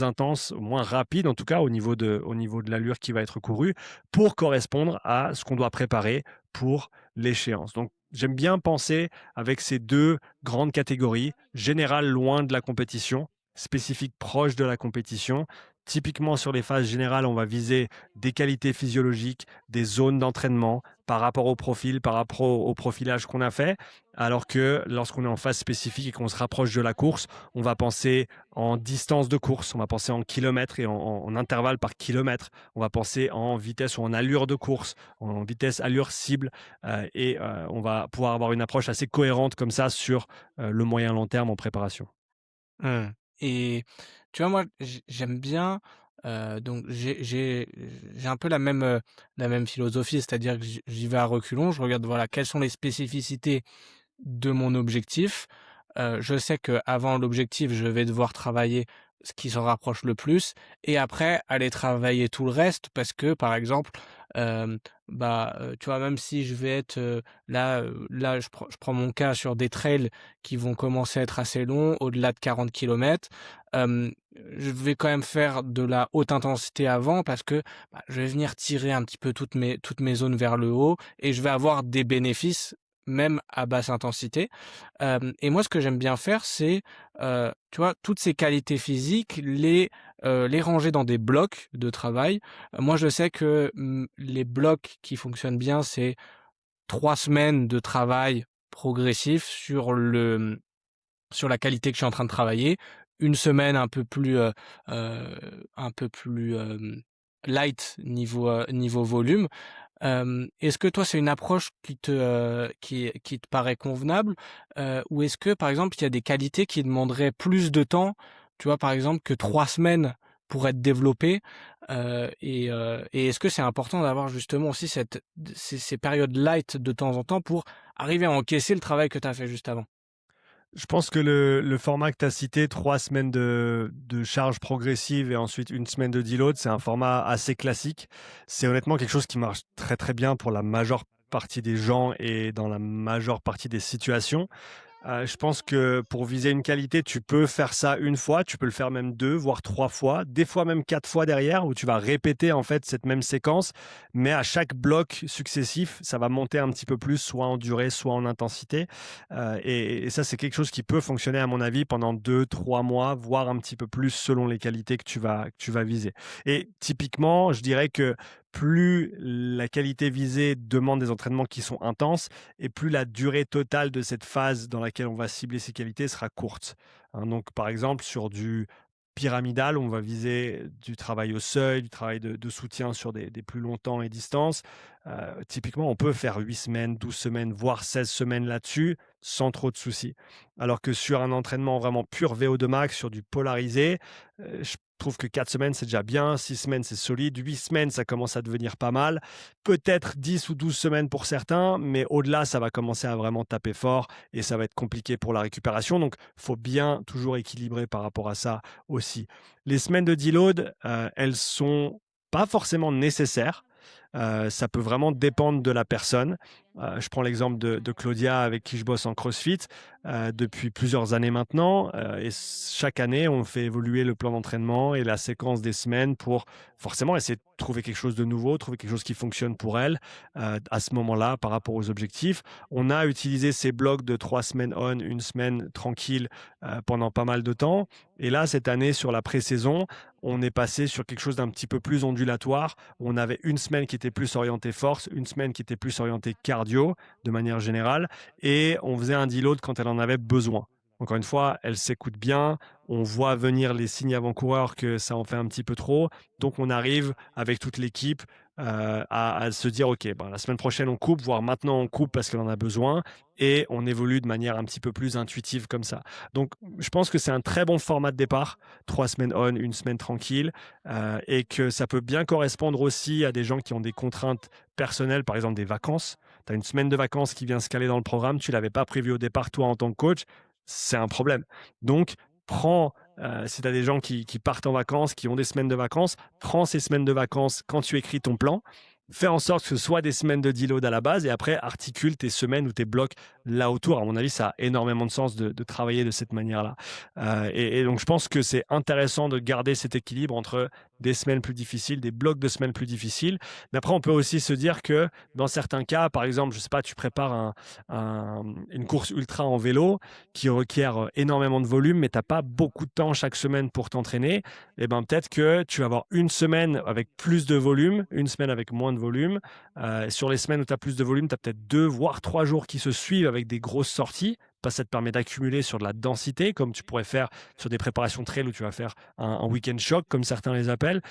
intenses, moins rapides en tout cas au niveau de l'allure qui va être courue pour correspondre à ce qu'on doit préparer pour l'échéance. Donc, j'aime bien penser avec ces deux grandes catégories, générale loin de la compétition, spécifique proche de la compétition. Typiquement, sur les phases générales, on va viser des qualités physiologiques, des zones d'entraînement par rapport au profil, par rapport au profilage qu'on a fait. Alors que lorsqu'on est en phase spécifique et qu'on se rapproche de la course, on va penser en distance de course, on va penser en kilomètres et en intervalle par kilomètre. On va penser en vitesse ou en allure de course, en vitesse, allure, cible. On va pouvoir avoir une approche assez cohérente comme ça sur le moyen long terme en préparation. Mmh. Et tu vois, moi, j'aime bien, donc j'ai un peu la même philosophie, c'est-à-dire que j'y vais à reculons. Je regarde, voilà, quelles sont les spécificités de mon objectif. Je sais qu'avant l'objectif, je vais devoir travailler ce qui s'en rapproche le plus et après aller travailler tout le reste parce que, par exemple, tu vois, même si je vais être, là, je prends mon cas sur des trails qui vont commencer à être assez longs, au-delà de 40 kilomètres, je vais quand même faire de la haute intensité avant parce que, je vais venir tirer un petit peu toutes mes zones vers le haut et je vais avoir des bénéfices même à basse intensité. Et moi, ce que j'aime bien faire, c'est, tu vois, toutes ces qualités physiques, les ranger dans des blocs de travail. Moi, je sais que, les blocs qui fonctionnent bien, c'est 3 semaines de travail progressif sur la qualité que je suis en train de travailler. Une semaine un peu plus, light niveau volume. Est-ce que toi, c'est une approche qui te paraît convenable? Ou est-ce que, par exemple, il y a des qualités qui demanderaient plus de temps, tu vois, par exemple, que 3 semaines pour être développées? Et est-ce que c'est important d'avoir justement aussi ces périodes light de temps en temps pour arriver à encaisser le travail que tu as fait juste avant? Je pense que le format que tu as cité, 3 semaines de charge progressive et ensuite une semaine de deload, c'est un format assez classique. C'est honnêtement quelque chose qui marche très très bien pour la majeure partie des gens et dans la majeure partie des situations. Je pense que pour viser une qualité, tu peux faire ça une fois, tu peux le faire même 2 voire 3 fois, des fois même 4 fois derrière où tu vas répéter en fait cette même séquence, mais à chaque bloc successif, ça va monter un petit peu plus, soit en durée, soit en intensité. Et ça, c'est quelque chose qui peut fonctionner à mon avis pendant 2 3 mois, voire un petit peu plus selon les qualités que tu vas viser. Et typiquement, je dirais que plus la qualité visée demande des entraînements qui sont intenses, et plus la durée totale de cette phase dans laquelle on va cibler ces qualités sera courte. Hein. Donc, par exemple, sur du pyramidal, on va viser du travail au seuil, du travail de soutien sur des plus longs temps et distances. Typiquement, on peut faire 8 semaines, 12 semaines, voire 16 semaines là-dessus, sans trop de soucis. Alors que sur un entraînement vraiment pur VO2 max, sur du polarisé, je trouve que 4 semaines, c'est déjà bien, 6 semaines, c'est solide, 8 semaines, ça commence à devenir pas mal. Peut-être 10 ou 12 semaines pour certains, mais au-delà, ça va commencer à vraiment taper fort et ça va être compliqué pour la récupération. Donc, il faut bien toujours équilibrer par rapport à ça aussi. Les semaines de deload, elles sont pas forcément nécessaires. Ça peut vraiment dépendre de la personne. Je prends l'exemple de Claudia avec qui je bosse en CrossFit depuis plusieurs années maintenant. Et chaque année, on fait évoluer le plan d'entraînement et la séquence des semaines pour forcément essayer de trouver quelque chose de nouveau, trouver quelque chose qui fonctionne pour elle à ce moment-là par rapport aux objectifs. On a utilisé ces blocs de 3 semaines on, une semaine tranquille pendant pas mal de temps. Et là, cette année, sur la pré-saison, on est passé sur quelque chose d'un petit peu plus ondulatoire. On avait une semaine qui était plus orientée force, une semaine qui était plus orientée cardio de manière générale, et on faisait un deload quand elle en avait besoin. Encore une fois, elle s'écoute bien, on voit venir les signes avant-coureurs que ça en fait un petit peu trop, donc on arrive avec toute l'équipe à se dire, ok, ben, la semaine prochaine on coupe, voire maintenant on coupe parce qu'elle en a besoin, et on évolue de manière un petit peu plus intuitive comme ça. Donc je pense que c'est un très bon format de départ, 3 semaines on, une semaine tranquille, et que ça peut bien correspondre aussi à des gens qui ont des contraintes personnelles, par exemple des vacances. Tu as une semaine de vacances qui vient se caler dans le programme, tu ne l'avais pas prévu au départ toi en tant que coach, c'est un problème. Donc, prends Si tu as des gens qui partent en vacances, qui ont des semaines de vacances, prends ces semaines de vacances quand tu écris ton plan. Fais en sorte que ce soit des semaines de deload à la base et après articule tes semaines ou tes blocs là autour. À mon avis, ça a énormément de sens de travailler de cette manière-là. Et donc, je pense que c'est intéressant de garder cet équilibre entre des semaines plus difficiles, des blocs de semaines plus difficiles. Mais après, on peut aussi se dire que dans certains cas, par exemple, je sais pas, tu prépares une course ultra en vélo qui requiert énormément de volume, mais tu n'as pas beaucoup de temps chaque semaine pour t'entraîner. Et ben peut-être que tu vas avoir une semaine avec plus de volume, une semaine avec moins de volume. Sur les semaines où tu as plus de volume, tu as peut-être 2 voire 3 jours qui se suivent avec des grosses sorties. Ça te permet d'accumuler sur de la densité, comme tu pourrais faire sur des préparations trail où tu vas faire un week-end choc, comme certains les appellent,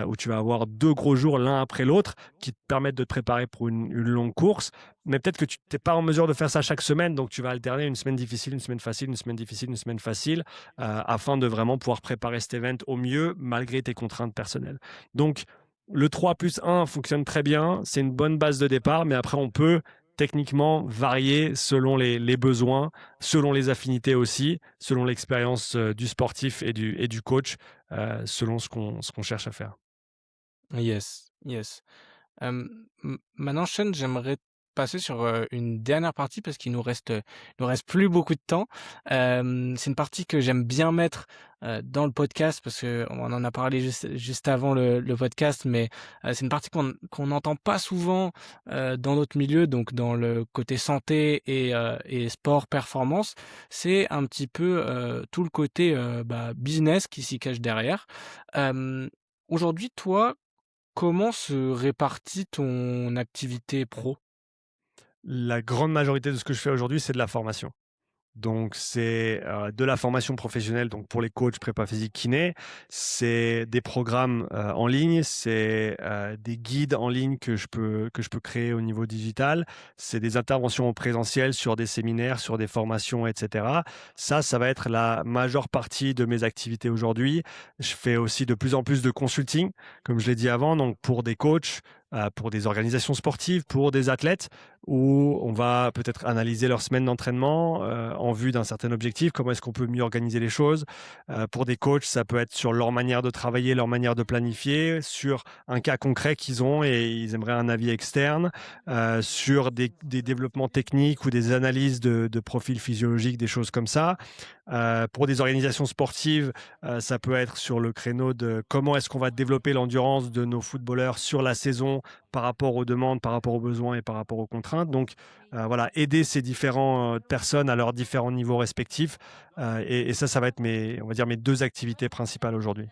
où tu vas avoir 2 gros jours l'un après l'autre qui te permettent de te préparer pour une longue course. Mais peut-être que tu n'es pas en mesure de faire ça chaque semaine, donc tu vas alterner une semaine difficile, une semaine facile, une semaine difficile, une semaine facile, afin de vraiment pouvoir préparer cet event au mieux malgré tes contraintes personnelles. Donc, le 3+1 fonctionne très bien, c'est une bonne base de départ, mais après on peut techniquement varier selon les besoins, selon les affinités aussi, selon l'expérience du sportif et du coach, selon ce qu'on cherche à faire. Yes, yes. Maintenant, Sean, j'aimerais passer sur, une dernière partie parce qu'il nous reste plus beaucoup de temps. C'est une partie que j'aime bien mettre, dans le podcast parce qu'on en a parlé juste avant le podcast, mais, c'est une partie qu'on n'entend pas souvent, dans notre milieu, donc dans le côté santé et sport performance. C'est un petit peu, tout le côté, business qui s'y cache derrière. Aujourd'hui, toi, comment se répartit ton activité pro? La grande majorité de ce que je fais aujourd'hui, c'est de la formation. Donc, c'est de la formation professionnelle donc pour les coachs, prépa physique, kiné. C'est des programmes en ligne, c'est des guides en ligne que je peux créer au niveau digital. C'est des interventions en présentiel sur des séminaires, sur des formations, etc. Ça va être la majeure partie de mes activités aujourd'hui. Je fais aussi de plus en plus de consulting, comme je l'ai dit avant, donc pour des coachs, pour des organisations sportives, pour des athlètes, où on va peut-être analyser leur semaine d'entraînement en vue d'un certain objectif, comment est-ce qu'on peut mieux organiser les choses. Pour des coachs, ça peut être sur leur manière de travailler, leur manière de planifier, sur un cas concret qu'ils ont et ils aimeraient un avis externe, sur des développements techniques ou des analyses de profils physiologiques, des choses comme ça. Pour des organisations sportives, ça peut être sur le créneau de comment est-ce qu'on va développer l'endurance de nos footballeurs sur la saison par rapport aux demandes, par rapport aux besoins et par rapport aux contraintes. Donc voilà, aider ces différentes personnes à leurs différents niveaux respectifs. Et ça va être on va dire mes 2 activités principales aujourd'hui.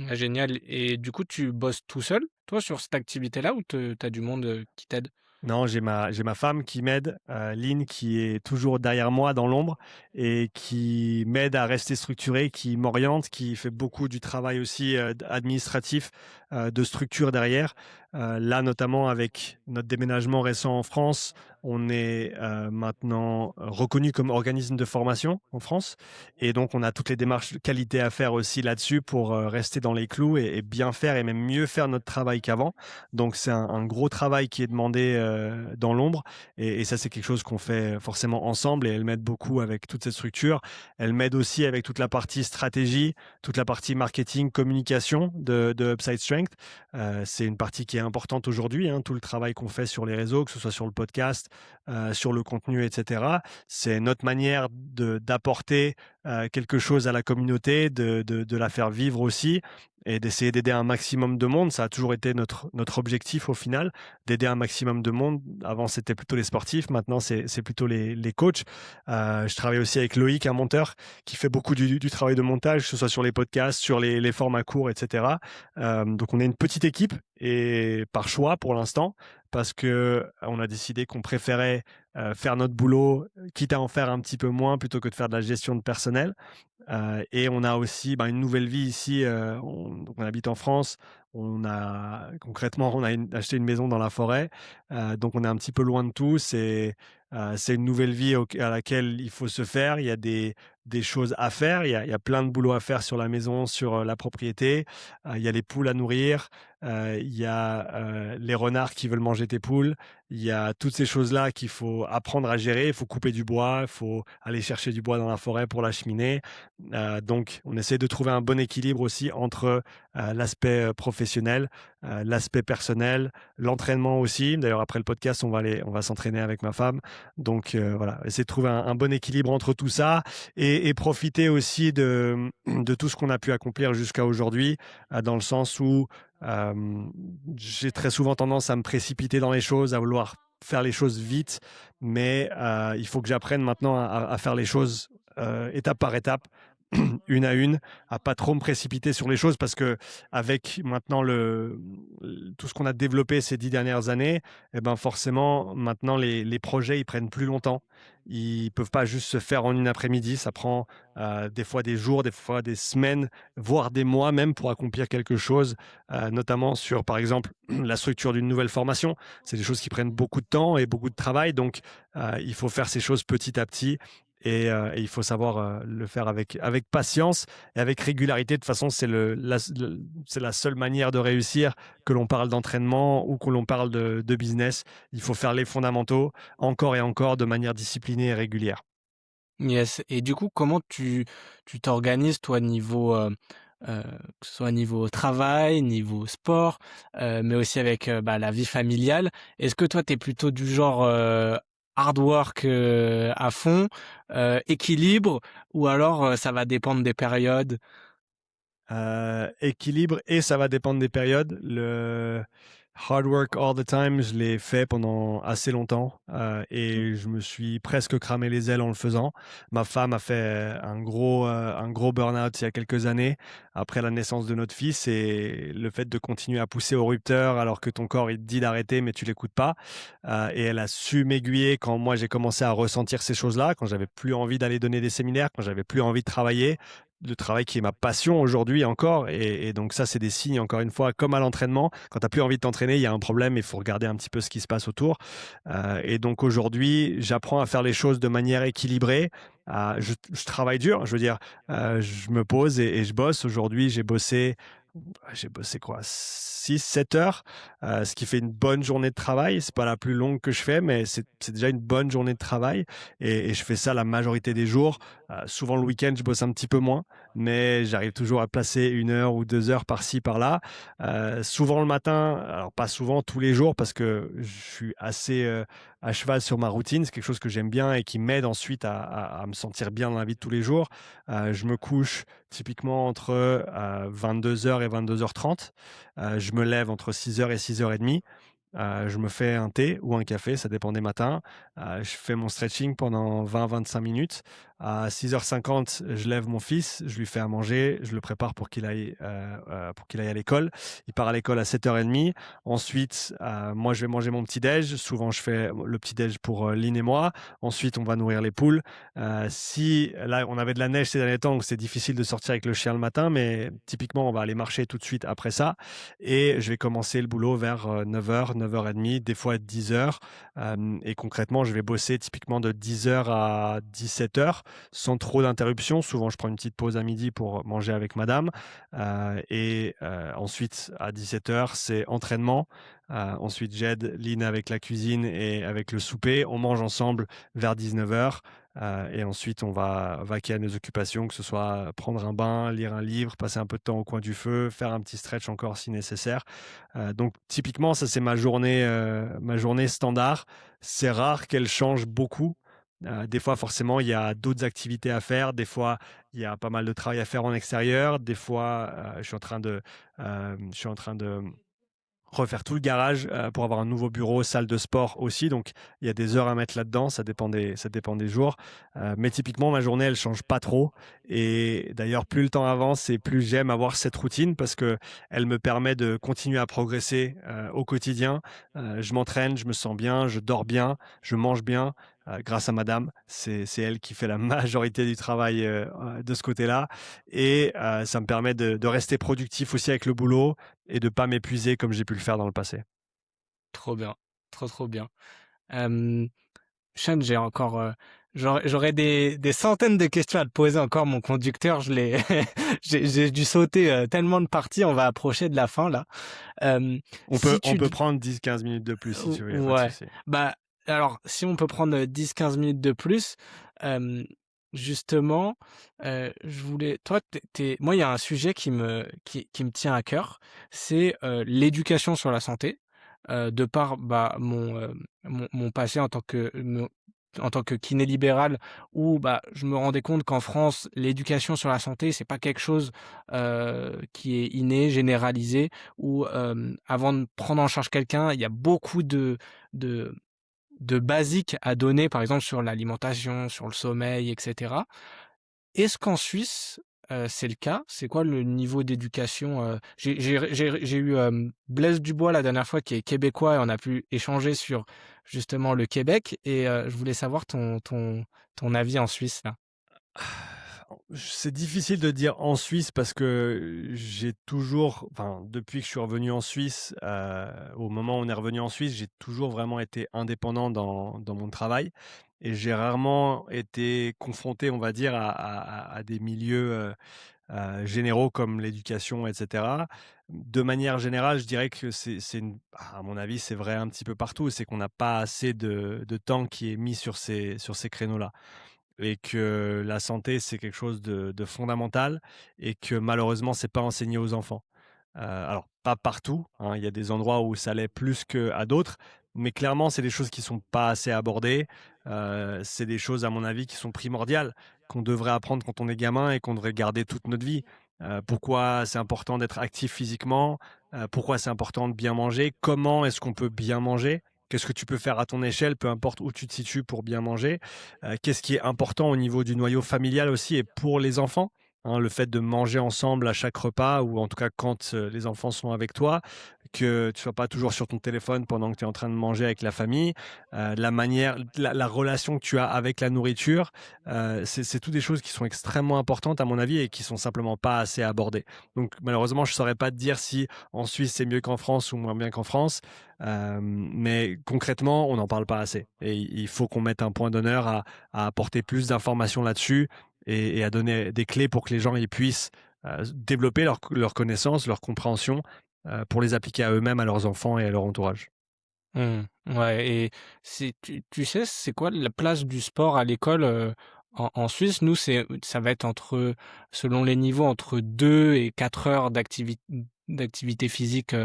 Ah génial, et du coup, tu bosses tout seul, toi, sur cette activité-là, ou tu as du monde, qui t'aide? Non, j'ai ma femme qui m'aide, Lynn, qui est toujours derrière moi dans l'ombre et qui m'aide à rester structuré, qui m'oriente, qui fait beaucoup du travail aussi, administratif, de structure derrière. Là, notamment avec notre déménagement récent en France, on est, maintenant reconnu comme organisme de formation en France et donc on a toutes les démarches de qualité à faire aussi là-dessus pour, rester dans les clous et bien faire et même mieux faire notre travail qu'avant. Donc c'est un gros travail qui est demandé dans l'ombre et ça c'est quelque chose qu'on fait forcément ensemble et elle m'aide beaucoup avec toute cette structure. Elle m'aide aussi avec toute la partie stratégie, toute la partie marketing, communication de Upside Strength. C'est une partie qui est importante aujourd'hui, hein, tout le travail qu'on fait sur les réseaux, que ce soit sur le podcast, sur le contenu, etc. C'est notre manière d'apporter quelque chose à la communauté, de la faire vivre aussi et d'essayer d'aider un maximum de monde. Ça a toujours été notre objectif au final, d'aider un maximum de monde. Avant, c'était plutôt les sportifs. Maintenant, c'est plutôt les coachs. Je travaille aussi avec Loïc, un monteur, qui fait beaucoup du travail de montage, que ce soit sur les podcasts, sur les formats courts, etc. Donc, on est une petite équipe et par choix pour l'instant, parce que on a décidé qu'on préférait faire notre boulot, quitte à en faire un petit peu moins plutôt que de faire de la gestion de personnel. Et on a aussi une nouvelle vie ici. Donc on habite en France. Concrètement, on a acheté une maison dans la forêt. Donc on est un petit peu loin de tout. c'est une nouvelle vie à laquelle il faut se faire. Il y a des choses à faire. Il y a plein de boulot à faire sur la maison, sur la propriété. Il y a les poules à nourrir. Il y a les renards qui veulent manger tes poules. Il y a toutes ces choses-là qu'il faut apprendre à gérer. Il faut couper du bois, il faut aller chercher du bois dans la forêt pour la cheminée. Donc, on essaie de trouver un bon équilibre aussi entre l'aspect professionnel, l'aspect personnel, l'entraînement aussi. D'ailleurs, après le podcast, on va s'entraîner avec ma femme. Donc, voilà, essayer de trouver un bon équilibre entre tout ça et profiter aussi de tout ce qu'on a pu accomplir jusqu'à aujourd'hui, dans le sens où euh, j'ai très souvent tendance à me précipiter dans les choses, à vouloir faire les choses vite, mais il faut que j'apprenne maintenant à faire les choses étape par étape, une à une, à pas trop me précipiter sur les choses parce que avec maintenant tout ce qu'on a développé ces 10 dernières années, eh ben forcément maintenant les projets ils prennent plus longtemps. Ils peuvent pas juste se faire en une après-midi. Ça prend des fois des jours, des fois des semaines, voire des mois même pour accomplir quelque chose, notamment sur par exemple la structure d'une nouvelle formation. C'est des choses qui prennent beaucoup de temps et beaucoup de travail, donc il faut faire ces choses petit à petit. Et il faut savoir le faire avec patience et avec régularité. De toute façon, c'est la seule manière de réussir, que l'on parle d'entraînement ou que l'on parle de business. Il faut faire les fondamentaux encore et encore de manière disciplinée et régulière. Yes. Et du coup, comment tu t'organises, toi, niveau, que ce soit niveau travail, niveau sport, mais aussi avec bah, la vie familiale? Est-ce que toi, tu es plutôt du genre hard work à fond, équilibre, ou alors ça va dépendre des périodes? Équilibre et ça va dépendre des périodes. Le hard work all the time, je l'ai fait pendant assez longtemps et je me suis presque cramé les ailes en le faisant. Ma femme a fait un gros burn-out il y a quelques années après la naissance de notre fils, et le fait de continuer à pousser au rupteur alors que ton corps il te dit d'arrêter mais tu l'écoutes pas. Et elle a su m'aiguiller quand moi j'ai commencé à ressentir ces choses-là, quand j'avais plus envie d'aller donner des séminaires, quand j'avais plus envie de travailler, le travail qui est ma passion aujourd'hui encore. Et donc ça, c'est des signes, encore une fois, comme à l'entraînement. Quand tu n'as plus envie de t'entraîner, il y a un problème, il faut regarder un petit peu ce qui se passe autour. Et donc aujourd'hui, j'apprends à faire les choses de manière équilibrée. Je travaille dur, je veux dire, je me pose et je bosse. Aujourd'hui, j'ai bossé quoi, 6 7 heures, ce qui fait une bonne journée de travail. C'est pas la plus longue que je fais, mais c'est déjà une bonne journée de travail. Et je fais ça la majorité des jours. Souvent le week-end, je bosse un petit peu moins, mais j'arrive toujours à placer 1 heure ou 2 heures par-ci, par-là. Souvent le matin, alors pas souvent tous les jours parce que je suis assez à cheval sur ma routine. C'est quelque chose que j'aime bien et qui m'aide ensuite à me sentir bien dans la vie de tous les jours. Je me couche typiquement entre 22 heures et 22h30. Je me lève entre 6 heures et 6h30. Je me fais un thé ou un café, ça dépend des matins. Je fais mon stretching pendant 20-25 minutes. À 6h50, je lève mon fils, je lui fais à manger, je le prépare pour qu'il aille à l'école. Il part à l'école à 7h30. Ensuite, moi, je vais manger mon petit-déj. Souvent, je fais le petit-déj pour Lynn et moi. Ensuite, on va nourrir les poules. Si là, on avait de la neige ces derniers temps, donc c'est difficile de sortir avec le chien le matin, mais typiquement, on va aller marcher tout de suite après ça. Et je vais commencer le boulot vers 9h, 9h30, des fois 10h. Et concrètement, je vais bosser typiquement de 10h à 17h sans trop d'interruptions. Souvent, je prends une petite pause à midi pour manger avec madame. Ensuite, à 17h, c'est entraînement. Ensuite, j'aide Lynn avec la cuisine et avec le souper. On mange ensemble vers 19h. Et ensuite, on va vaquer à nos occupations, que ce soit prendre un bain, lire un livre, passer un peu de temps au coin du feu, faire un petit stretch encore si nécessaire. Donc, typiquement, ça, c'est ma journée standard. C'est rare qu'elle change beaucoup. Des fois, forcément, il y a d'autres activités à faire. Des fois, il y a pas mal de travail à faire en extérieur. Des fois, je suis en train de refaire tout le garage pour avoir un nouveau bureau, salle de sport aussi. Donc, il y a des heures à mettre là-dedans. Ça dépend des jours. Mais typiquement, ma journée, elle change pas trop. Et d'ailleurs, plus le temps avance et plus j'aime avoir cette routine parce que elle me permet de continuer à progresser au quotidien. Je m'entraîne, je me sens bien, je dors bien, je mange bien. Grâce à madame, c'est elle qui fait la majorité du travail de ce côté-là. Et ça me permet de rester productif aussi avec le boulot et de pas m'épuiser comme j'ai pu le faire dans le passé. Trop bien, trop bien. Euh, Sean, j'ai encore, j'aurais des centaines de questions à te poser encore. Mon conducteur, je l'ai, j'ai dû sauter tellement de parties. On va approcher de la fin là. Si On tu, peut prendre 10-15 minutes de plus si tu veux, y a pas de ouais. souci. Bah, alors, si on peut prendre 10-15 minutes de plus, euh, justement, je voulais, toi, moi, il y a un sujet qui me tient à cœur, c'est l'éducation sur la santé, de par bah, mon passé en tant que kiné libéral, où bah, je me rendais compte qu'en France, l'éducation sur la santé, c'est pas quelque chose qui est inné, généralisé, où avant de prendre en charge quelqu'un, il y a beaucoup de, de basiques à donner, par exemple sur l'alimentation, sur le sommeil, etc. Est-ce qu'en Suisse, c'est le cas? C'est quoi le niveau d'éducation? J'ai eu Blaise Dubois la dernière fois qui est québécois et on a pu échanger sur justement le Québec et je voulais savoir ton avis en Suisse là. C'est difficile de dire en Suisse parce que j'ai toujours, enfin, depuis que je suis revenu en Suisse, au moment où on est revenu en Suisse, j'ai toujours vraiment été indépendant dans mon travail et j'ai rarement été confronté, on va dire, à des milieux généraux comme l'éducation, etc. De manière générale, je dirais que à mon avis, c'est vrai un petit peu partout, c'est qu'on n'a pas assez de temps qui est mis sur ces créneaux-là et que la santé, c'est quelque chose de fondamental et que malheureusement, c'est pas enseigné aux enfants. Alors pas partout, hein, il y a des endroits où ça l'est plus qu'à d'autres, mais clairement, c'est des choses qui sont pas assez abordées. C'est des choses, à mon avis, qui sont primordiales, qu'on devrait apprendre quand on est gamin et qu'on devrait garder toute notre vie. Pourquoi c'est important d'être actif physiquement? Pourquoi c'est important de bien manger? Comment est-ce qu'on peut bien manger? Qu'est-ce que tu peux faire à ton échelle, peu importe où tu te situes pour bien manger? Qu'est-ce qui est important au niveau du noyau familial aussi et pour les enfants, hein, le fait de manger ensemble à chaque repas ou en tout cas quand les enfants sont avec toi, que tu sois pas toujours sur ton téléphone pendant que tu es en train de manger avec la famille, la relation que tu as avec la nourriture, c'est tout des choses qui sont extrêmement importantes à mon avis et qui sont simplement pas assez abordées. Donc malheureusement, je saurais pas te dire si en Suisse c'est mieux qu'en France ou moins bien qu'en France, mais concrètement, on n'en parle pas assez et il faut qu'on mette un point d'honneur à apporter plus d'informations là-dessus et à donner des clés pour que les gens ils puissent développer leur connaissance, leur compréhension pour les appliquer à eux-mêmes, à leurs enfants et à leur entourage. Mmh. Ouais, et tu sais, c'est quoi la place du sport à l'école en Suisse? Nous, ça va être selon les niveaux, entre 2 et 4 heures d'activité physique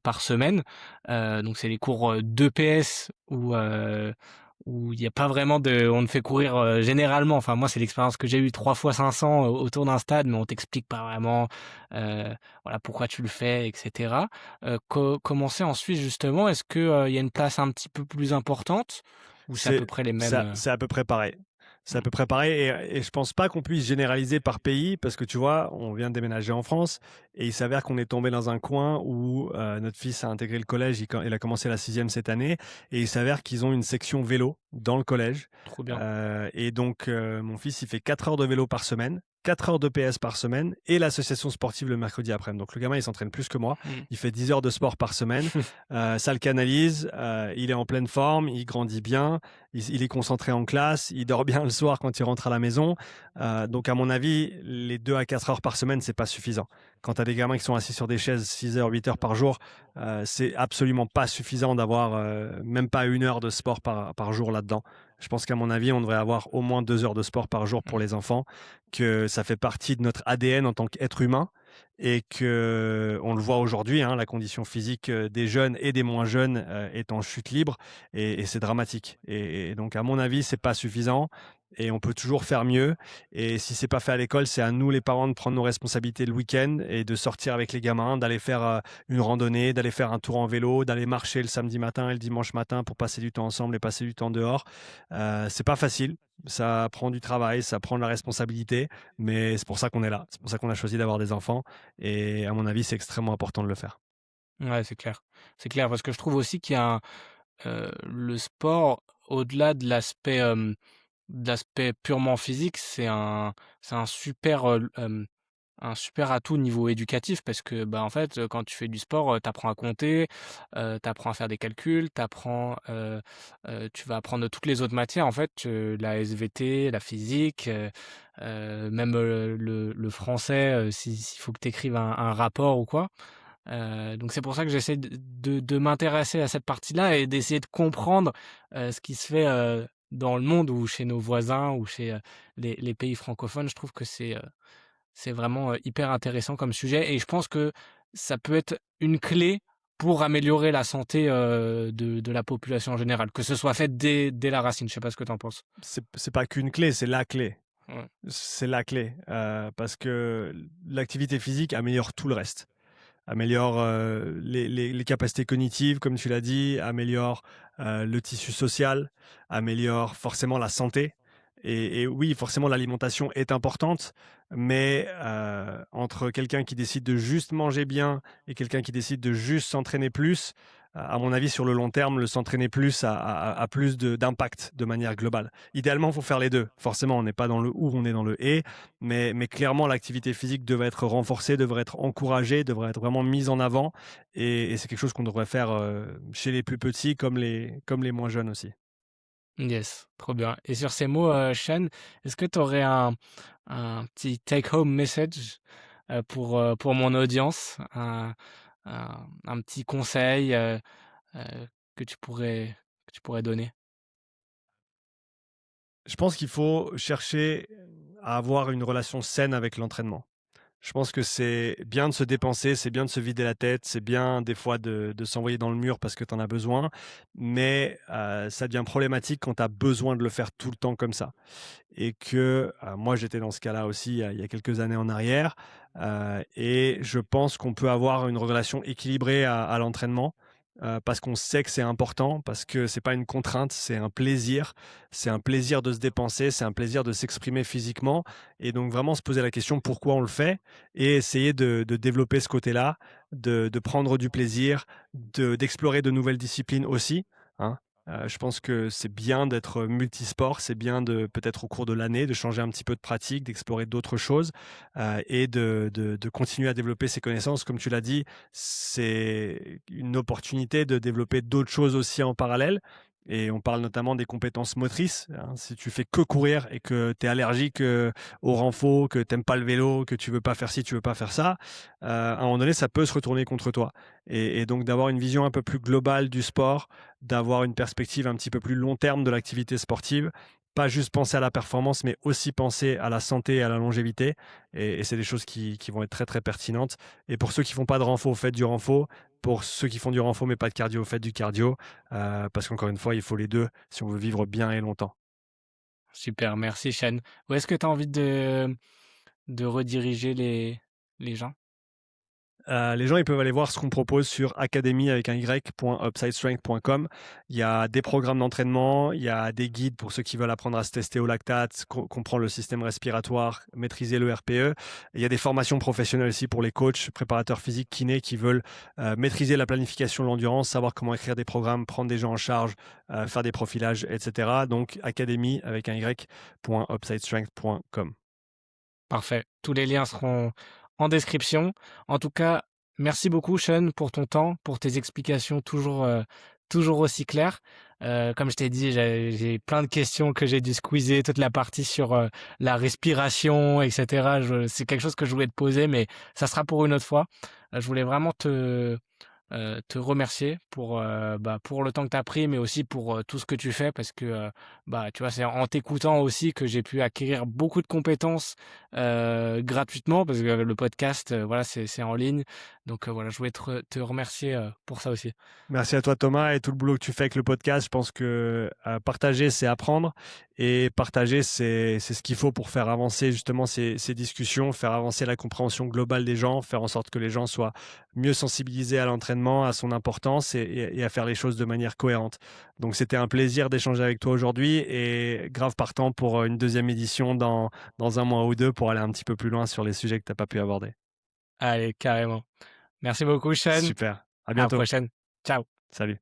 par semaine. Donc, c'est les cours d'EPS où il n'y a pas vraiment on te fait courir généralement. Enfin, moi, c'est l'expérience que j'ai eue 3 fois 500 autour d'un stade, mais on t'explique pas vraiment voilà, pourquoi tu le fais, etc. Comment c'est en Suisse justement? Est-ce que, il y a une place un petit peu plus importante ou c'est à peu près les mêmes, C'est à peu près pareil. C'est à Mmh, peu près pareil et je pense pas qu'on puisse généraliser par pays parce que tu vois, on vient de déménager en France et il s'avère qu'on est tombé dans un coin où notre fils a intégré le collège, il a commencé la sixième cette année et il s'avère qu'ils ont une section vélo dans le collège. trop bien. Et donc mon fils, il fait 4 heures de vélo par semaine, 4 heures de PS par semaine et l'association sportive le mercredi après-midi. Donc le gamin, il s'entraîne plus que moi. Mmh. Il fait 10 heures de sport par semaine. Ça le canalise, il est en pleine forme, il grandit bien, il est concentré en classe, il dort bien le soir quand il rentre à la maison. Donc à mon avis, les 2 à 4 heures par semaine, c'est pas suffisant. Quand tu as des gamins qui sont assis sur des chaises 6 heures, 8 heures par jour, c'est absolument pas suffisant d'avoir même pas 1 heure de sport par jour là-dedans. Je pense qu'à mon avis, on devrait avoir au moins 2 heures de sport par jour pour Mmh. les enfants, que ça fait partie de notre ADN en tant qu'être humain et que on le voit aujourd'hui, hein, la condition physique des jeunes et des moins jeunes est en chute libre et c'est dramatique. Et donc à mon avis, c'est pas suffisant et on peut toujours faire mieux. Et si c'est pas fait à l'école, c'est à nous les parents de prendre nos responsabilités le week-end et de sortir avec les gamins, d'aller faire une randonnée, d'aller faire un tour en vélo, d'aller marcher le samedi matin et le dimanche matin pour passer du temps ensemble et passer du temps dehors. C'est pas facile. Ça prend du travail, ça prend de la responsabilité, mais c'est pour ça qu'on est là. C'est pour ça qu'on a choisi d'avoir des enfants. Et à mon avis, c'est extrêmement important de le faire. Ouais, c'est clair. C'est clair parce que je trouve aussi qu'il y a le sport, au-delà de l'aspect purement physique, c'est un super, un super atout niveau éducatif parce que, bah, en fait, quand tu fais du sport, tu apprends à compter, tu apprends à faire des calculs, tu vas apprendre toutes les autres matières, en fait, la SVT, la physique, même, le français, s'il faut que tu écrives un rapport ou quoi. Donc c'est pour ça que j'essaie de m'intéresser à cette partie-là et d'essayer de comprendre, ce qui se fait, dans le monde ou chez nos voisins ou chez, les pays francophones. Je trouve que c'est vraiment, hyper intéressant comme sujet et je pense que ça peut être une clé pour améliorer la santé, de la population en général, que ce soit fait dès la racine. Je sais pas ce que tu en penses? C'est pas qu'une clé, c'est la clé. Ouais. C'est la clé, parce que l'activité physique améliore tout le reste. Améliore les capacités cognitives, comme tu l'as dit, améliore le tissu social, améliore forcément la santé. Et oui, forcément, l'alimentation est importante, mais entre quelqu'un qui décide de juste manger bien et quelqu'un qui décide de juste s'entraîner plus, à mon avis, sur le long terme, le s'entraîner plus a plus d'impact de manière globale. Idéalement, il faut faire les deux. Forcément, on n'est pas dans le ou, on est dans le et. Mais clairement, l'activité physique devrait être renforcée, devrait être encouragée, devrait être vraiment mise en avant. Et c'est quelque chose qu'on devrait faire chez les plus petits comme les moins jeunes aussi. Yes, trop bien et sur ces mots, Sean, est-ce que tu aurais un petit take home message, pour mon audience? Un petit conseil, que tu pourrais donner? Je pense qu'il faut chercher à avoir une relation saine avec l'entraînement. Je pense que c'est bien de se dépenser, c'est bien de se vider la tête, c'est bien des fois de s'envoyer dans le mur parce que tu en as besoin, mais ça devient problématique quand tu as besoin de le faire tout le temps comme ça. Et que moi, j'étais dans ce cas-là aussi il y a quelques années en arrière, et je pense qu'on peut avoir une relation équilibrée à l'entraînement, parce qu'on sait que c'est important, parce que c'est pas une contrainte, c'est un plaisir. C'est un plaisir de se dépenser, c'est un plaisir de s'exprimer physiquement et donc vraiment se poser la question pourquoi on le fait et essayer de développer ce côté-là, de prendre du plaisir, d'explorer de nouvelles disciplines aussi, hein. Je pense que c'est bien d'être multisport, c'est bien de peut-être au cours de l'année de changer un petit peu de pratique, d'explorer d'autres choses, et de continuer à développer ses connaissances. Comme tu l'as dit, c'est une opportunité de développer d'autres choses aussi en parallèle et on parle notamment des compétences motrices, hein. Si tu fais que courir et que tu es allergique, au renfort, que tu aimes pas le vélo, que tu veux pas faire ci, tu veux pas faire ça, à un moment donné, ça peut se retourner contre toi et donc d'avoir une vision un peu plus globale du sport, d'avoir une perspective un petit peu plus long terme de l'activité sportive, pas juste penser à la performance, mais aussi penser à la santé et à la longévité et c'est des choses qui vont être très, très pertinentes et pour ceux qui font pas de renfort, faites du renfort. Pour ceux qui font du renfort mais pas de cardio, faites du cardio, parce qu'encore une fois, il faut les 2 si on veut vivre bien et longtemps. Super, merci Sean. Où est-ce que tu as envie de rediriger les gens? Les gens, ils peuvent aller voir ce qu'on propose sur academy avec un y.upsidestrength.com. Il y a des programmes d'entraînement, il y a des guides pour ceux qui veulent apprendre à se tester au lactate, comprendre le système respiratoire, maîtriser le RPE. Il y a des formations professionnelles aussi pour les coachs, préparateurs physiques, kinés qui veulent maîtriser la planification de l'endurance, savoir comment écrire des programmes, prendre des gens en charge, faire des profilages, etc. Donc academy avec un y.upsidestrength.com. Parfait. Tous les liens seront en description. En tout cas, merci beaucoup, Sean, pour ton temps, pour tes explications toujours aussi claires. Comme je t'ai dit, j'ai plein de questions que j'ai dû squeezer, toute la partie sur la respiration, etc. C'est quelque chose que je voulais te poser, mais ça sera pour une autre fois. Je voulais vraiment te remercier pour le temps que tu as pris, mais aussi pour tout ce que tu fais parce que tu vois, c'est en t'écoutant aussi que j'ai pu acquérir beaucoup de compétences gratuitement parce que le podcast, voilà, c'est en ligne. Donc voilà, je voulais te remercier pour ça aussi. Merci à toi Thomas et tout le boulot que tu fais avec le podcast. Je pense que partager, c'est apprendre et partager, c'est ce qu'il faut pour faire avancer justement ces discussions, faire avancer la compréhension globale des gens, faire en sorte que les gens soient mieux sensibilisés à l'entraînement, à son importance et à faire les choses de manière cohérente. Donc c'était un plaisir d'échanger avec toi aujourd'hui et grave partant pour une deuxième édition dans un mois ou deux pour aller un petit peu plus loin sur les sujets que tu n'as pas pu aborder. Allez, carrément. Merci beaucoup, Sean. Super, à À la bientôt. prochaine. Ciao. Salut.